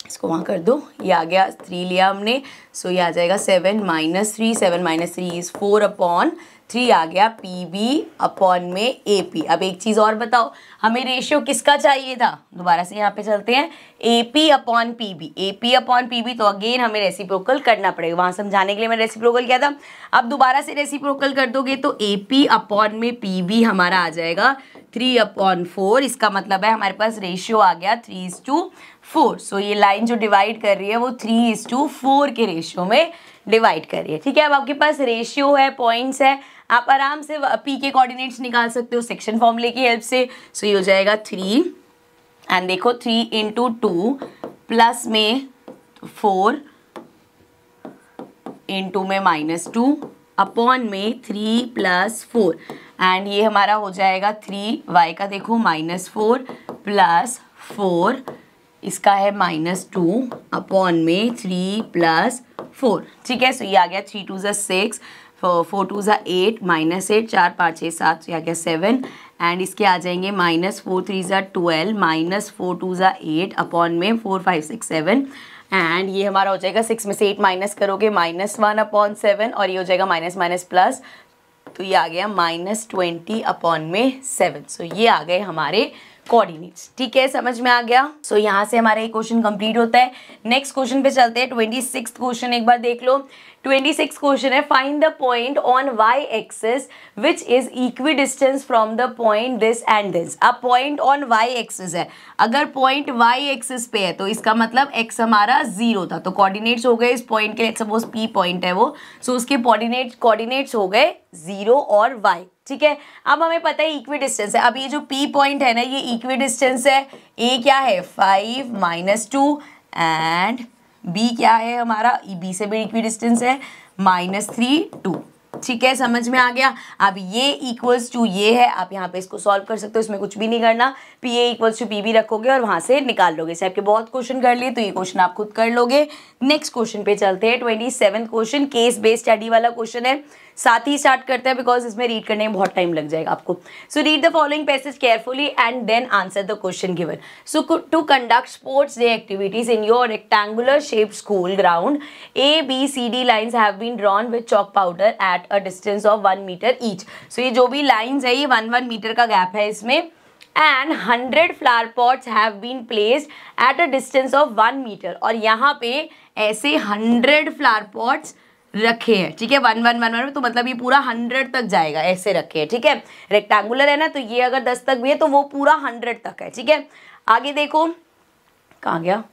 इसको वहाँ कर दो, ये आ गया 3 लिया हमने। सो ये आ जाएगा 7 -3, 7 -3 इज़ 4/3 आ गया पी बी अपॉन में ए पी। अब एक चीज़ और बताओ, हमें रेशियो किसका चाहिए था, दोबारा से यहाँ पे चलते हैं, A P upon P B, A P upon P B, तो अगेन हमें रेसिप्रोकल करना पड़ेगा, वहाँ समझाने के लिए मैंने रेसिप्रोकल किया था। अब दोबारा से रेसिप्रोकल कर दोगे तो ए पी अपॉन में पी बी हमारा आ जाएगा 3/4। इसका मतलब है हमारे पास रेशियो आ गया 3:4। सो ये लाइन जो डिवाइड कर रही है वो 3:4 के रेशियो में डिवाइड कर रही है। ठीक है, अब आपके पास रेशियो है, पॉइंट्स है, आप आराम से पी के कोऑर्डिनेट्स निकाल सकते हो सेक्शन फॉर्मूले की हेल्प से। सो ये हो जाएगा 3 एंड देखो 3 × 2 प्लस में 4 × में -2 अपॉन में 3 + 4 एंड ये हमारा हो जाएगा 3y का देखो -4 प्लस 4 इसका है -2 अपॉन में 3 + 4। ठीक है, सो ये आ गया 3 × 2 = 6, 4 × 2 = 8, -8, 4 5 6 7, तो ये आ गया 7 एंड इसके आ जाएंगे -4 3 = 12, -4 2 = 8 अपॉन में 4 5 6 7 एंड ये हमारा हो जाएगा 6 में से 8 माइनस करोगे -1/7 और ये हो जाएगा माइनस प्लस, तो ये आ गया -20 अपॉन में 7। सो ये आ गए हमारे कोऑर्डिनेट्स। ठीक है, समझ में आ गया। सो यहाँ से हमारा एक क्वेश्चन कंप्लीट होता है। नेक्स्ट क्वेश्चन पे चलते हैं। 26 क्वेश्चन एक बार देख लो। 26 क्वेश्चन है, find the point on y axis which is equidistant from the point this and this. अब पॉइंट ऑन वाई एक्सिस है, अगर पॉइंट वाई एक्सिस पे है तो इसका मतलब एक्स हमारा 0 था, तो कोऑर्डिनेट्स हो गए इस पॉइंट के लिए, सपोज पी पॉइंट है वो, सो उसके कोऑर्डिनेट्स हो गए 0 और वाई। ठीक है, अब हमें पता है इक्वी डिस्टेंस है। अब ये जो पी पॉइंट है ना, ये इक्वी डिस्टेंस है। ए क्या है 5 - 2 एंड बी क्या है हमारा, बी से भी इक्वी डिस्टेंस है -3 2। ठीक है, समझ में आ गया। अब ये इक्वल्स टू ये है, आप यहाँ पे इसको सॉल्व कर सकते हो, इसमें कुछ भी नहीं करना, P A equals to P B रखोगे और वहां से निकाल लोगे। से आपके बहुत क्वेश्चन कर लिए तो ये क्वेश्चन आप खुद कर लोगे। नेक्स्ट क्वेश्चन पे चलते हैं। 27 क्वेश्चन केस बेस्ड स्टडी वाला क्वेश्चन है, साथ ही स्टार्ट करते हैं बिकॉज इसमें रीड करने में बहुत टाइम लग जाएगा आपको। So read the following passage carefully and then answer the question given. So to conduct sports day activities in your rectangular shaped school ground, A, B, C, D lines have been drawn with chalk powder at a distance of 1 meter each. So ये जो भी lines है ये 1 metre का gap है इसमें, and 100 flower pots have been placed at a distance of 1 metre. और यहाँ पे ऐसे 100 फ्लावर पॉट्स रखे हैं। ठीक है, 1 1 1 1, तो मतलब ये पूरा 100 तक जाएगा, ऐसे रखे हैं। ठीक है, रेक्टेंगुलर है ना, तो ये अगर 10 तक भी है तो वो पूरा 100 तक है। ठीक है, आगे देखो कहाँ गया,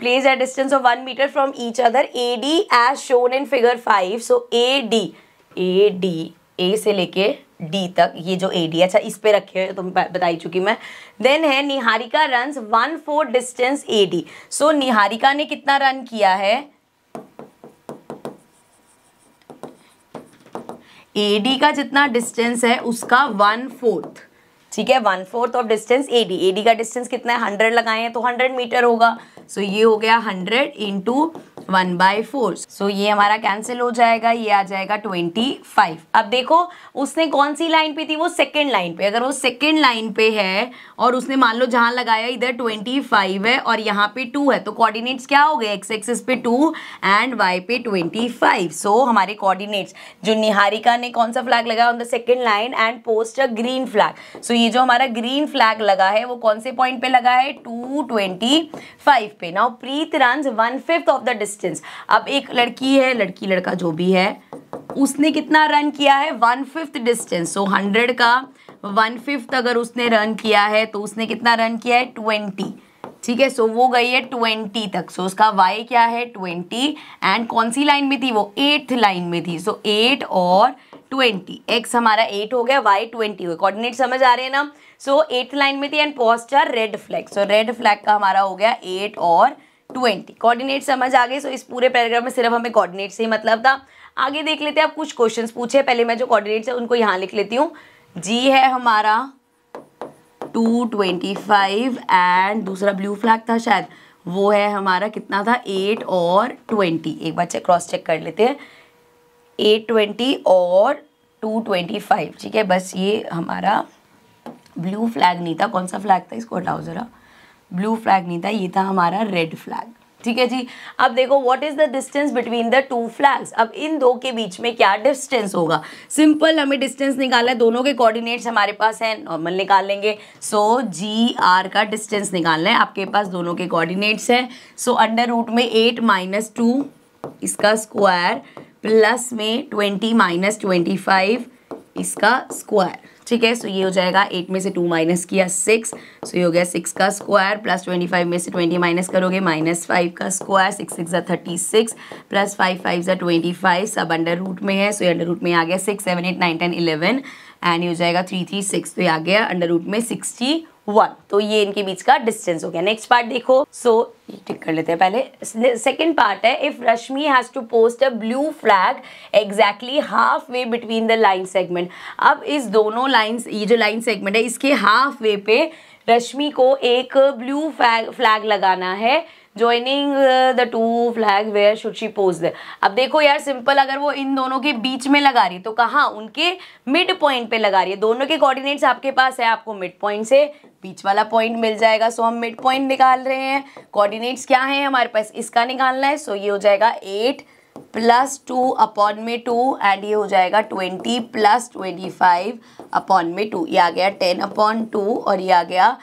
place at distance of 1 metre from each other AD as shown in figure 5। So AD A से लेके D तक, ये जो AD, अच्छा इस पे रखे हैं तो बताई चुकी मैं। देन है निहारिका रन्स 1/4 डिस्टेंस AD। सो निहारिका ने कितना रन किया है, AD का जितना डिस्टेंस है उसका 1/4। ठीक है, 1/4 ऑफ डिस्टेंस AD का डिस्टेंस कितना है, 100 लगाए हैं तो 100 मीटर होगा। सो ये हो गया 100 इंटू 1/4। सो ये हमारा कैंसिल हो जाएगा, ये आ जाएगा 25। अब देखो उसने कौन सी लाइन पे थी, वो सेकेंड लाइन पे। अगर वो सेकेंड लाइन पे है और उसने मान लो जहां लगाया इधर 25 है और यहाँ पे 2 है, तो कोऑर्डिनेट्स क्या हो गए, एक्स एक्सिस पे 2 एंड वाई पे 25। सो हमारे कोऑर्डिनेट्स, जो निहारिका ने कौन सा फ्लैग लगाया on the second line and post a green flag. So ये जो हमारा ग्रीन फ्लैग लगा है वो कौन से पॉइंट पे लगा है, 225 पे। Now Preet runs 1/5 of the distance. अब एक लड़की है, लड़की लड़का जो भी है, उसने कितना रन किया है, 1/5 डिस्टेंस। सो 100 का 1/5 अगर उसने रन किया है तो उसने कितना रन किया है, 20। ठीक है, सो वो गई है 20 तक। सो उसका y क्या है 20, एंड कौन सी लाइन में थी, वो 8th लाइन में थी। सो 8 और 20, x हमारा 8 हो गया, y 20 हो गया। कोऑर्डिनेट समझ आ रहे हैं ना। सो 8th लाइन में थी and post a red flag. So red flag का हमारा हो गया 8 और 20। कोऑर्डिनेट समझ आ गए। सो इस पूरे पैराग्राफ में सिर्फ हमें कोऑर्डिनेट से ही मतलब था। आगे देख लेते हैं, आप कुछ क्वेश्चंस पूछे, पहले मैं जो कोऑर्डिनेट्स है उनको यहाँ लिख लेती हूँ। g है हमारा 225 एंड दूसरा ब्लू फ्लैग था शायद, वो है हमारा कितना था, 8 और 20। एक बार क्रॉस चेक कर लेते हैं, 820 और 225। ठीक है, बस ये हमारा ब्लू फ्लैग नहीं था, कौन सा फ्लैग था, इसको हटाओ ज़रा, ब्लू फ्लैग नहीं था, ये था हमारा रेड फ्लैग। ठीक है जी। अब देखो what is the distance between the 2 flags. अब इन दो के बीच में क्या डिस्टेंस होगा, सिंपल हमें डिस्टेंस निकालना है, दोनों के कोऑर्डिनेट्स हमारे पास हैं, नॉर्मल निकाल लेंगे। सो GR का डिस्टेंस निकालना है, आपके पास दोनों के कोऑर्डिनेट्स हैं। सो √ में 8 - 2 इसका स्क्वायर प्लस में 20 - 25 इसका स्क्वायर। ठीक है, सो ये हो जाएगा 8 में से 2 माइनस किया 6, सो ये हो गया 6 का स्क्वायर प्लस 25 में से 20 माइनस करोगे -5 का स्क्वायर, 6 6 = 36 प्लस 5 5 = 25, सब √ में है। सो ये √ में आ गया 6 7 8 9 10 11 एंड ये हो जाएगा 3 3 6, तो ये आ गया √ में 61। तो ये इनके बीच का डिस्टेंस हो गया। नेक्स्ट पार्ट देखो। सो ये टिक कर लेते हैं पहले। सेकंड पार्ट है, if Rashmi has to post a blue flag exactly halfway between the line segment. अब इस दोनों लाइन्स, ये जो लाइन सेगमेंट है इसके हाफ वे पे रश्मि को एक ब्लू फ्लैग लगाना है, joining the 2 flag where should she post. अब देखो यार सिंपल, अगर वो इन दोनों के बीच में लगा रही है तो कहाँ, उनके मिड पॉइंट पे लगा रही है। दोनों के कोऑर्डिनेट्स आपके पास है, आपको मिड पॉइंट से बीच वाला पॉइंट मिल जाएगा। सो हम मिड पॉइंट निकाल रहे हैं। कोऑर्डिनेट्स क्या है हमारे पास, इसका निकालना है। सो ये हो जाएगा 8 +2 अपॉन में 2 एंड ये हो जाएगा 20 + 25 अपॉन में 2, ये आ गया 10 अपॉन 2 और ये आ गया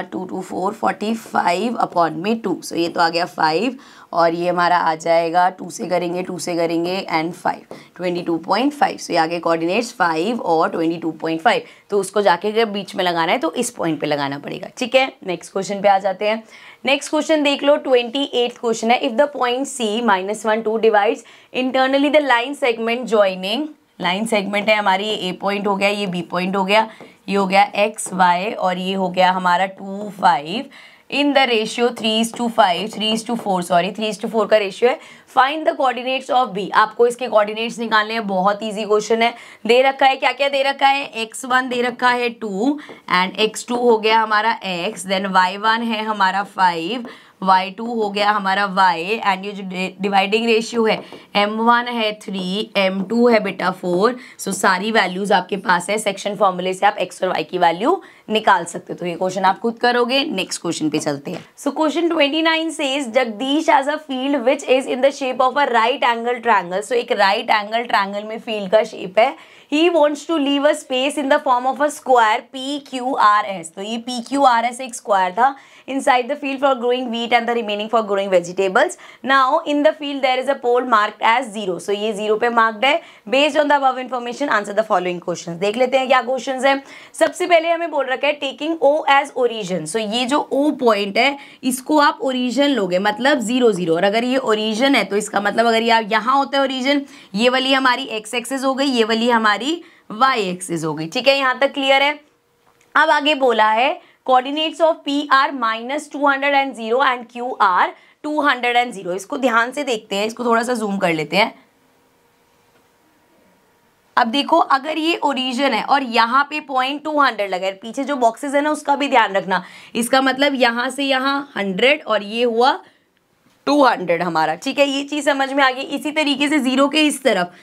2 2 4 45 अपॉन में 2। सो ये तो आ गया 5 और ये हमारा आ जाएगा 2 से करेंगे एंड 5 22.5। सो ये आगे कोऑर्डिनेट्स 5 और 22.5, तो उसको जाके अगर बीच में लगाना है तो इस पॉइंट पे लगाना पड़ेगा। ठीक है, नेक्स्ट क्वेश्चन पे आ जाते हैं। नेक्स्ट क्वेश्चन देख लो, 28th क्वेश्चन है। If the point C -1 2 divides internally the line segment joining, line segment है हमारी, ये A पॉइंट हो गया, ये B पॉइंट हो गया, ये हो गया x y और ये हो गया हमारा 2 5 इन द रेशियो 3:5 3:4 सॉरी 3:4 का रेशियो है। Find the coordinates of B। आपको इसके कोऑर्डिनेट्स निकालने हैं, बहुत इजी क्वेश्चन है। दे रखा है, क्या क्या दे रखा है, x1 दे रखा है 2 एंड x2 हो गया हमारा x, देन y1 है हमारा 5, y2 हो गया हमारा y एंड ये जो डिवाइडिंग रेशियो है m1 है 3, m2 है बेटा 4। सो सारी वैल्यूज आपके पास है, सेक्शन फॉर्मूले से आप x और y की वैल्यू निकाल सकते हो। तो ये क्वेश्चन आप खुद करोगे। नेक्स्ट क्वेश्चन पे चलते हैं। So question 29 says Jagdish has a field which is in the shape of a right angle triangle. So एक राइट एंगल ट्रायंगल में फील्ड का शेप है। He wants to leave a space in the form of a square PQRS। तो ये PQRS एक square था inside the field for growing wheat and the remaining for growing vegetables. Now in the field there is a pole marked as 0। So ये 0 पे marked है। Based on the above information answer the following questions। देख लेते हैं क्या questions हैं। सबसे पहले हमें बोल रखा है taking O as origin। So ये जो O पॉइंट है इसको आप origin लोगे, मतलब 0 0, और अगर ये origin है तो इसका मतलब अगर ये यहाँ होता है origin, ये वाली हमारी x एक्सिस हो गई, ये वाली हमारी y एक्सिस हो गई। ठीक है, यहाँ तक क्लियर है। अब आगे बोला है coordinates of P are -200 and 0 and Q are 200 and 0। इसको ध्यान से देखते हैं, इसको थोड़ा सा जूम कर लेते हैं। अब देखो, अगर ये ओरिजिन है और यहाँ पे पॉइंट 200 लगा है, पीछे जो बॉक्सेस है ना उसका भी ध्यान रखना, इसका मतलब यहाँ से यहाँ 100 और ये हुआ 200 हमारा। ठीक है, ये चीज समझ में आ गई। इसी तरीके से 0 के इस तरफ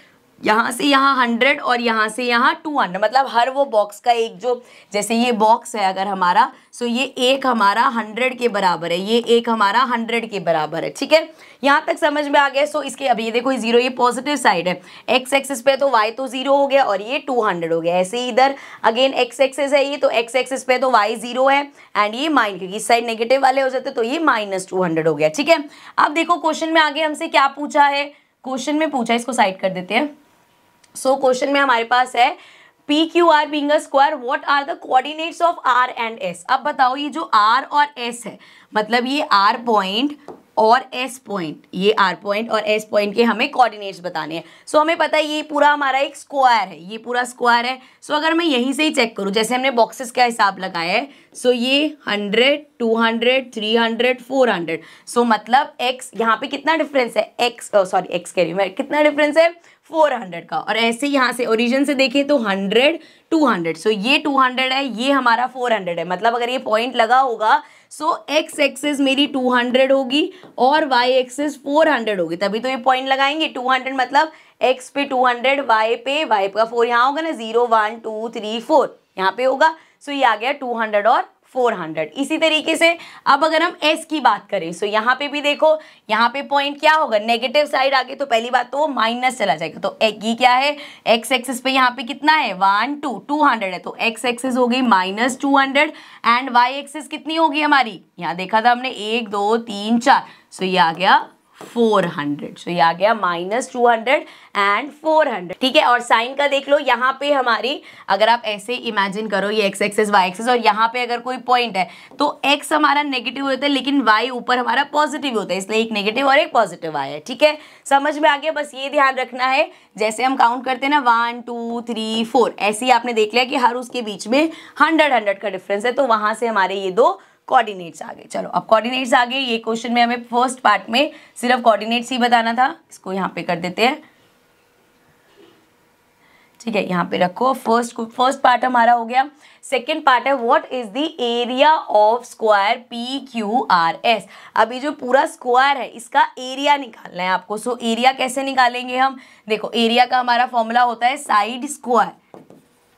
यहाँ से यहाँ 100 और यहाँ से यहाँ 200, मतलब हर वो बॉक्स का एक जो, जैसे ये बॉक्स है अगर हमारा, सो ये एक हमारा 100 के बराबर है, ये एक हमारा 100 के बराबर है। ठीक है, यहाँ तक समझ में आ गया। सो इसके अभी ये देखो 0 ये पॉजिटिव साइड है, x एक्सिस पे तो y तो 0 हो गया और ये 200 हो गया। ऐसे ही इधर अगेन x एक्सिस है ये, तो x एक्सिस पे तो y 0 है एंड ये माइन, क्योंकि इस साइड नेगेटिव वाले हो जाते तो ये -200 हो गया। ठीक है, अब देखो क्वेश्चन में आगे हमसे क्या पूछा है, क्वेश्चन में पूछा, इसको साइड कर देते हैं। सो क्वेश्चन में हमारे पास है PQR being a square, what are the coordinates of R and S। अब बताओ ये जो R और S है, मतलब ये R पॉइंट और S पॉइंट, ये R पॉइंट और S पॉइंट के हमें कोऑर्डिनेट्स बताने हैं। सो हमें पता है ये पूरा हमारा एक स्क्वायर है, ये पूरा स्क्वायर है। सो अगर मैं यहीं से ही चेक करूँ, जैसे हमने बॉक्सेस का हिसाब लगाया है, सो ये 100 200 300 400। सो मतलब x यहाँ पे कितना डिफरेंस है, x कह रही हूँ मैं, कितना डिफरेंस है 400 का। और ऐसे यहाँ से ओरिजिन से देखें तो 100 200, सो ये 200 है, ये हमारा 400 है। मतलब अगर ये पॉइंट लगा होगा सो x एक्सिस मेरी 200 होगी और y एक्सिस 400 होगी, तभी तो ये पॉइंट लगाएंगे। 200 मतलब x पे 200, y का 4 यहाँ होगा ना, 0 1 2 3 4 यहाँ पे होगा। सो ये आ गया 200 और 400। इसी तरीके से अब अगर हम s की बात करें, सो यहाँ पे भी देखो, यहाँ पे पॉइंट क्या होगा, नेगेटिव साइड आ गई तो पहली बात तो माइनस चला जाएगा। तो ये क्या है, x एक्सिस पे यहाँ पे कितना है 1 2 200 है, तो x एक्सिस हो गई -200 एंड y एक्सिस कितनी होगी हमारी, यहाँ देखा था हमने 1 2 3 4, सो ये आ गया 400। सो ये आ गया -200 एंड 400। ठीक है, और साइन का देख लो, यहाँ पे हमारी अगर आप ऐसे इमेजिन करो, ये x एक्सिस y एक्सिस, और यहाँ पे अगर कोई पॉइंट है तो x हमारा नेगेटिव होता है लेकिन y ऊपर हमारा पॉजिटिव होता है, इसलिए एक नेगेटिव और एक पॉजिटिव आया है। ठीक है, समझ में आ गया। बस ये ध्यान रखना है, जैसे हम काउंट करते हैं ना 1 2 3 4, ऐसे ही आपने देख लिया कि हर उसके बीच में 100 का डिफरेंस है, तो वहां से हमारे ये दो कोऑर्डिनेट्स आ गए। चलो अब कोऑर्डिनेट्स आ गए। ये क्वेश्चन में हमें फर्स्ट पार्ट में सिर्फ कोऑर्डिनेट्स ही बताना था, इसको यहाँ पे कर देते हैं। ठीक है, यहाँ पे रखो। फर्स्ट पार्ट हमारा हो गया। सेकेंड पार्ट है what is the area of square PQRS। अभी जो पूरा स्क्वायर है इसका एरिया निकालना है आपको। सो एरिया कैसे निकालेंगे हम, देखो एरिया का हमारा फॉर्मूला होता है side square,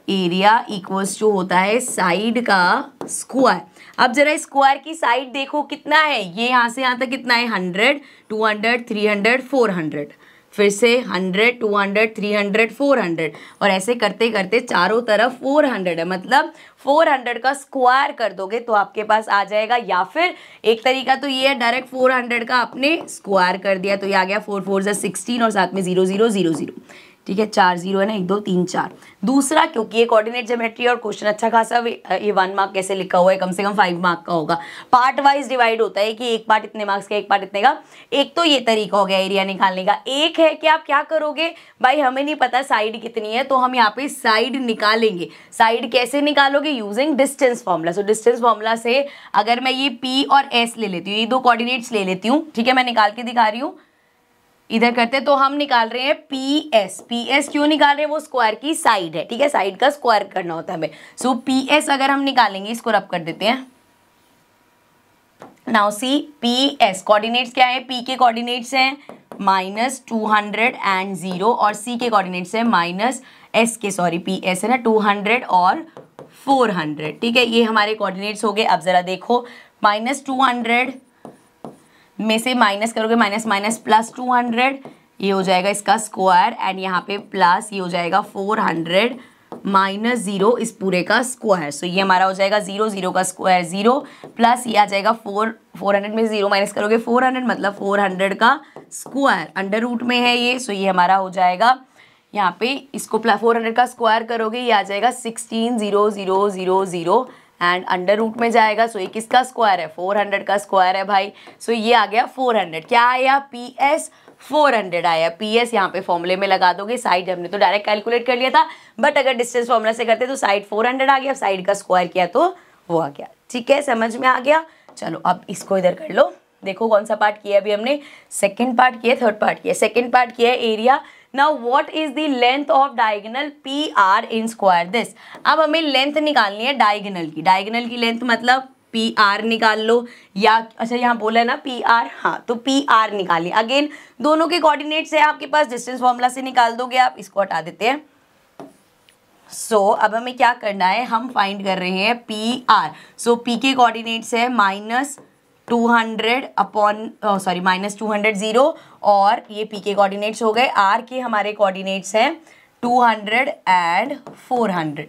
area equals to होता है साइड का स्क्वायर। अब जरा स्क्वायर की साइड देखो कितना है, ये यहाँ से यहाँ तक कितना है 100 200 300 400, फिर से 100, 200, 300, 400 और ऐसे करते करते चारों तरफ 400 है, मतलब 400 का स्क्वायर कर दोगे तो आपके पास आ जाएगा। या फिर एक तरीका तो ये है, डायरेक्ट 400 का आपने स्क्वायर कर दिया तो ये आ गया 4 4 16 और साथ में 0 0 0 0। ठीक है, 4 0 है ना, 1 2 3 4। दूसरा, क्योंकि ये कोऑर्डिनेट ज्योमेट्री और क्वेश्चन अच्छा खासा ये 1 मार्क कैसे लिखा हुआ है, कम से कम 5 मार्क का होगा। पार्ट वाइज डिवाइड होता है कि एक पार्ट इतने मार्क्स का, एक पार्ट इतने का। एक तो ये तरीका हो गया एरिया निकालने का। एक है कि आप क्या करोगे भाई, हमें नहीं पता साइड कितनी है तो हम यहाँ पे साइड निकालेंगे। साइड कैसे निकालोगे? Using distance formula. So distance formula से अगर मैं ये P और S ले लेती हूँ, ये दो कोऑर्डिनेट्स ले लेती हूँ, ठीक है, मैं निकाल के दिखा रही हूँ, इधर करते तो हम निकाल रहे हैं PS। PS क्यों निकाल रहे हैं? वो स्क्वायर की साइड है, ठीक है, साइड का स्क्वायर करना होता है हमें। सो PS अगर हम निकालेंगे, इसको रब कर देते हैं। नाउ सी PS कोऑर्डिनेट्स क्या है? P के कोऑर्डिनेट्स हैं -200 एंड 0 और C के कोऑर्डिनेट्स हैं -S के, सॉरी PS है ना 200 और 400। ठीक है, ये हमारे कोऑर्डिनेट्स हो गए। अब जरा देखो, -200 में से माइनस करोगे, माइनस माइनस प्लस 200, ये हो जाएगा इसका स्क्वायर एंड यहाँ पे प्लस ये हो जाएगा 400 माइनस 0 इस पूरे का स्क्वायर। सो ये हमारा हो जाएगा 0 0 का स्क्वायर 0 प्लस ये आ जाएगा 400 में 0 माइनस करोगे 400, मतलब 400 का स्क्वायर अंडर रूट में है ये। सो ये हमारा हो जाएगा यहाँ पे, इसको प्लस 400 का स्क्वायर करोगे ये आ जाएगा 16,0,0,0,0 एंड अंडर रूट में जाएगा। सो ये किसका स्क्वायर है? 400 का स्क्वायर है भाई। सो ये आ गया 400। क्या आया? PS 400 आया। PS यहाँ पे फॉर्मूले में लगा दोगे, साइड हमने तो डायरेक्ट कैलकुलेट कर लिया था, बट अगर डिस्टेंस फॉर्मूला से करते तो साइड 400 आ गया, साइड का स्क्वायर किया तो वो आ गया। ठीक है, समझ में आ गया। चलो अब इसको इधर कर लो। देखो कौन सा पार्ट किया अभी हमने, सेकेंड पार्ट किया, थर्ड पार्ट किया। सेकेंड पार्ट किया है area. Now what is the length of diagonal PR in square this. अब हमें लेंथ निकालनी है डायगोनल की। डायगोनल की लेंथ मतलब PR निकाल लो, या अच्छा यहाँ बोला है ना PR, हाँ तो PR निकालिए। अगेन दोनों के कोऑर्डिनेट्स है आपके पास, डिस्टेंस फॉर्मूला से निकाल दोगे आप। इसको हटा देते हैं। सो अब हमें क्या करना है, हम फाइंड कर रहे हैं PR। सो P के कोऑर्डिनेट्स है -200 अपॉन सॉरी -200 0 और ये P के कोऑर्डिनेट्स हो गए। R के हमारे कोऑर्डिनेट्स हैं 200 एंड 400।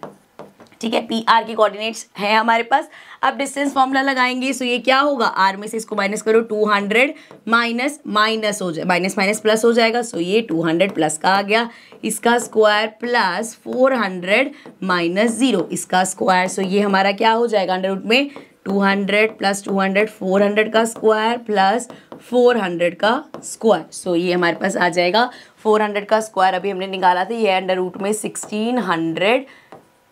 ठीक है, PR के कोऑर्डिनेट्स हैं हमारे पास। अब डिस्टेंस फॉर्मूला लगाएंगे। सो ये क्या होगा, R में से इसको माइनस करो, 200 माइनस माइनस हो जाए, माइनस माइनस प्लस हो जाएगा। सो ये 200 प्लस का आ गया, इसका स्क्वायर प्लस 400 माइनस 0 इसका स्क्वायर। सो ये हमारा क्या हो जाएगा, अंडर रूट में 200 प्लस 200 400 का स्क्वायर प्लस 400 का स्क्वायर। सो ये हमारे पास आ जाएगा 400 का स्क्वायर अभी हमने निकाला था, ये अंडर रूट में 1600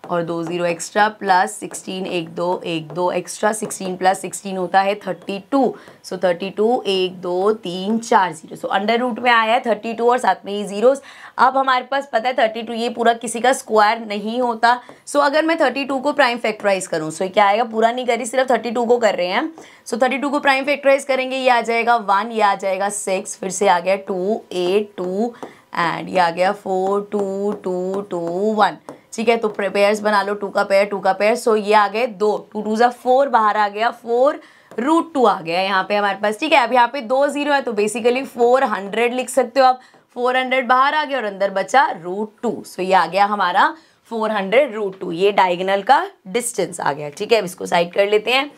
और 2 0 एक्स्ट्रा प्लस 16 1 2 1 2 एक्स्ट्रा 16 प्लस 16 होता है 32। सो 32 1 2 3 4 0। सो अंडर रूट में आया है 32 और साथ में ही जीरोस। अब हमारे पास पता है 32 ये पूरा किसी का स्क्वायर नहीं होता। सो अगर मैं 32 को प्राइम फैक्टराइज करूँ, सो क्या आएगा, पूरा नहीं करी, सिर्फ 32 को कर रहे हैं। सो 32 को प्राइम फैक्टराइज करेंगे, ये आ जाएगा 1, ये आ जाएगा 6, फिर से आ गया 2 8 2 एंड ये आ गया 4 2 2 2 1। ठीक है, तो पेयर्स बना लो, 2 का पेयर 2 का पेयर। सो ये आ गए 2 2 2 ज़ा 4 बाहर आ गया, 4√2 आ गया यहाँ पे हमारे पास। ठीक है, अब यहाँ पे 2 0 है तो बेसिकली 400 लिख सकते हो आप। 400 बाहर आ गया और अंदर बचा √2। सो ये आ गया हमारा 400√2, ये डायगोनल का डिस्टेंस आ गया। ठीक है, अब इसको साइड कर लेते हैं।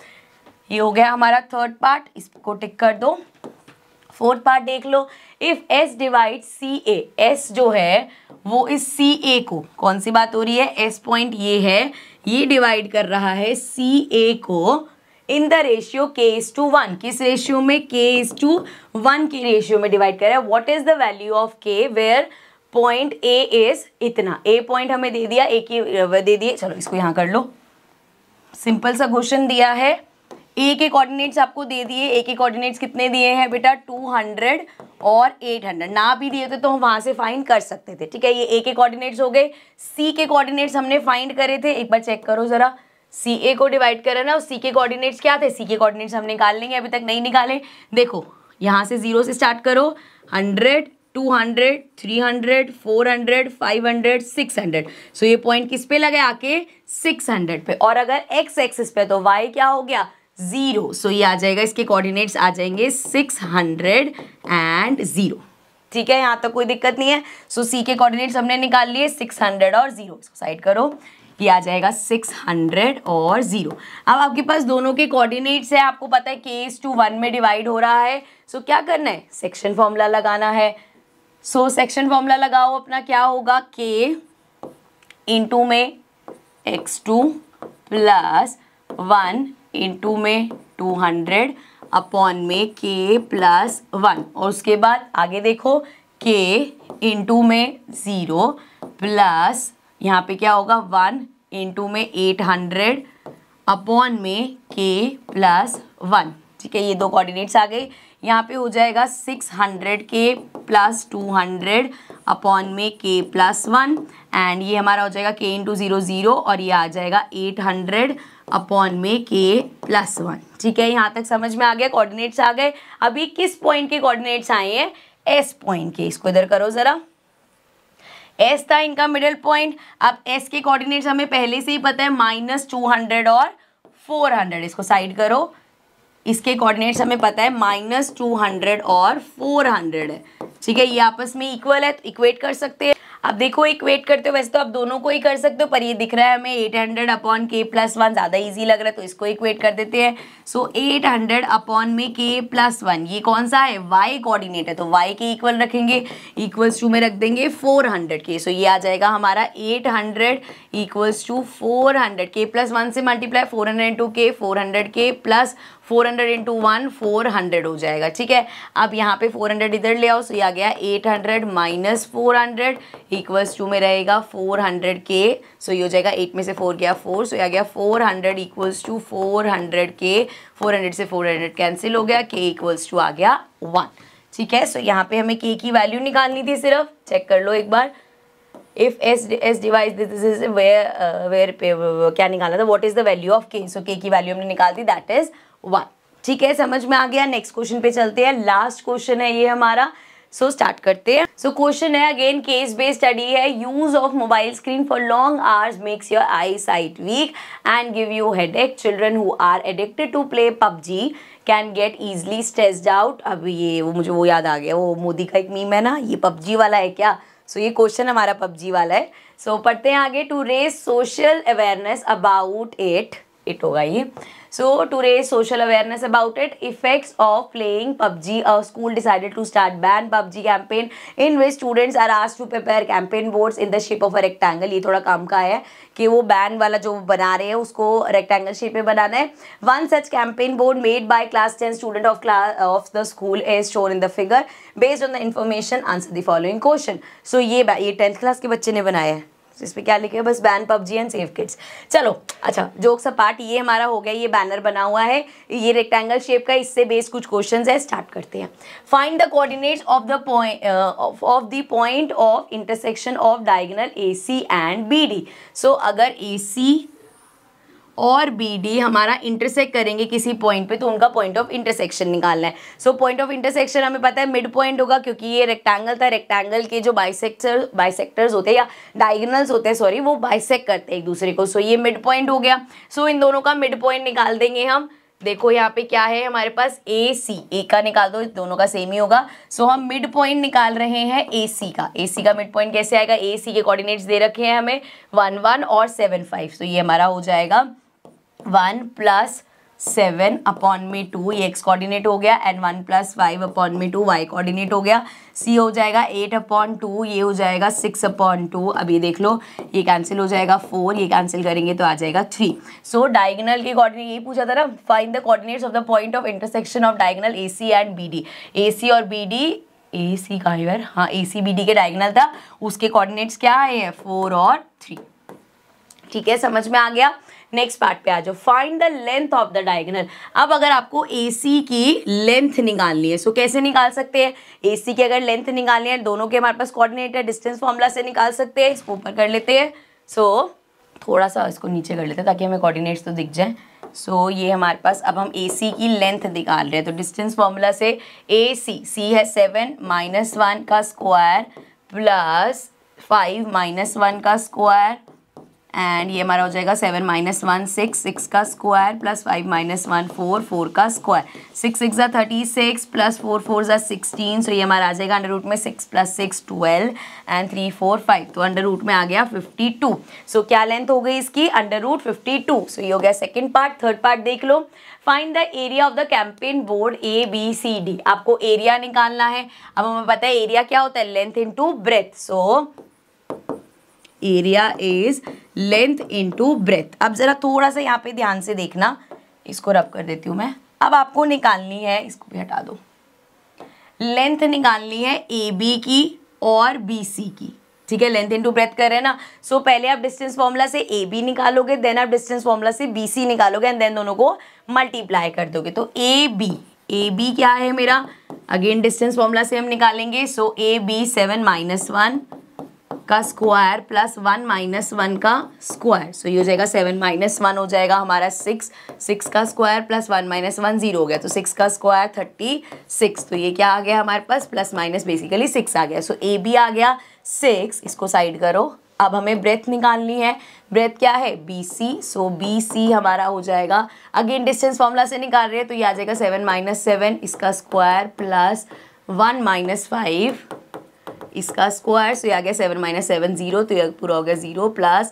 ये हो गया हमारा थर्ड पार्ट, इसको टिक कर दो। फोर्थ पार्ट देख लो, if S divide CA, S जो है वो इस CA को, कौन सी बात हो रही है, S पॉइंट ये है, ये डिवाइड कर रहा है CA को इन द रेशियो K:1। किस रेशियो में? K:1 के रेशियो में डिवाइड कर रहा है। What is the value of K where point A is इतना। A पॉइंट हमें दे दिया, A की दे दिए। चलो इसको यहाँ कर लो, सिंपल सा क्वेश्चन दिया है। A के कोऑर्डिनेट्स आपको दे दिए। A के कोऑर्डिनेट्स कितने दिए हैं बेटा, 200 और 800। ना भी दिए थे तो हम वहाँ से फाइंड कर सकते थे। ठीक है, ये A के कोऑर्डिनेट्स हो गए। C के कोऑर्डिनेट्स हमने फाइंड करे थे, एक बार चेक करो जरा। CA को डिवाइड करा ना, और C के कोऑर्डिनेट्स क्या थे, C के कोऑर्डिनेट्स हम निकाल लेंगे, अभी तक नहीं निकाले। देखो यहाँ से 0 से स्टार्ट करो, 100 200 300 400 500 600। सो ये पॉइंट किस पे लगे, आके 600 पे। और अगर x एक्सिस पे तो y क्या हो गया, 0। सो ये आ जाएगा, इसके कोऑर्डिनेट्स आ जाएंगे 600 एंड 0। ठीक है, यहाँ तक कोई दिक्कत नहीं है। सो सी के कोऑर्डिनेट्स हमने निकाल लिए 600 और 0, इसको साइड करो, ये आ जाएगा 600 और 0। अब आपके पास दोनों के कोऑर्डिनेट्स है, आपको पता है k/1 में डिवाइड हो रहा है। सो क्या करना है, सेक्शन फॉर्मूला लगाना है। सो सेक्शन फॉर्मूला लगाओ अपना, क्या होगा, k इंटू में x2 प्लस 1 इंटू में 200 अपॉन में k प्लस 1, और उसके बाद आगे देखो k इंटू में 0 प्लस यहाँ पे क्या होगा 1 इंटू में 800 अपॉन में k प्लस 1। ठीक है, ये दो कोऑर्डिनेट्स आ गए। यहाँ पे हो जाएगा 600k प्लस 200 अपॉन में k प्लस 1, एंड ये हमारा हो जाएगा k इंटू 0 0, और ये आ जाएगा 800 अपॉन में k प्लस 1। ठीक है, यहाँ तक समझ में आ गया, कोऑर्डिनेट्स आ गए। अभी किस पॉइंट के कोऑर्डिनेट्स आए हैं, s पॉइंट के। इसको इधर करो ज़रा, s था इनका मिडिल पॉइंट। अब s के कोऑर्डिनेट्स हमें पहले से ही पता है, -200 और 400, इसको साइड करो। इसके कोऑर्डिनेट्स हमें पता है -200 और 400 है। ठीक है, ये आपस में इक्वल है तो इक्वेट कर सकते हैं। अब देखो इक्वेट करते हो, वैसे तो आप दोनों को ही कर सकते हो, पर ये दिख रहा है हमें 800 अपॉन k प्लस 1 ज़्यादा इजी लग रहा है, तो इसको इक्वेट कर देते हैं। सो 800 अपॉन में k प्लस 1, ये कौन सा है, y कोऑर्डिनेट है, तो y के इक्वल रखेंगे, इक्वल्स टू में रख देंगे 400k। सो ये आ जाएगा हमारा 800 इक्वल्स टू 400, k प्लस 1 से multiply 400 into k, 400k plus 400 into 1 400 हो जाएगा। ठीक है, अब यहाँ पे 400 इधर ले आओ, सो ये आ गया 800 माइनस 400 इक्वल्स टू में रहेगा 400k। सो ये हो जाएगा 8 में से 4 गया 4, सो ये आ गया 400 इक्वल्स टू 400k। 400 से 400 कैंसिल हो गया, k इक्वल्स टू आ गया 1। ठीक है, सो यहाँ पे हमें k की वैल्यू निकालनी थी, सिर्फ चेक कर लो एक बार। If s divide this is where क्या निकालना था, what is the value of k। So k की वैल्यू हमने निकाल दी, दैट इज 1। ठीक है, समझ में आ गया। नेक्स्ट क्वेश्चन पे चलते हैं, लास्ट क्वेश्चन है ये हमारा। सो स्टार्ट करते हैं। सो क्वेश्चन है अगेन केस बेस्ड स्टडी है, use of mobile screen for long hours makes your eyesight weak and give you headache. Children who are addicted to play PUBG can get easily stressed out. अब ये मुझे वो याद आ गया, वो मोदी का एक मीम है ना, ये पबजी वाला है क्या। सो ये क्वेश्चन हमारा पबजी वाला है। सो पढ़ते हैं आगे। To raise social awareness about it होगा ये। So to raise social awareness about it, effects of playing PUBG, a school decided to start ban PUBG campaign in which students are asked to prepare campaign boards in the shape of a rectangle। ये थोड़ा काम का है कि वो ban वाला जो बना रहे हैं उसको रेक्टेंगल शेप में बनाना है। One such campaign board made by class 10 student of the school is shown in the figure. Based on the information, answer the following question। So ये 10th क्लास के बच्चे ने बनाया है। इस पे क्या लिखे है, बस ban PUBG and save kids. चलो अच्छा, जोक्स अपार्ट, ये हमारा हो गया, ये बैनर बना हुआ है, ये रेक्टेंगल शेप का, इससे बेस कुछ क्वेश्चंस है, स्टार्ट करते हैं। Find the coordinates of the point of intersection of diagonal AC and BD। सो अगर AC और BD हमारा इंटरसेक्ट करेंगे किसी पॉइंट पे, तो उनका पॉइंट ऑफ इंटरसेक्शन निकालना है। सो पॉइंट ऑफ इंटरसेक्शन हमें पता है मिड पॉइंट होगा, क्योंकि ये रेक्टेंगल था, रेक्टेंगल के जो बाइसेक्टर्स होते हैं या डायगोनल्स होते हैं, सॉरी, वो बाइसेक्ट करते हैं एक दूसरे को। सो ये मिड पॉइंट हो गया। सो इन दोनों का मिड पॉइंट निकाल देंगे हम। देखो यहाँ पे क्या है हमारे पास, AC, A का निकाल दो, दोनों का सेम ही होगा। सो हम मिड पॉइंट निकाल रहे हैं AC का। AC का मिड पॉइंट कैसे आएगा, AC के कोऑर्डिनेट्स दे रखे हैं हमें 1 1 और 7 5। तो ये हमारा हो जाएगा 1 प्लस 7 अपॉन में 2, ये x कोऑर्डिनेट हो गया, एंड 1 प्लस 5 अपॉन में 2 y कोऑर्डिनेट हो गया। C हो जाएगा 8 अपॉन 2, ये हो जाएगा 6 अपॉन 2। अब ये देख लो, ये कैंसिल हो जाएगा 4, ये कैंसिल करेंगे तो आ जाएगा 3। सो डायगोनल के कोऑर्डिनेट, यही पूछा था ना, find the coordinates of the point of intersection of diagonal AC and BD। AC और BD, AC कहाँ यार, हाँ AC BD के डायगोनल था, उसके कोऑर्डिनेट्स क्या है, 4 और 3। ठीक है, समझ में आ गया। नेक्स्ट पार्ट पे आ जाओ। Find the length of the diagonal. अब अगर आपको AC की लेंथ निकालनी है, सो कैसे निकाल सकते हैं, AC की अगर लेंथ निकालनी है, दोनों के हमारे पास कोऑर्डिनेट है, डिस्टेंस फॉर्मूला से निकाल सकते हैं। इसको ऊपर कर लेते हैं। सो थोड़ा सा इसको नीचे कर लेते हैं ताकि हमें कोऑर्डिनेट्स तो दिख जाए। सो ये हमारे पास, अब हम AC की लेंथ निकाल रहे हैं, तो डिस्टेंस फॉर्मूला से C है 7 माइनस 1 का स्क्वायर प्लस 5 माइनस 1 का स्क्वायर एंड ये हमारा हो जाएगा 7 - 1 6, 6 का स्क्वायर प्लस 5 - 1 4, 4 का स्क्वायर, 6 6 ज़ा 36 प्लस 4 4 ज़ा 16, सो ये हमारा आ जाएगा अंडर रूट में 6 + 6 12 एंड 3 4 5, तो अंडर रूट में आ गया 52। सो क्या लेंथ हो गई इसकी, अंडर रूट 52। सो ये हो गया सेकेंड पार्ट। थर्ड पार्ट देख लो, find the area of the campaign board ABCD। आपको एरिया निकालना है। अब हमें पता है एरिया क्या होता है, length into breadth. So area is length into breadth. अब जरा थोड़ा सा यहाँ पे ध्यान से देखना, इसको रब कर देती हूँ मैं। अब आपको निकालनी है, इसको भी हटा दो, लेंथ निकालनी है AB की और BC की, ठीक है। लेंथ इंटू ब्रेथ कर रहे हैं ना। सो पहले आप डिस्टेंस फॉर्मूला से AB निकालोगे, देन आप डिस्टेंस फॉर्मूला से BC निकालोगे एंड देन दोनों को मल्टीप्लाई कर दोगे। तो AB क्या है मेरा, अगेन डिस्टेंस फॉर्मूला से हम निकालेंगे। सो AB 7 - 1 का स्क्वायर प्लस 1 - 1 का स्क्वायर, सो ये हो जाएगा 7 - 1 हो जाएगा हमारा 6, 6 का स्क्वायर प्लस 1 - 1 0 हो गया, तो 6 का स्क्वायर 36। तो ये क्या आ गया हमारे पास, प्लस माइनस बेसिकली 6 आ गया। सो AB आ गया 6, इसको साइड करो। अब हमें ब्रेथ निकालनी है। ब्रेथ क्या है, BC। सो BC हमारा हो जाएगा, अगेन डिस्टेंस फॉर्मूला से निकाल रहे हैं, तो ये आ जाएगा 7 - 7 इसका स्क्वायर प्लस 1 - 5 इसका स्क्वायर। सो ये आ गया 7 - 7 0, तो ये पूरा हो गया 0 प्लस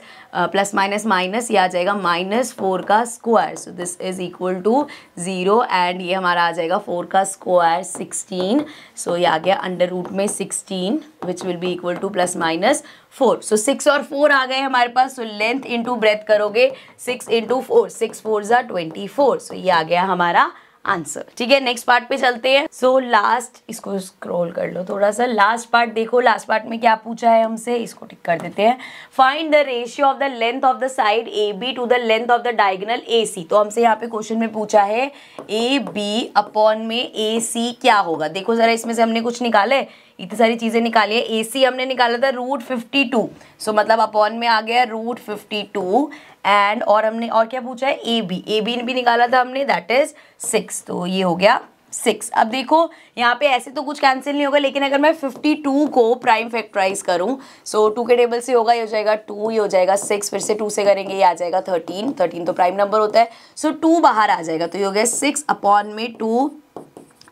प्लस माइनस माइनस, ये आ जाएगा -4 का स्क्वायर। So this is equal to 0 and ये हमारा आ जाएगा 4 का स्क्वायर 16। सो ये आ गया अंडर रूट में 16 which will be equal two plus minus 4। सो 6 और 4 आ गए हमारे पास। सो लेंथ इंटू ब्रेथ करोगे 6 × 4, 6 4 ज़ा 24। सो ये आ गया हमारा आंसर, ठीक है। नेक्स्ट पार्ट पे चलते हैं। सो लास्ट, इसको स्क्रॉल कर लो थोड़ा सा, लास्ट पार्ट देखो। लास्ट पार्ट में क्या पूछा है हमसे, इसको टिक कर देते हैं। Find the ratio of the length of the side AB to the length of the diagonal AC। तो हमसे यहाँ पे क्वेश्चन में पूछा है AB अपॉन में AC क्या होगा। देखो जरा, इसमें से हमने कुछ निकाले, इतनी सारी चीजें निकाली है। AC हमने निकाला था √52, सो मतलब अपॉन में आ गया √52 एंड और हमने और क्या पूछा है, AB भी निकाला था हमने, दैट इज 6। तो ये हो गया 6। अब देखो यहाँ पे ऐसे तो कुछ कैंसिल नहीं होगा, लेकिन अगर मैं 52 को प्राइम फैक्टराइज करूँ, सो 2 के टेबल से होगा, ये हो जाएगा 2, ये हो जाएगा 6, फिर से 2 से करेंगे, ये आ जाएगा 13, 13 तो प्राइम नंबर होता है। सो 2 बाहर आ जाएगा, तो ये हो गया 6 अपॉन में 2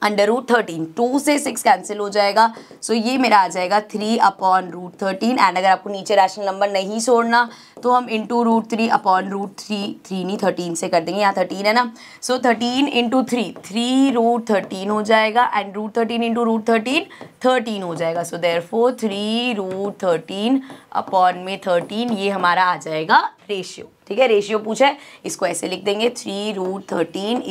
अंडर रूट 13, 2 से 6 कैंसिल हो जाएगा। सो ये मेरा आ जाएगा 3 अपॉन √13 एंड अगर आपको नीचे रैशनल नंबर नहीं छोड़ना तो हम इंटू √3 अपॉन √3, 3 नहीं 13 से कर देंगे, यहाँ 13 है ना। सो 13 × 3, 3 √13 हो जाएगा एंड √13 इंटू √13 13 हो जाएगा। सो देयरफॉर 3 √13 अपॉन में 13, ये हमारा आ जाएगा रेशियो, ठीक है। रेशियो पूछा है, इसको ऐसे लिख देंगे 3 √13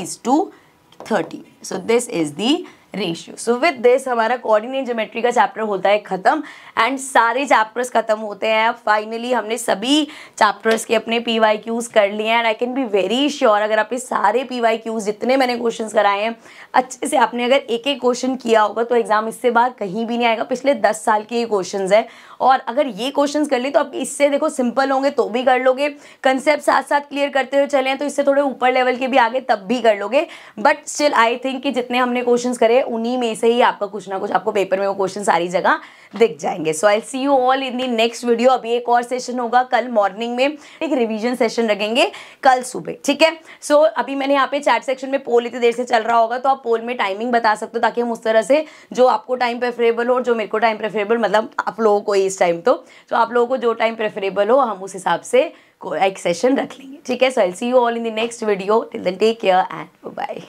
/30। So this is the ratio. So with this हमारा कोऑर्डिनेट ज्योमेट्री का चैप्टर होता है खत्म एंड सारे चैप्टर्स खत्म होते हैं। अब फाइनली हमने सभी चैप्टर्स के अपने PYQs कर लिए हैं and I can be very sure, अगर आप ये सारे PYQs जितने मैंने क्वेश्चंस कराए हैं अच्छे से आपने अगर एक एक क्वेश्चन किया होगा तो एग्जाम इससे बाहर कहीं भी नहीं आएगा। पिछले 10 साल के ये क्वेश्चंस हैं और अगर ये क्वेश्चंस कर लिए तो आप इससे देखो सिंपल होंगे तो भी कर लोगे, कंसेप्ट साथ साथ क्लियर करते हुए चले हैं तो इससे थोड़े ऊपर लेवल के भी आगे तब भी कर लोगे। बट स्टिल आई थिंक कि जितने हमने क्वेश्चंस करे उन्हीं में से ही आपका कुछ ना कुछ आपको पेपर में वो क्वेश्चन सारी जगह दिख जाएंगे। So I see you all in the next video. अभी एक और सेशन होगा कल मॉर्निंग में, एक रिवीजन सेशन रखेंगे कल सुबह, ठीक है। सो अभी मैंने यहाँ पे चैट सेक्शन में पोल इतनी देर से चल रहा होगा तो आप पोल में टाइमिंग बता सकते हो ताकि हम उस तरह से जो आपको टाइम प्रेफरेबल हो और जो मेरे को टाइम प्रेफरेबल, मतलब आप लोगों को इस टाइम तो आप लोगों को जो टाइम प्रेफरेबल हो हम उस हिसाब से एक सेशन रख लेंगे, ठीक है। So I see you all in the next video. Till then take care and bye.